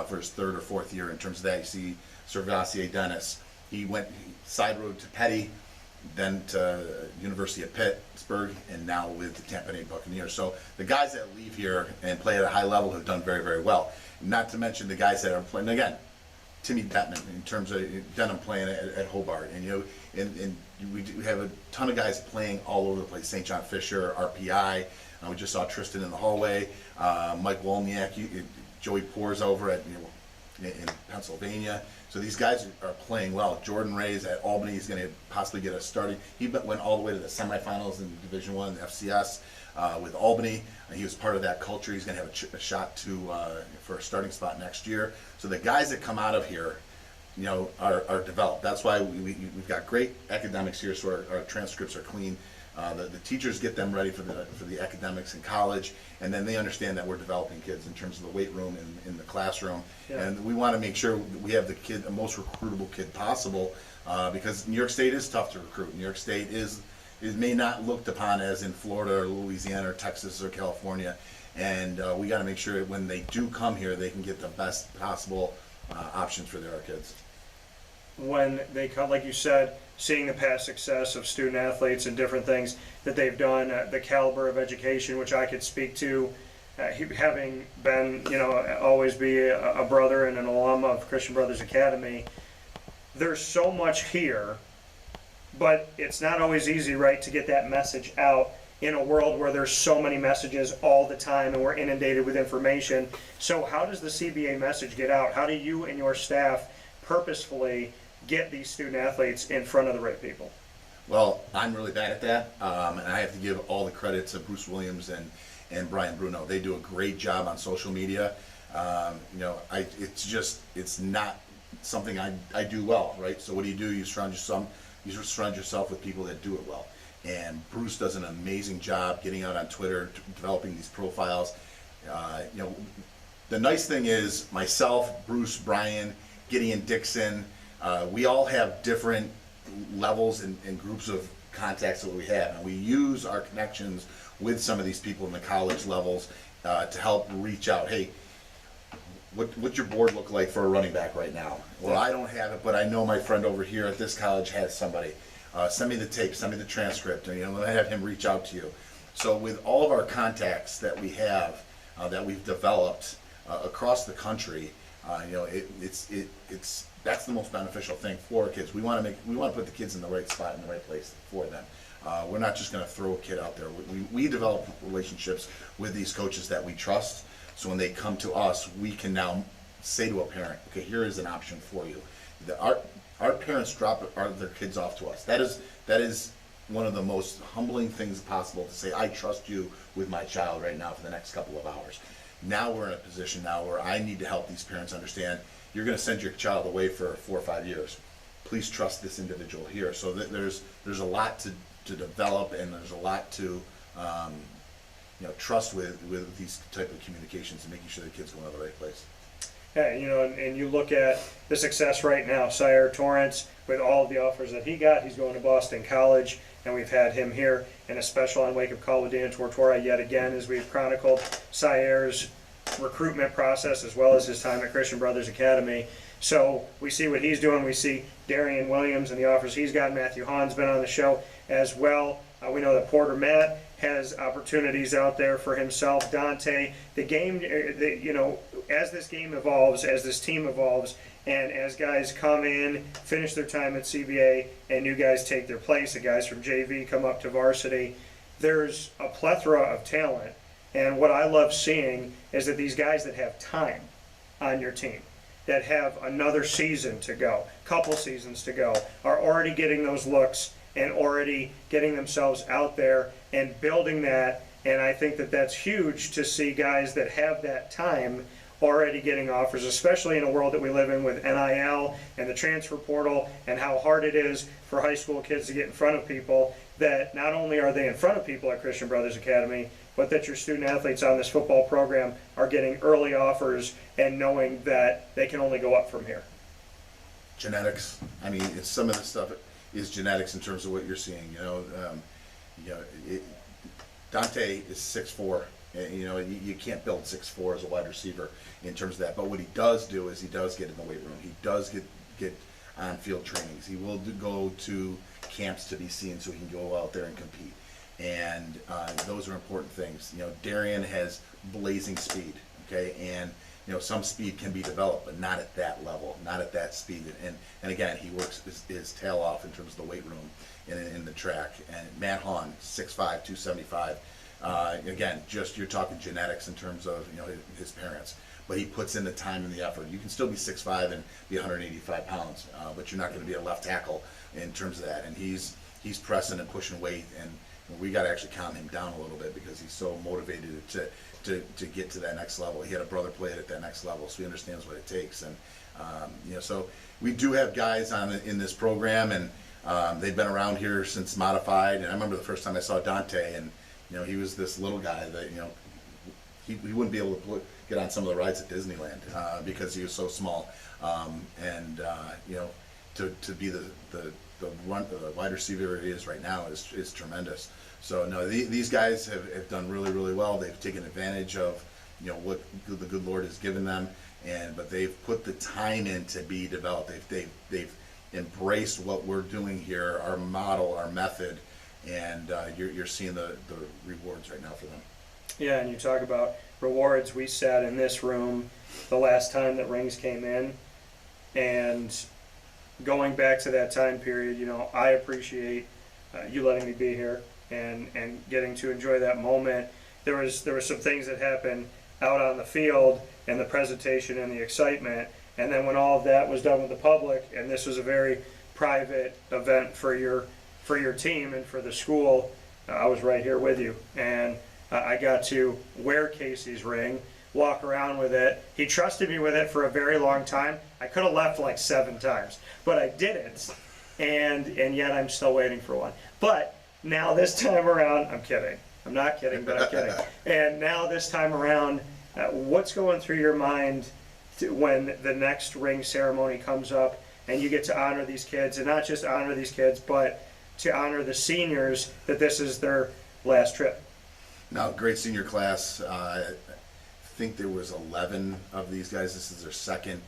for his third or fourth year. In terms of that, you see Servassier Dennis. He went side road to Petty, then to University of Pittsburgh, and now with the Tampa Bay Buccaneers. So the guys that leave here and play at a high level have done very, very well. Not to mention the guys that are playing, again, Timmy Bettman in terms of Denham playing at Hobart, and we have a ton of guys playing all over the place. St. John Fisher, RPI. We just saw Tristan in the hallway. Mike Wolniak, Joey Poors over at in Pennsylvania. So these guys are playing well. Jordan Ray's at Albany. He's going to possibly get a starting. He went all the way to the semifinals in Division I, FCS, with Albany. He was part of that culture. He's going to have a shot for a starting spot next year. So the guys that come out of here, are developed. That's why we've got great academics here, so our transcripts are clean. The teachers get them ready for the academics in college, and then they understand that we're developing kids in terms of the weight room and in the classroom. Yeah. And we want to make sure we have the most recruitable kid possible, because New York State is tough to recruit. New York State is may not looked upon as in Florida or Louisiana or Texas or California, and we got to make sure when they do come here, they can get the best possible options for their kids. When they come, like you said, seeing the past success of student athletes and different things that they've done, the caliber of education, which I could speak to, having been, always be a brother and an alum of Christian Brothers Academy, there's so much here, but it's not always easy, right, to get that message out in a world where there's so many messages all the time and we're inundated with information. So how does the CBA message get out? How do you and your staff purposefully get these student athletes in front of the right people? Well, I'm really bad at that, and I have to give all the credit to Bruce Williams and Brian Bruno. They do a great job on social media. It's not something I do well, right? So what do? You surround yourself with people that do it well. And Bruce does an amazing job getting out on Twitter, developing these profiles. The nice thing is myself, Bruce, Brian, Gideon Dixon, we all have different levels and groups of contacts that we have, and we use our connections with some of these people in the college levels to help reach out. Hey, what's your board look like for a running back right now? Well, I don't have it, but I know my friend over here at this college has somebody. Send me the tape, send me the transcript, and let me have him reach out to you. So with all of our contacts that we have, that we've developed across the country, that's the most beneficial thing for our kids. We want to put the kids in the right spot, in the right place for them. We're not just going to throw a kid out there. We develop relationships with these coaches that we trust. So when they come to us, we can now say to a parent, okay, here is an option for you. Our parents drop their kids off to us. That is one of the most humbling things possible, to say, I trust you with my child right now for the next couple of hours. Now we're in a position now where I need to help these parents understand, you're going to send your child away for 4 or 5 years. Please trust this individual here. So that there's a lot to develop, and there's a lot to trust with these type of communications and making sure the kids go to the right place. Yeah, and you look at the success right now, Syair Torrence, with all of the offers that he got, he's going to Boston College, and we've had him here in a special on Wake Up Call with Dan Tortora yet again, as we've chronicled Syair's recruitment process as well as his time at Christian Brothers Academy. So we see what he's doing. We see Darian Williams and the offers he's got. Matthew Hahn's been on the show as well. We know that Porter Matt has opportunities out there for himself. Dante, the game, as this game evolves, as this team evolves, and as guys come in, finish their time at CBA, and new guys take their place, the guys from JV come up to varsity, there's a plethora of talent. And what I love seeing is that these guys that have time on your team, that have another season to go, couple seasons to go, are already getting those looks and already getting themselves out there and building that. And I think that that's huge to see guys that have that time already getting offers, especially in a world that we live in with NIL and the transfer portal and how hard it is for high school kids to get in front of people, that not only are they in front of people at Christian Brothers Academy, but that your student athletes on this football program are getting early offers and knowing that they can only go up from here. Genetics. I mean, some of the stuff is genetics in terms of what you're seeing. Dante is 6'4". You can't build 6'4" as a wide receiver in terms of that. But what he does do is he does get in the weight room. He does get on field trainings. He will go to camps to be seen so he can go out there and compete. And those are important things. Darian has blazing speed. Okay, and some speed can be developed, but not at that level, not at that speed. And again, he works his tail off in terms of the weight room in the track. And Matt Hahn, 6'5", 275. Again, just you're talking genetics in terms of his parents, but he puts in the time and the effort. You can still be 6'5" and be 185 pounds, but you're not going to be a left tackle in terms of that. And he's pressing and pushing weight, and we got to actually calm him down a little bit because he's so motivated to get to that next level. He had a brother play it at that next level, so he understands what it takes. And So we do have guys in this program, and they've been around here since modified. And I remember the first time I saw Dante, and he was this little guy that he wouldn't be able to get on some of the rides at Disneyland because he was so small. To be the wide receiver he is right now is tremendous. So no, these guys have done really, really well. They've taken advantage of what the good Lord has given them, but they've put the time in to be developed. They've embraced what we're doing here, our model, our method, and you're seeing the rewards right now for them. Yeah, and you talk about rewards. We sat in this room the last time that rings came in, and going back to that time period, I appreciate you letting me be here and getting to enjoy that moment. There were some things that happened out on the field and the presentation and the excitement, and then when all of that was done with the public, and this was a very private event for your team and for the school, I was right here with you, and I got to wear Casey's ring, walk around with it. He trusted me with it for a very long time. I could have left like 7 times, but I didn't, and yet I'm still waiting for one. But now this time around, I'm kidding. I'm not kidding, but I'm kidding. And now this time around, what's going through your mind when the next ring ceremony comes up and you get to honor these kids, and not just honor these kids, but to honor the seniors, that this is their last trip? Now, great senior class. I think there was 11 of these guys. This is their second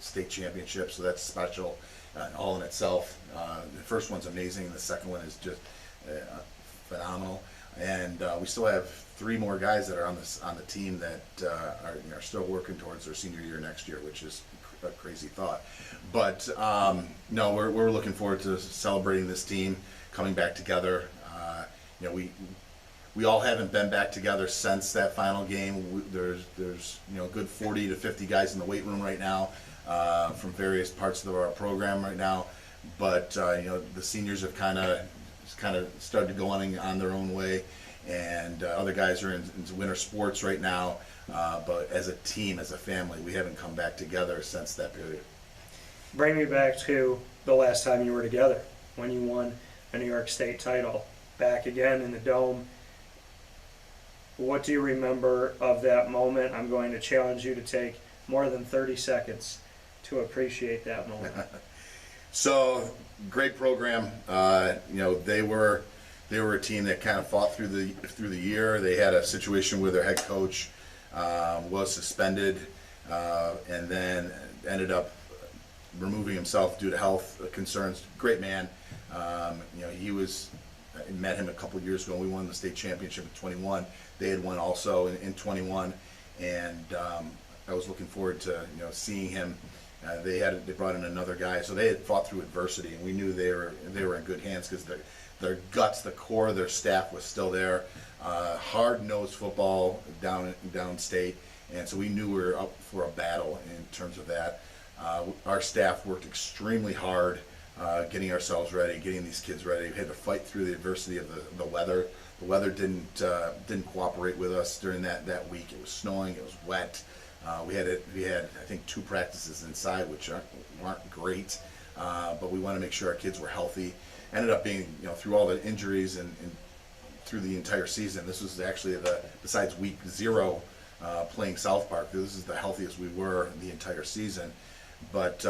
state championship, so that's special all in itself. The first one's amazing. The second one is just phenomenal. And we still have 3 more guys that are on the team that are still working towards their senior year next year, which is a crazy thought. But no, we're looking forward to celebrating this team coming back together. We all haven't been back together since that final game. There's a good 40 to 50 guys in the weight room right now from various parts of our program right now. But the seniors have kind of started going on their own way, and other guys are into winter sports right now. But as a team, as a family, we haven't come back together since that period. Bring me back to the last time you were together, when you won a New York State title, back again in the Dome. What do you remember of that moment? I'm going to challenge you to take more than 30 seconds to appreciate that moment. So, great program. They were a team that kind of fought through the year. They had a situation where their head coach was suspended and then ended up removing himself due to health concerns. Great man. I met him a couple years ago. We won the state championship in 21. They had won also in 21, and I was looking forward to seeing him. They brought in another guy, so they had fought through adversity, and we knew they were in good hands because their guts, the core of their staff was still there. Hard-nosed football downstate, and so we knew we were up for a battle in terms of that. Our staff worked extremely hard getting ourselves ready, getting these kids ready. We had to fight through the adversity of the weather. The weather didn't cooperate with us during that week. It was snowing. It was wet. We had I think 2 practices inside, which weren't great. But we wanted to make sure our kids were healthy. Ended up being through all the injuries and through the entire season. This was actually besides week 0 playing South Park. This is the healthiest we were the entire season. But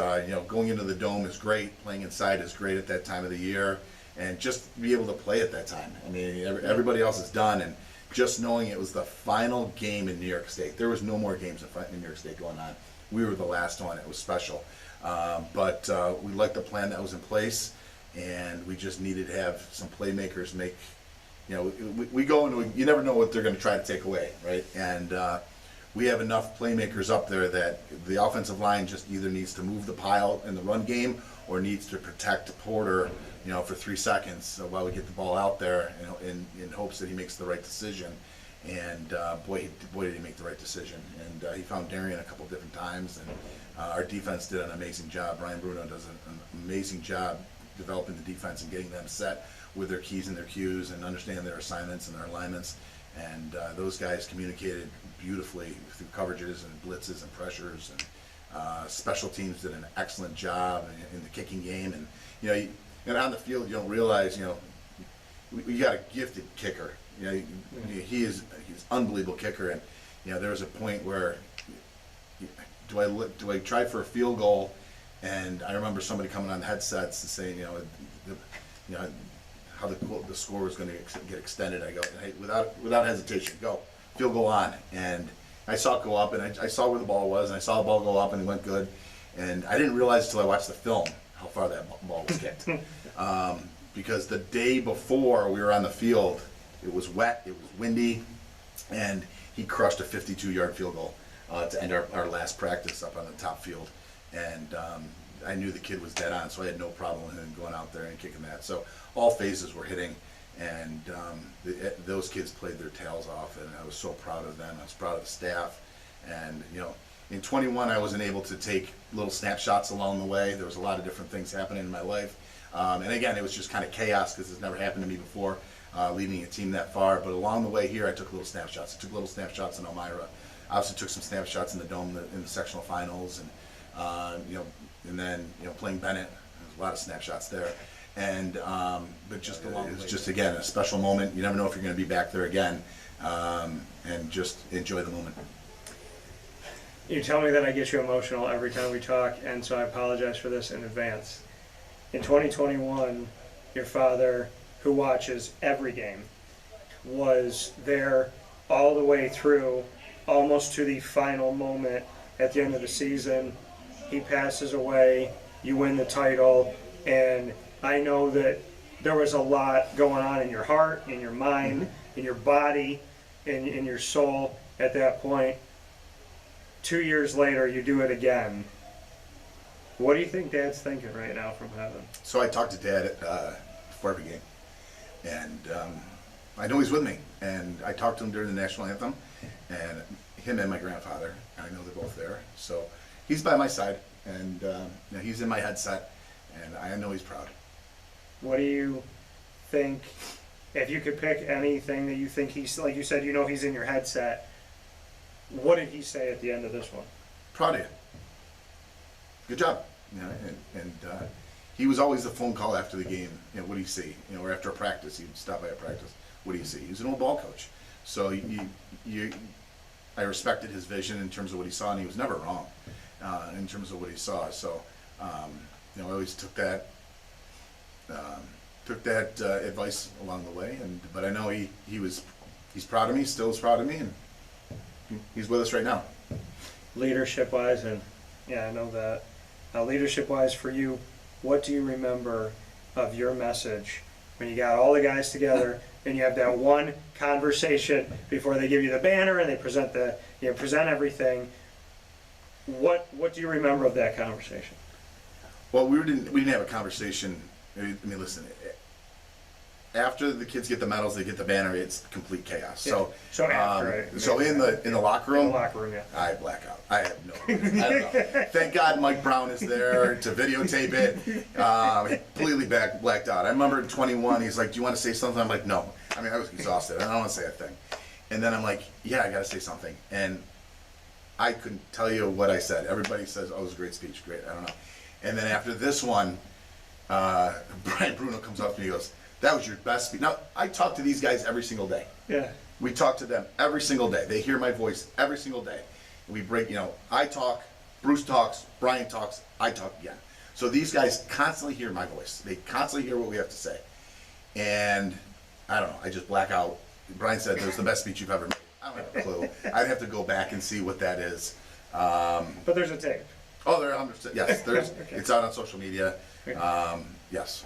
going into the Dome is great. Playing inside is great at that time of the year, and just be able to play at that time. I mean, everybody else is done, and just knowing it was the final game in New York State. There was no more games in New York State going on. We were the last one. It was special. But we liked the plan that was in place, and we just needed to have some playmakers make. We go into you never know what they're going to try to take away, right? And we have enough playmakers up there that the offensive line just either needs to move the pile in the run game or needs to protect Porter, for 3 seconds while we get the ball out there, in hopes that he makes the right decision. And boy, did he make the right decision. And he found Darian a couple different times, and our defense did an amazing job. Brian Bruno does an amazing job developing the defense and getting them set with their keys and their cues and understanding their assignments and their alignments. And those guys communicated beautifully through coverages and blitzes and pressures, and Special teams did an excellent job in the kicking game, and and on the field you don't realize we got a gifted kicker. He's an unbelievable kicker, and there was a point where do I try for a field goal, and I remember somebody coming on the headsets and saying how the score was going to get extended. I go, hey, without hesitation, go field goal on, and I saw it go up, and I saw where the ball was, and I saw the ball go up, and it went good, and I didn't realize until I watched the film how far that ball was kicked. Because the day before we were on the field, it was wet, it was windy, and he crushed a 52-yard field goal to end our last practice up on the top field. And I knew the kid was dead on, so I had no problem with him going out there and kicking that. So all phases were hitting, and those kids played their tails off, and I was so proud of them. I was proud of the staff. And in 21, I wasn't able to take little snapshots along the way. There was a lot of different things happening in my life. And again, it was just kind of chaos because it's never happened to me before, leading a team that far. But along the way here, I took little snapshots. I took little snapshots in Elmira. I also took some snapshots in the Dome in the sectional finals, and then playing Bennett. There's a lot of snapshots there. And but just along the way, just again a special moment. You never know if you're going to be back there again, and just enjoy the moment. You tell me that I get you emotional every time we talk, and so I apologize for this in advance. In 2021, your father, who watches every game, was there all the way through, almost to the final moment at the end of the season. He passes away, you win the title, and I know that there was a lot going on in your heart, in your mind, in your body, in your soul at that point. 2 years later, you do it again. What do you think Dad's thinking right now from heaven? So I talked to Dad before every game, and I know he's with me. And I talked to him during the national anthem, and him and my grandfather. I know they're both there, so he's by my side, and he's in my headset, and I know he's proud. What do you think, if you could pick anything that you think he's, like you said, he's in your headset, what did he say at the end of this one? Proud of you. Good job. And he was always the phone call after the game. What do you see? Or after a practice, he'd stop by a practice. What do you see? He was an old ball coach, so I respected his vision in terms of what he saw, and he was never wrong in terms of what he saw. So I always took that advice along the way. But I know he's proud of me, still is proud of me, and he's with us right now. Leadership-wise, and yeah, I know that. Leadership-wise for you, what do you remember of your message when you got all the guys together and you have that one conversation before they give you the banner and they present present everything? What do you remember of that conversation? Well, we didn't have a conversation. I mean, listen. After the kids get the medals, they get the banner. It's complete chaos. Yeah. So after, so in the locker room, yeah. I black out. I have no idea. I don't know. Thank God Mike Brown is there to videotape it. He completely blacked out. I remember in 21, he's like, "Do you want to say something?" I'm like, "No." I mean, I was exhausted. I don't want to say a thing. And then I'm like, "Yeah, I got to say something." And I couldn't tell you what I said. Everybody says, "Oh, it was a great speech." Great. I don't know. And then after this one, Brian Bruno comes up to me and goes, "That was your best speech." Now, I talk to these guys every single day. Yeah. We talk to them every single day. They hear my voice every single day. We break, I talk, Bruce talks, Brian talks, I talk again. So these guys constantly hear my voice. They constantly hear what we have to say. And I don't know, I just black out. Brian said, "That was the best speech you've ever made." I don't have a clue. I'd have to go back and see what that is. But there's a tape. Oh, there, yes, there's. Okay. It's out on social media. Yes.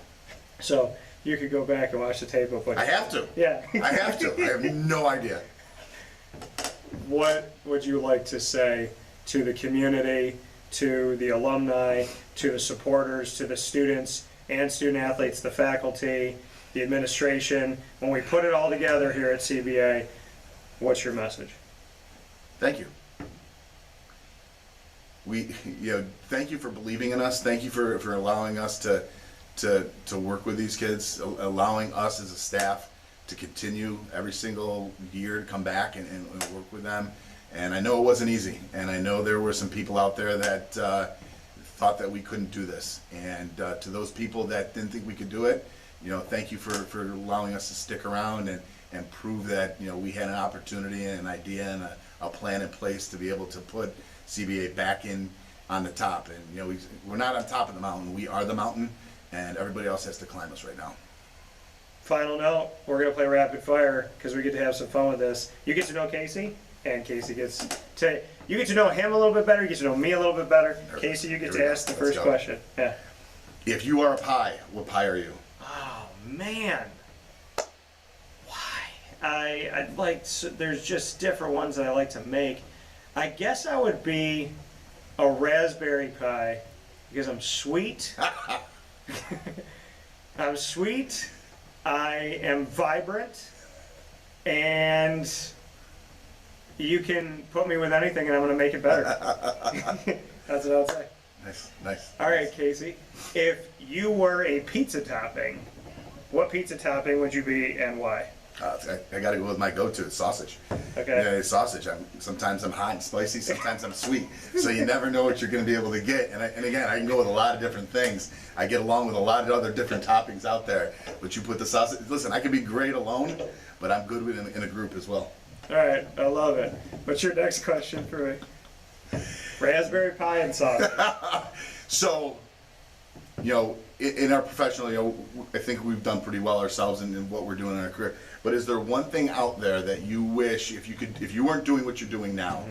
So you could go back and watch the tape of what I have to. Yeah. I have to. I have no idea. What would you like to say to the community, to the alumni, to the supporters, to the students and student athletes, the faculty, the administration? When we put it all together here at CBA, what's your message? Thank you. Thank you for believing in us. Thank you for allowing us to work with these kids, allowing us as a staff to continue every single year to come back and work with them. And I know it wasn't easy, and I know there were some people out there that thought that we couldn't do this. And to those people that didn't think we could do it, thank you for allowing us to stick around and prove that, we had an opportunity and an idea and a plan in place to be able to put CBA back in on the top. And, we're not on top of the mountain. We are the mountain, and everybody else has to climb us right now. Final note, we're going to play rapid fire because we get to have some fun with this. You get to know Casey, and Casey gets to, you get to know him a little bit better, you get to know me a little bit better. Casey, you get to ask the first question. Yeah. If you are a pie, what pie are you? Oh, man. I like, there's just different ones that I like to make. I guess I would be a raspberry pie because I'm sweet. I'm sweet. I am vibrant. And you can put me with anything and I'm going to make it better. That's what I'll say. Nice. All right, Casey. If you were a pizza topping, what pizza topping would you be and why? I got to go with my go-to. It's sausage. Okay. Yeah, it's sausage. Sometimes I'm hot and spicy. Sometimes I'm sweet. So you never know what you're going to be able to get. And again, I can go with a lot of different things. I get along with a lot of other different toppings out there. But you put the sausage. Listen, I can be great alone, but I'm good with it in a group as well. All right, I love it. What's your next question for me? Raspberry pie and sausage. So, in our professional, I think we've done pretty well ourselves in what we're doing in our career. But is there one thing out there that you wish, if you weren't doing what you're doing now,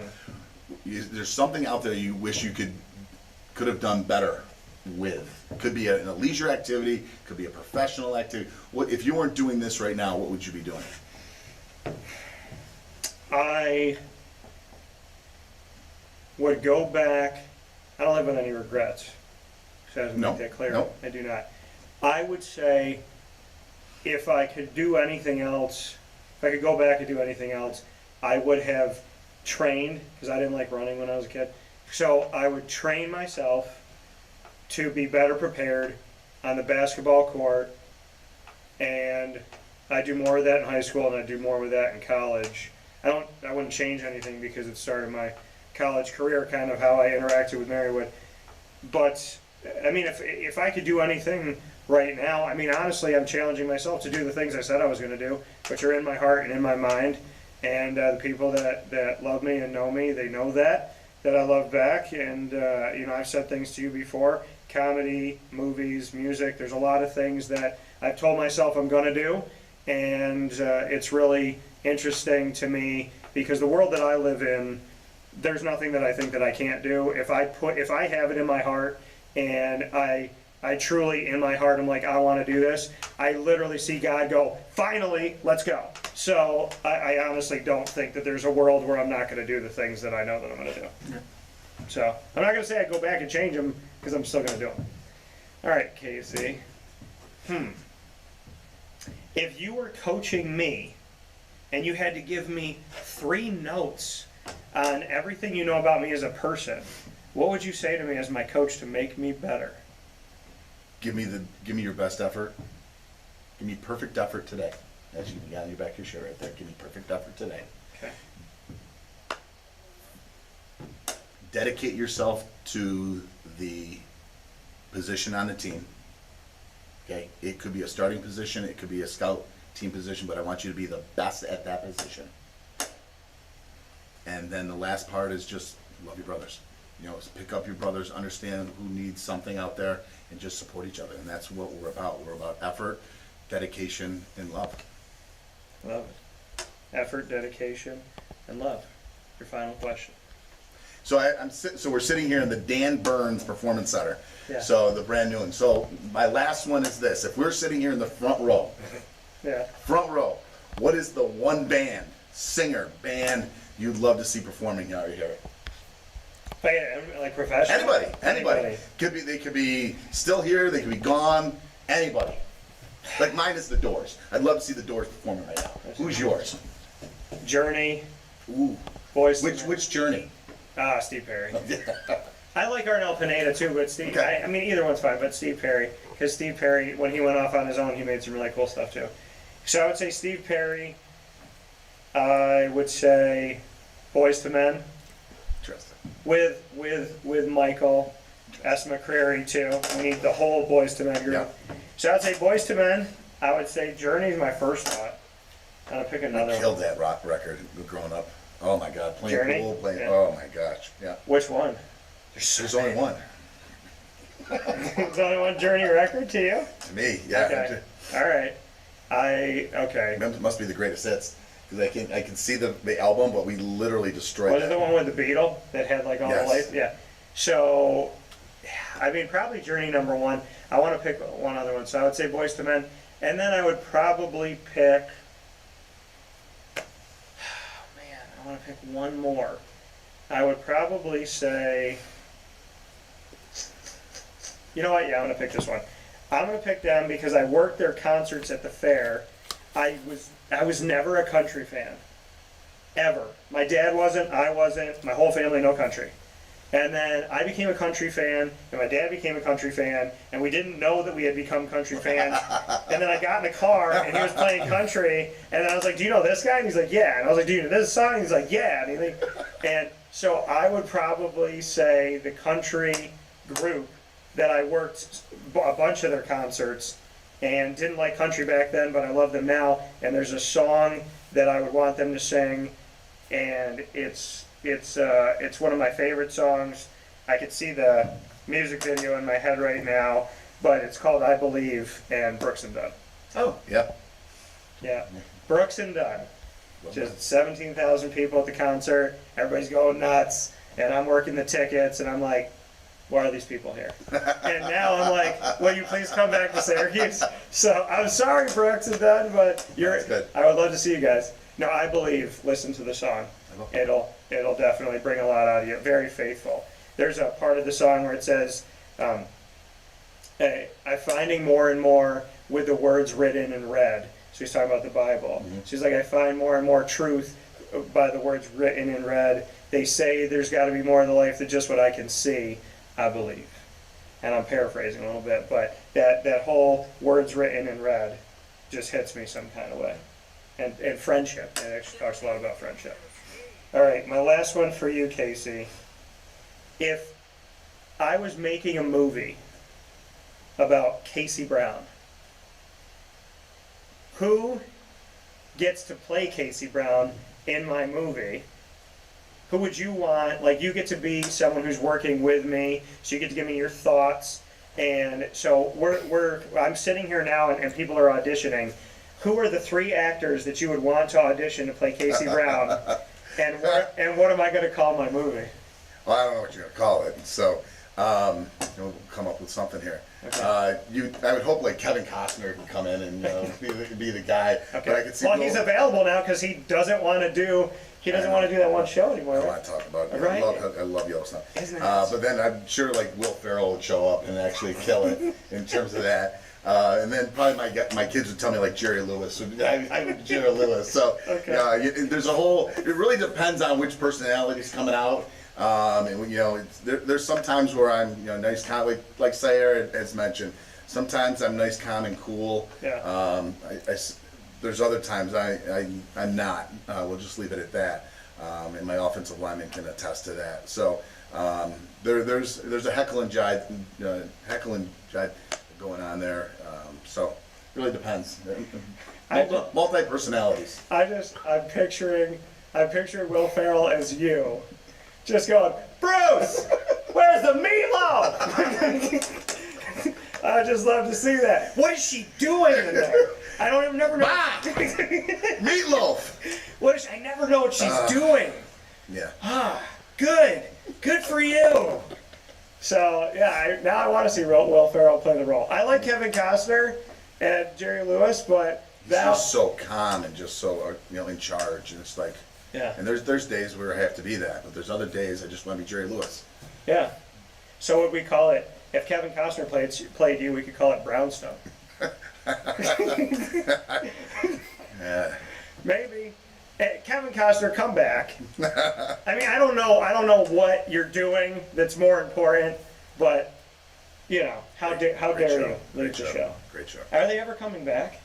is there something out there you wish you could have done better with? Could be a leisure activity, could be a professional activity. If you weren't doing this right now, what would you be doing? I would go back. I don't live with any regrets. So I have to make that clear. No. I do not. I would say if I could do anything else, if I could go back and do anything else, I would have trained, because I didn't like running when I was a kid. So I would train myself to be better prepared on the basketball court, and I do more of that in high school and I do more with that in college. I wouldn't change anything because it started my college career, kind of how I interacted with Marywood. But I mean, if I could do anything right now, I mean, honestly, I'm challenging myself to do the things I said I was going to do, which are in my heart and in my mind. And the people that love me and know me, they know that I love back. And, I've said things to you before, comedy, movies, music. There's a lot of things that I've told myself I'm going to do. And it's really interesting to me because the world that I live in, there's nothing that I think that I can't do. If I have it in my heart and I truly, in my heart, I'm like, I want to do this, I literally see God go, finally, let's go. So I honestly don't think that there's a world where I'm not going to do the things that I know that I'm going to do. Yeah. So I'm not going to say I go back and change them because I'm still going to do them. All right, Casey. If you were coaching me and you had to give me 3 notes on everything you know about me as a person, what would you say to me as my coach to make me better? Give me your best effort. Give me perfect effort today. As you got on your back of your shirt right there. Give me perfect effort today. Okay. Dedicate yourself to the position on the team. Okay. It could be a starting position. It could be a scout team position, but I want you to be the best at that position. And then the last part is just love your brothers. Pick up your brothers, understand who needs something out there, and just support each other. And that's what we're about. We're about effort, dedication, and love. Love it. Effort, dedication, and love. Your final question. So so we're sitting here in the Dan Burns Performance Center. Yeah. So the brand new one. So my last one is this. If we're sitting here in the front row, what is the one band, singer, band you'd love to see performing out here? Like professional? Anybody. They could be still here, they could be gone, anybody. Like mine is the Doors. I'd love to see the Doors performing right now. Who's yours? Journey. Ooh. Voice. Which Journey? Steve Perry. I like Arnel Pineda too, but Steve, okay. I mean, either one's fine, but Steve Perry. Because Steve Perry, when he went off on his own, he made some really cool stuff too. So I would say Steve Perry. I would say Boys to Men Interesting. with Michael S. McCreary too. We need the whole Boys to Men group. Yeah. So I'd say Boys to Men. I would say Journey's my first thought. I'll pick another Killed one. that rock record growing up. Oh my God, playing Journey? pool, playing. Yeah. Oh my gosh, yeah. Which one? There's only one There's only one Journey record to you? to me. Yeah. Okay. All right. Okay. It must be the greatest hits because I can see the album, but we literally destroyed Was it that. the one with the Beatle that had like all Yes. the lights? Yeah. So, I mean, probably Journey number one. I want to pick one other one, so I would say Boys to Men, and then I would probably pick. Oh man, I want to pick one more. I would probably say. You know what? Yeah, I'm gonna pick this one. I'm gonna pick them because I worked their concerts at the fair. I was never a country fan. Ever. My dad wasn't, I wasn't, my whole family no country. And then I became a country fan, and my dad became a country fan, and we didn't know that we had become country fans. And then I got in the car, and he was playing country, and then I was like, do you know this guy? And he's like, yeah. And I was like, do you know this song? And he's like, yeah. And so I would probably say the country group that I worked a bunch of their concerts, and didn't like country back then, but I love them now. And there's a song that I would want them to sing, and it's one of my favorite songs. I could see the music video in my head right now, but it's called "I Believe" and Brooks and Dunn. Oh, yeah. Yeah, Brooks and Dunn. Just 17,000 people at the concert. Everybody's going nuts, and I'm working the tickets, and I'm like, why are these people here? And now I'm like, will you please come back to Syracuse? So I'm sorry, Brooks and Dunn, but That's good. I would love to see you guys. No, I Believe. Listen to the song. It'll definitely bring a lot out of you. Very faithful. There's a part of the song where it says, hey, I'm finding more and more with the words written in red. So he's talking about the Bible. Mm-hmm. She's like, I find more and more truth by the words written in red. They say there's got to be more to life than just what I can see. I believe. And I'm paraphrasing a little bit, but that whole words written in red just hits me some kind of way. And friendship. It actually talks a lot about friendship. All right, my last one for you, Casey. If I was making a movie about Casey Brown, who gets to play Casey Brown in my movie? Who would you want? Like, you get to be someone who's working with me, so you get to give me your thoughts. And so I'm sitting here now, and people are auditioning. Who are the 3 actors that you would want to audition to play Casey Brown? And what am I going to call my movie? Well, I don't know what you're gonna call it, so we'll come up with something here. Okay. I would hope like Kevin Costner could come in and be the guy. Okay. But I could see. Well, he's available now because he doesn't want to do that one show anymore. I Right? want to talk about it. Right. I love Yellowstone. Isn't it awesome? But then I'm sure like Will Ferrell would show up and actually kill it in terms of that. And then probably my kids would tell me like Jerry Lewis. I would Jerry Lewis. So Okay. there's a whole. It really depends on which personality's coming out. And there's some times where I'm nice, calm, like Syair has mentioned. Sometimes I'm nice, calm, and cool. Yeah. There's other times I'm not. We'll just leave it at that. And my offensive lineman can attest to that. So there's a heckle and jive going on there. So it really depends. Multi personalities. I'm picturing Will Ferrell as you, just going, Bruce, where's the meatloaf? I just love to see that. What is she doing in there? I don't even never know. Meatloaf. I never know what she's doing. Yeah. Good for you. So yeah, now I want to see Will Ferrell play the role. I like Kevin Costner and Jerry Lewis, but He's just so calm and just so in charge, and it's like. Yeah. And there's days where I have to be that, but there's other days I just want to be Jerry Lewis. Yeah. So would we call it, if Kevin Costner played you, we could call it Brownstone. Yeah. Maybe. Hey, Kevin Costner, come back. I mean, I don't know what you're doing that's more important, but how dare you leave the show? Great show. Are they ever coming back?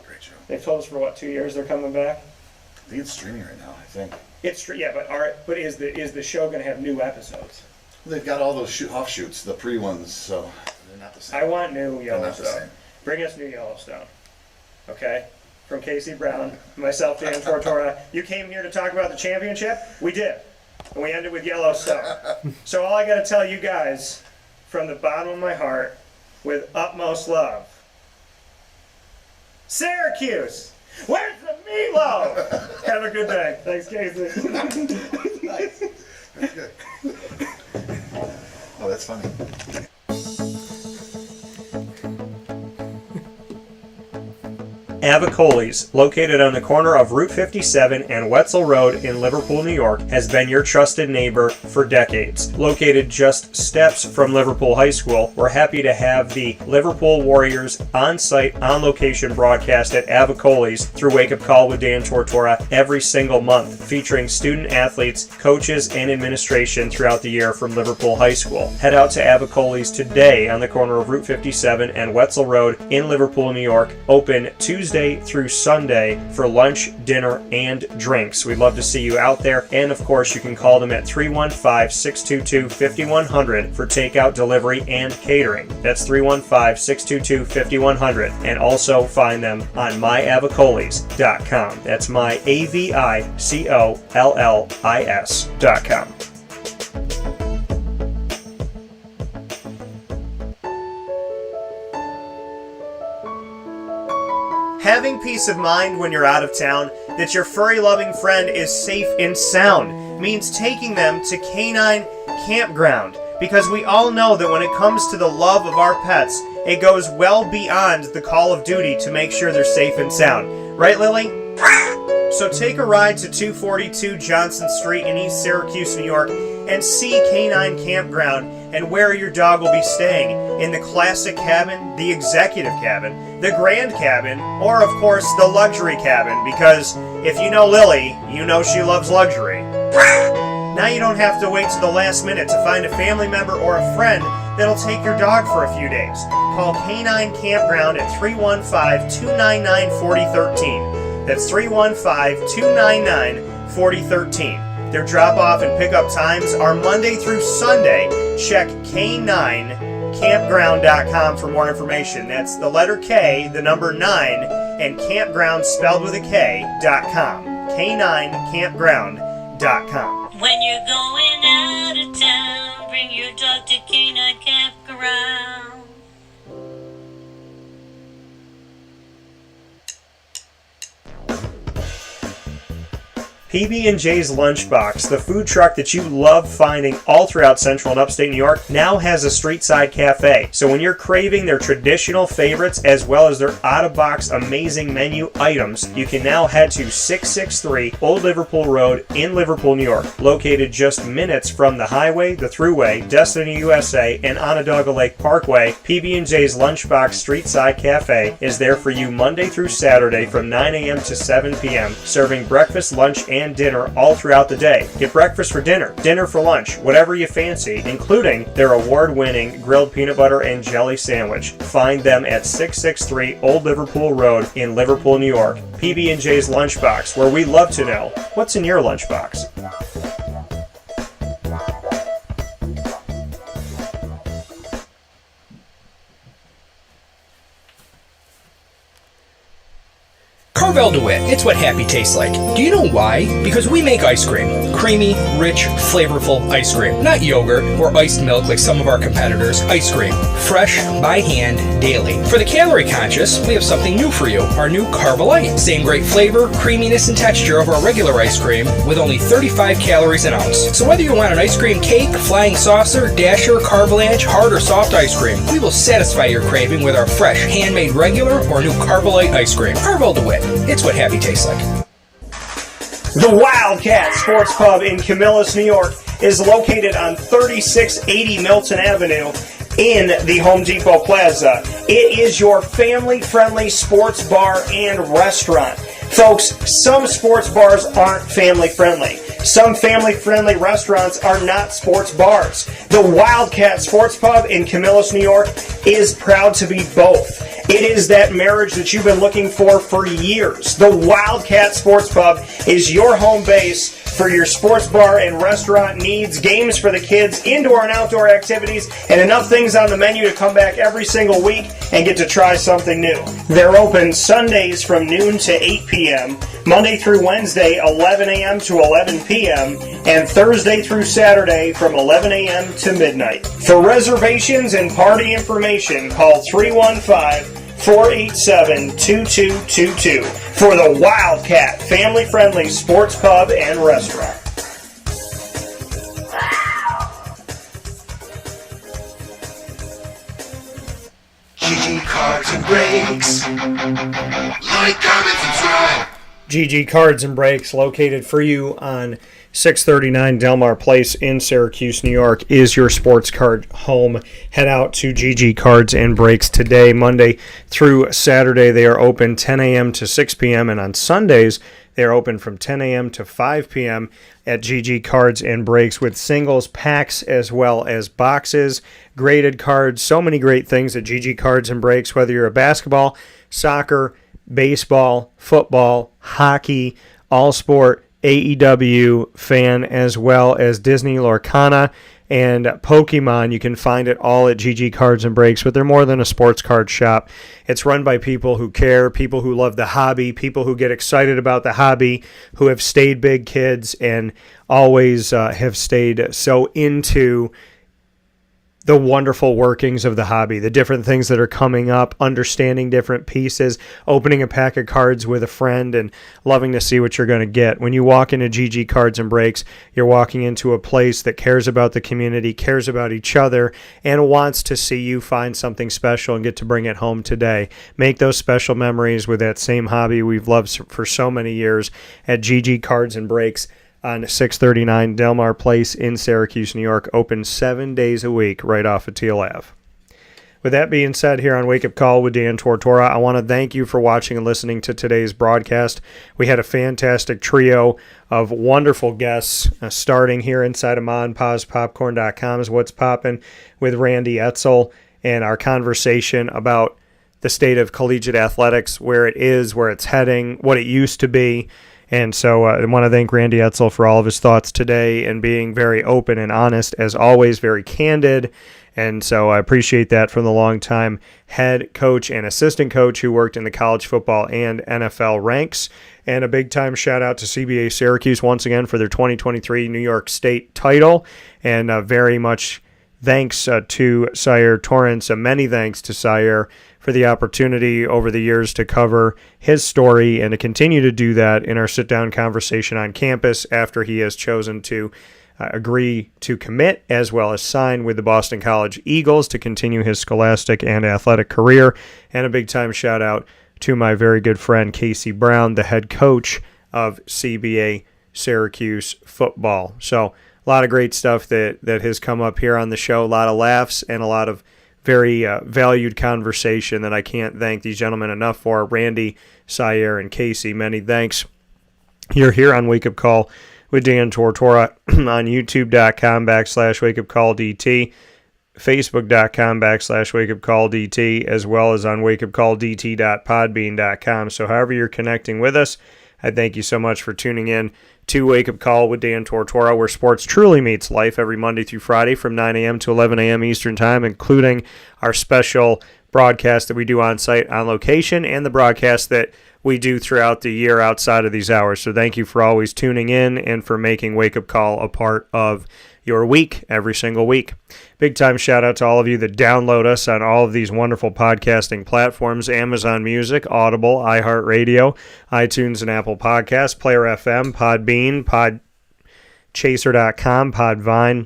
Great show. They've told us for 2 years they're coming back? I think it's streaming right now, I think. It's true, yeah, but is the show going to have new episodes? They've got all those offshoots, the pre-ones, so they're not the same. I want new They're not the Yellowstone. same. Bring us new Yellowstone. Okay? From Casey Brown, myself, Dan Tortora. You came here to talk about the championship? We did. And we ended with Yellowstone. So all I got to tell you guys, from the bottom of my heart, with utmost love, Syracuse! Where's the meatloaf? Have a good day. Thanks, Casey. Nice. Very good. Oh, that's funny. Avicoli's, located on the corner of Route 57 and Wetzel Road in Liverpool, New York, has been your trusted neighbor for decades. Located just steps from Liverpool High School, we're happy to have the Liverpool Warriors on-site, on-location broadcast at Avicoli's through Wake Up Call with Dan Tortora every single month, featuring student athletes, coaches, and administration throughout the year from Liverpool High School. Head out to Avicoli's today on the corner of Route 57 and Wetzel Road in Liverpool, New York, open Tuesday through Sunday for lunch, dinner, and drinks. We'd love to see you out there, and of course you can call them at 315-622-5100 for takeout, delivery, and catering. That's 315-622-5100, and also find them on myavicolis.com. That's myavicollis.com. Having peace of mind when you're out of town that your furry-loving friend is safe and sound means taking them to Canine Campground, because we all know that when it comes to the love of our pets, it goes well beyond the call of duty to make sure they're safe and sound. Right, Lily? So take a ride to 242 Johnson Street in East Syracuse, New York, and see Canine Campground and where your dog will be staying, in the classic cabin, the executive cabin, the grand cabin, or of course the luxury cabin, because if you know Lily, you know she loves luxury. Now you don't have to wait to the last minute to find a family member or a friend that'll take your dog for a few days. Call Canine Campground at 315-299-4013. That's 315-299-4013. Their drop-off and pickup times are Monday through Sunday. Check K9campground.com for more information. That's the letter K, the number 9, and campground spelled with a K.com. K9campground.com. When you're going out of town, bring your dog to Canine Campground. PB&J's Lunchbox, the food truck that you love finding all throughout Central and Upstate New York, now has a street-side cafe. So when you're craving their traditional favorites as well as their out-of-box amazing menu items, you can now head to 663 Old Liverpool Road in Liverpool, New York. Located just minutes from the highway, the Thruway, Destiny USA, and Onondaga Lake Parkway, PB&J's Lunchbox Street-Side Cafe is there for you Monday through Saturday from 9 a.m. to 7 p.m., serving breakfast, lunch, and dinner all throughout the day. Get breakfast for dinner, dinner for lunch, whatever you fancy, including their award-winning grilled peanut butter and jelly sandwich. Find them at 663 Old Liverpool Road in Liverpool, New York. PB&J's Lunchbox, where we love to know what's in your lunchbox. Carvel DeWitt, it's what happy tastes like. Do you know why? Because we make ice cream. Creamy, rich, flavorful ice cream. Not yogurt or iced milk like some of our competitors. Ice cream. Fresh, by hand, daily. For the calorie conscious, we have something new for you. Our new Carvelite. Same great flavor, creaminess, and texture of our regular ice cream with only 35 calories an ounce. So whether you want an ice cream cake, flying saucer, dasher, carvalanche, hard or soft ice cream, we will satisfy your craving with our fresh, handmade regular or new Carvelite ice cream. Carvel DeWitt. It's what happy tastes like. The Wildcat Sports Pub in Camillus, New York is located on 3680 Milton Avenue in the Home Depot Plaza. It is your family-friendly sports bar and restaurant. Folks, some sports bars aren't family-friendly. Some family-friendly restaurants are not sports bars. The Wildcat Sports Pub in Camillus, New York is proud to be both. It is that marriage that you've been looking for years. The Wildcat Sports Pub is your home base for your sports bar and restaurant needs, games for the kids, indoor and outdoor activities, and enough things on the menu to come back every single week and get to try something new. They're open Sundays from noon to 8 p.m., Monday through Wednesday, 11 a.m. to 11 p.m., and Thursday through Saturday from 11 a.m. to midnight. For reservations and party information, call 315-487-2222 for the Wildcat family-friendly sports pub and restaurant. GG Cards and Breaks. Like, comment, subscribe. GG Cards and Breaks, located for you on 639 Delmar Place in Syracuse, New York, is your sports card home. Head out to GG Cards and Breaks today. Monday through Saturday, they are open 10 a.m. to 6 p.m., and on Sundays, they are open from 10 a.m. to 5 p.m. at GG Cards and Breaks with singles, packs, as well as boxes, graded cards, so many great things at GG Cards and Breaks, whether you're a basketball, soccer, baseball, football, hockey, all sport, AEW fan, as well as Disney, Lorcana, and Pokemon. You can find it all at GG Cards and Breaks, but they're more than a sports card shop. It's run by people who care, people who love the hobby, people who get excited about the hobby, who have stayed big kids and always have stayed so into the wonderful workings of the hobby, the different things that are coming up, understanding different pieces, opening a pack of cards with a friend, and loving to see what you're going to get. When you walk into GG Cards and Breaks, you're walking into a place that cares about the community, cares about each other, and wants to see you find something special and get to bring it home today. Make those special memories with that same hobby we've loved for so many years at GG Cards and Breaks on 639 Delmar Place in Syracuse, New York, open 7 days a week right off of Teal Ave. With that being said, here on Wake Up Call with Dan Tortora, I want to thank you for watching and listening to today's broadcast. We had a fantastic trio of wonderful guests, starting here inside of MonPazPopcorn.com's What's Poppin' with Randy Edsall, and our conversation about the state of collegiate athletics, where it is, where it's heading, what it used to be. And so I want to thank Randy Edsall for all of his thoughts today and being very open and honest, as always, very candid. And so I appreciate that from the longtime head coach and assistant coach who worked in the college football and NFL ranks. And a big-time shout-out to CBA Syracuse once again for their 2023 New York State title. And very much thanks to Syair Torrence, many thanks to Syair for the opportunity over the years to cover his story and to continue to do that in our sit-down conversation on campus after he has chosen to agree to commit as well as sign with the Boston College Eagles to continue his scholastic and athletic career. And a big-time shout-out to my very good friend Casey Brown, the head coach of CBA Syracuse football. So a lot of great stuff that has come up here on the show, a lot of laughs and a lot of very valued conversation that I can't thank these gentlemen enough for. Randy, Syair, and Casey, many thanks. You're here on Wake Up Call with Dan Tortora on youtube.com/wakeupcalldt, facebook.com/wakeupcalldt, as well as on wakeupcalldt.podbean.com. So however you're connecting with us, I thank you so much for tuning in to Wake Up Call with Dan Tortora, where sports truly meets life every Monday through Friday from 9 a.m. to 11 a.m. Eastern Time, including our special broadcast that we do on site on location and the broadcast that we do throughout the year outside of these hours. So thank you for always tuning in and for making Wake Up Call a part of your week every single week. Big time shout out to all of you that download us on all of these wonderful podcasting platforms: Amazon Music, Audible, iHeartRadio, iTunes and Apple Podcasts, Player FM, Podbean, Podchaser.com, Podvine,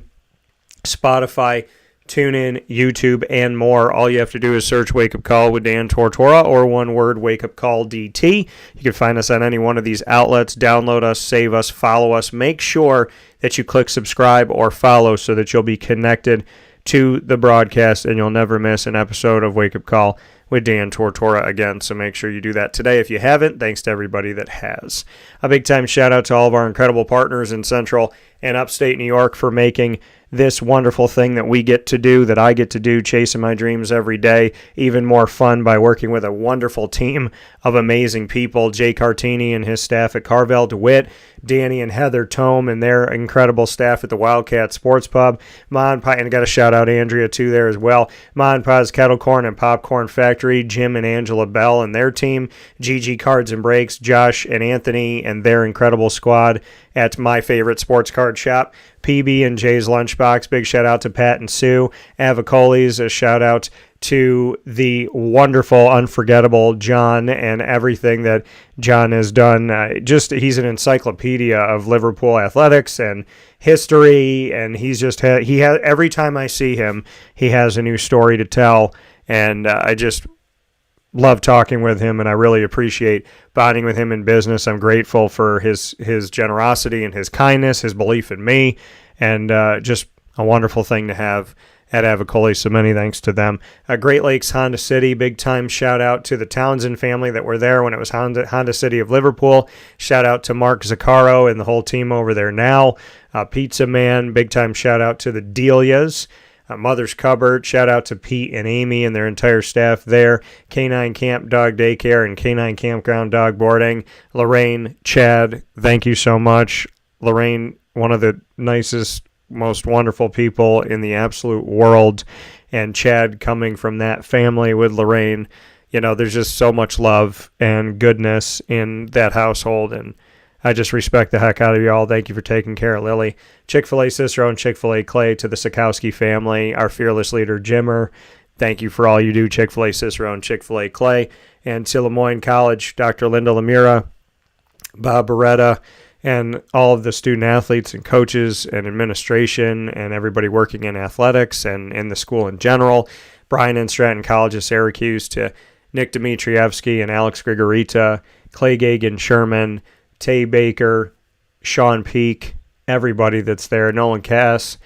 Spotify, TuneIn, YouTube, and more. All you have to do is search Wake Up Call with Dan Tortora, or one word, Wake Up Call DT. You can find us on any one of these outlets. Download us, save us, follow us. Make sure that you click subscribe or follow so that you'll be connected to the broadcast and you'll never miss an episode of Wake Up Call with Dan Tortora again. So make sure you do that today if you haven't. Thanks to everybody that has. A big time shout out to all of our incredible partners in Central and upstate New York for making this wonderful thing that we get to do, that I get to do, chasing my dreams every day, even more fun by working with a wonderful team of amazing people. Jay Cartini and his staff at Carvel DeWitt, Danny and Heather Tome and their incredible staff at the Wildcat Sports Pub, Ma and Pa, and I got to shout out Andrea too there as well, Ma and Pa's Kettle Corn and Popcorn Factory, Jim and Angela Bell and their team, GG Cards and Breaks, Josh and Anthony and their incredible squad at My Favorite Sports Card Shop, PB and Jay's Lunchbox. Big shout out to Pat and Sue. Avicoli's, a shout out to the wonderful, unforgettable John and everything that John has done. He's an encyclopedia of Liverpool athletics and history, and he's just every time I see him, he has a new story to tell, and I just love talking with him, and I really appreciate bonding with him in business. I'm grateful for his generosity and his kindness, his belief in me, and just a wonderful thing to have at Avicoli, so many thanks to them. Great Lakes Honda City, big time shout out to the Townsend family that were there when it was Honda City of Liverpool. Shout out to Mark Zaccaro and the whole team over there now. Pizza Man, big time shout out to the Delias. Mother's Cupboard, shout out to Pete and Amy and their entire staff there. Canine Camp Dog Daycare and Canine Campground Dog Boarding. Lorraine, Chad, thank you so much. Lorraine, one of the nicest, most wonderful people in the absolute world, and Chad coming from that family with Lorraine, there's just so much love and goodness in that household, and I just respect the heck out of y'all. Thank you for taking care of Lily. Chick-fil-A Cicero and Chick-fil-A Clay, to the Sikowski family, our fearless leader Jimmer, thank you for all you do, Chick-fil-A Cicero and Chick-fil-A Clay, and to Lemoyne College, Dr. Linda Lemira, Bob Beretta, and all of the student athletes and coaches and administration and everybody working in athletics and in the school in general. Brian and Stratton College of Syracuse, to Nick Dmitrievsky and Alex Grigorita, Clay Gagan Sherman, Tay Baker, Sean Peak, everybody that's there, Nolan Cass,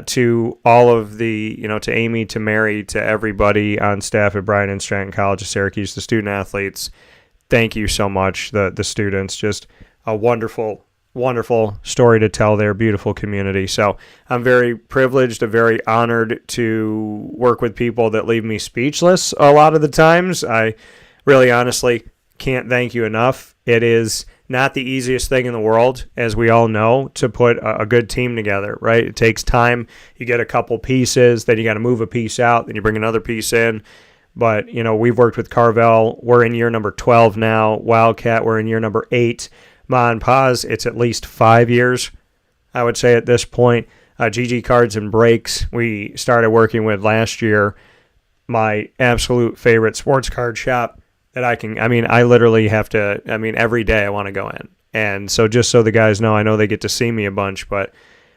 to all of the, to Amy, to Mary, to everybody on staff at Brian and Stratton College of Syracuse, the student athletes. Thank you so much, the students. Just a wonderful, wonderful story to tell their beautiful community. So I'm very privileged and very honored to work with people that leave me speechless a lot of the times. I really honestly can't thank you enough. It is not the easiest thing in the world, as we all know, to put a good team together, right? It takes time. You get a couple pieces, then you got to move a piece out, then you bring another piece in. But, we've worked with Carvel. We're in year number 12 now. Wildcat, we're in year number 8. Ma and Pa's, it's at least 5 years, I would say, at this point. GG Cards and Breaks, we started working with last year. My absolute favorite sports card shop that I literally have to, every day I want to go in. And so just so the guys know, I know they get to see me a bunch, but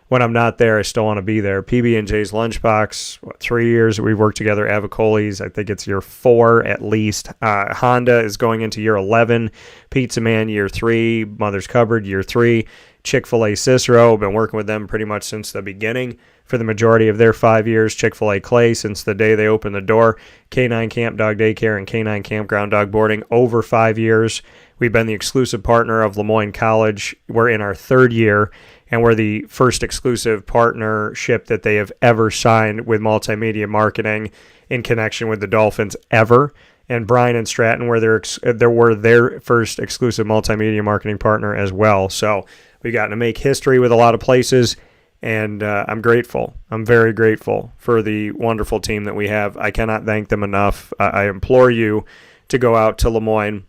when I'm not there, I still want to be there. PB&J's Lunchbox, 3 years that we've worked together. Avicoli's, I think it's year 4 at least. Honda is going into year 11. Pizza Man, year 3. Mother's Cupboard, year 3. Chick-fil-A Cicero, been working with them pretty much since the beginning for the majority of their 5 years. Chick-fil-A Clay, since the day they opened the door. Canine Camp Dog Daycare and Canine Campground Dog Boarding, over 5 years. We've been the exclusive partner of Lemoyne College. We're in our 3rd year, and we're the first exclusive partnership that they have ever signed with multimedia marketing in connection with the Dolphins ever. And Brian and Stratton were their first exclusive multimedia marketing partner as well. So we've gotten to make history with a lot of places, and I'm grateful. I'm very grateful for the wonderful team that we have. I cannot thank them enough. I implore you to go out to Lemoyne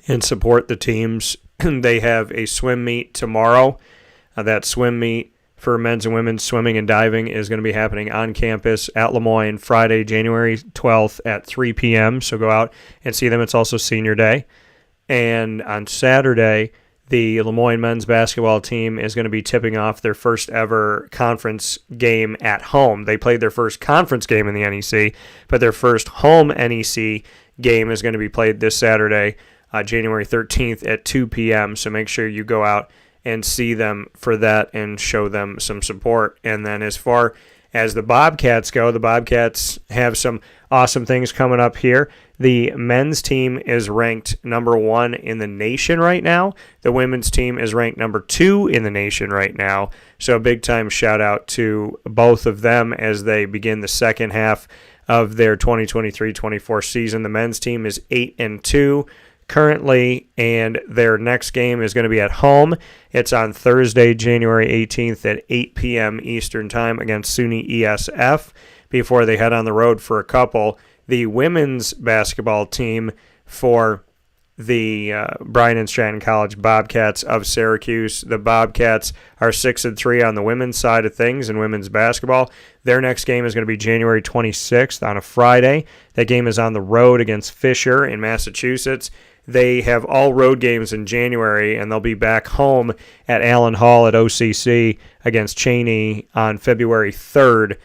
and support the teams. They have a swim meet tomorrow. That swim meet for men's and women's swimming and diving is going to be happening on campus at Lemoyne Friday, January 12th at 3 p.m. So go out and see them. It's also senior day. And on Saturday, the Lemoyne men's basketball team is going to be tipping off their first ever conference game at home. They played their first conference game in the NEC, but their first home NEC game is going to be played this Saturday, January 13th at 2 p.m. So make sure you go out and see them for that and show them some support. And then as far as the Bobcats go, the Bobcats have some awesome things coming up here. The men's team is ranked number 1 in the nation right now. The women's team is ranked number 2 in the nation right now. So a big-time shout-out to both of them as they begin the second half of their 2023-24 season. The men's team is 8-2 currently, and their next game is going to be at home. It's on Thursday, January 18th at 8 p.m. Eastern Time against SUNY ESF before they head on the road for a couple. The women's basketball team for the Bryan and Stratton College Bobcats of Syracuse. The Bobcats are 6-3 on the women's side of things in women's basketball. Their next game is going to be January 26th on a Friday. That game is on the road against Fisher in Massachusetts. They have all road games in January, and they'll be back home at Allen Hall at OCC against Cheney on February 3rd,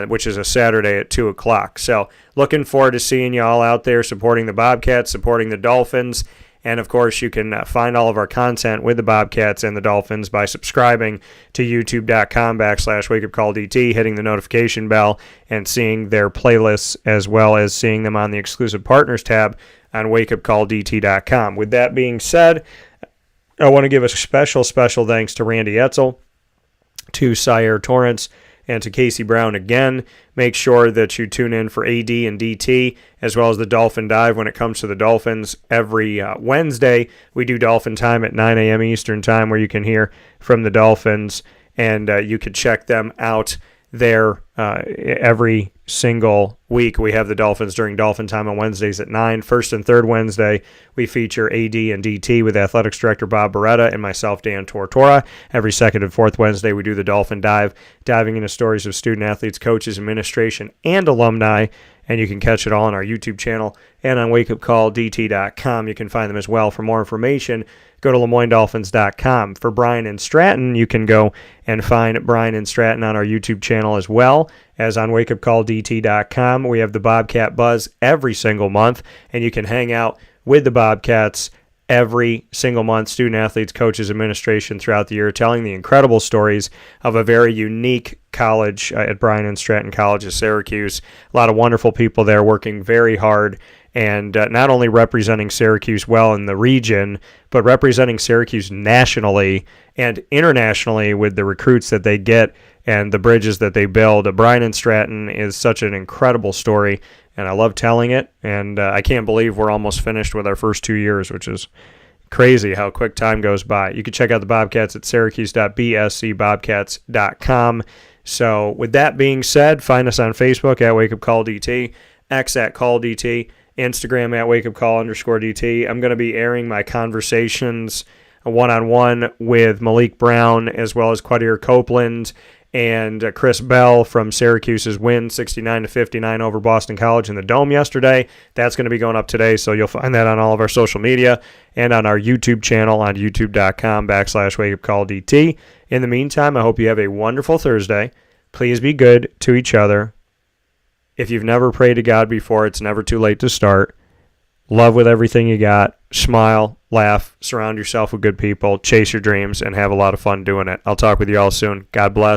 which is a Saturday at 2 o'clock. So looking forward to seeing you all out there supporting the Bobcats, supporting the Dolphins. And, of course, you can find all of our content with the Bobcats and the Dolphins by subscribing to youtube.com/wakeupcalldt, hitting the notification bell, and seeing their playlists as well as seeing them on the exclusive partners tab on wakeupcalldt.com. With that being said, I want to give a special thanks to Randy Edsall, to Syair Torrence, and to Casey Brown again. Make sure that you tune in for AD and DT, as well as the Dolphin Dive when it comes to the Dolphins. Every Wednesday, we do Dolphin Time at 9 a.m. Eastern Time, where you can hear from the Dolphins, and you can check them out there every single week. We have the Dolphins during Dolphin Time on Wednesdays at 9. First and third Wednesday, we feature AD and DT with Athletics Director Bob Beretta and myself, Dan Tortora. Every second and fourth Wednesday, we do the Dolphin Dive, diving into stories of student-athletes, coaches, administration, and alumni. And you can catch it all on our YouTube channel and on wakeupcalldt.com. You can find them as well. For more information, go to LeMoyneDolphins.com. For Bryan and Stratton, you can go and find Bryan and Stratton on our YouTube channel as well as on wakeupcalldt.com. We have the Bobcat Buzz every single month, and you can hang out with the Bobcats every single month, student athletes, coaches, administration throughout the year, telling the incredible stories of a very unique college at Bryan and Stratton College of Syracuse. A lot of wonderful people there working very hard and not only representing Syracuse well in the region, but representing Syracuse nationally and internationally with the recruits that they get and the bridges that they build. Bryan and Stratton is such an incredible story, and I love telling it, and I can't believe we're almost finished with our first 2 years, which is crazy how quick time goes by. You can check out the Bobcats at syracuse.bscbobcats.com. So with that being said, find us on Facebook at WakeUpCallDT, X at CallDT, Instagram at WakeUpCall_DT. I'm going to be airing my conversations one-on-one with Malik Brown as well as Quadir Copeland and Chris Bell from Syracuse's win 69-59 over Boston College in the Dome yesterday. That's going to be going up today, so you'll find that on all of our social media and on our YouTube channel on youtube.com/wakeupcalldt. In the meantime, I hope you have a wonderful Thursday. Please be good to each other. If you've never prayed to God before, it's never too late to start. Love with everything you got. Smile, laugh, surround yourself with good people, chase your dreams, and have a lot of fun doing it. I'll talk with you all soon. God bless.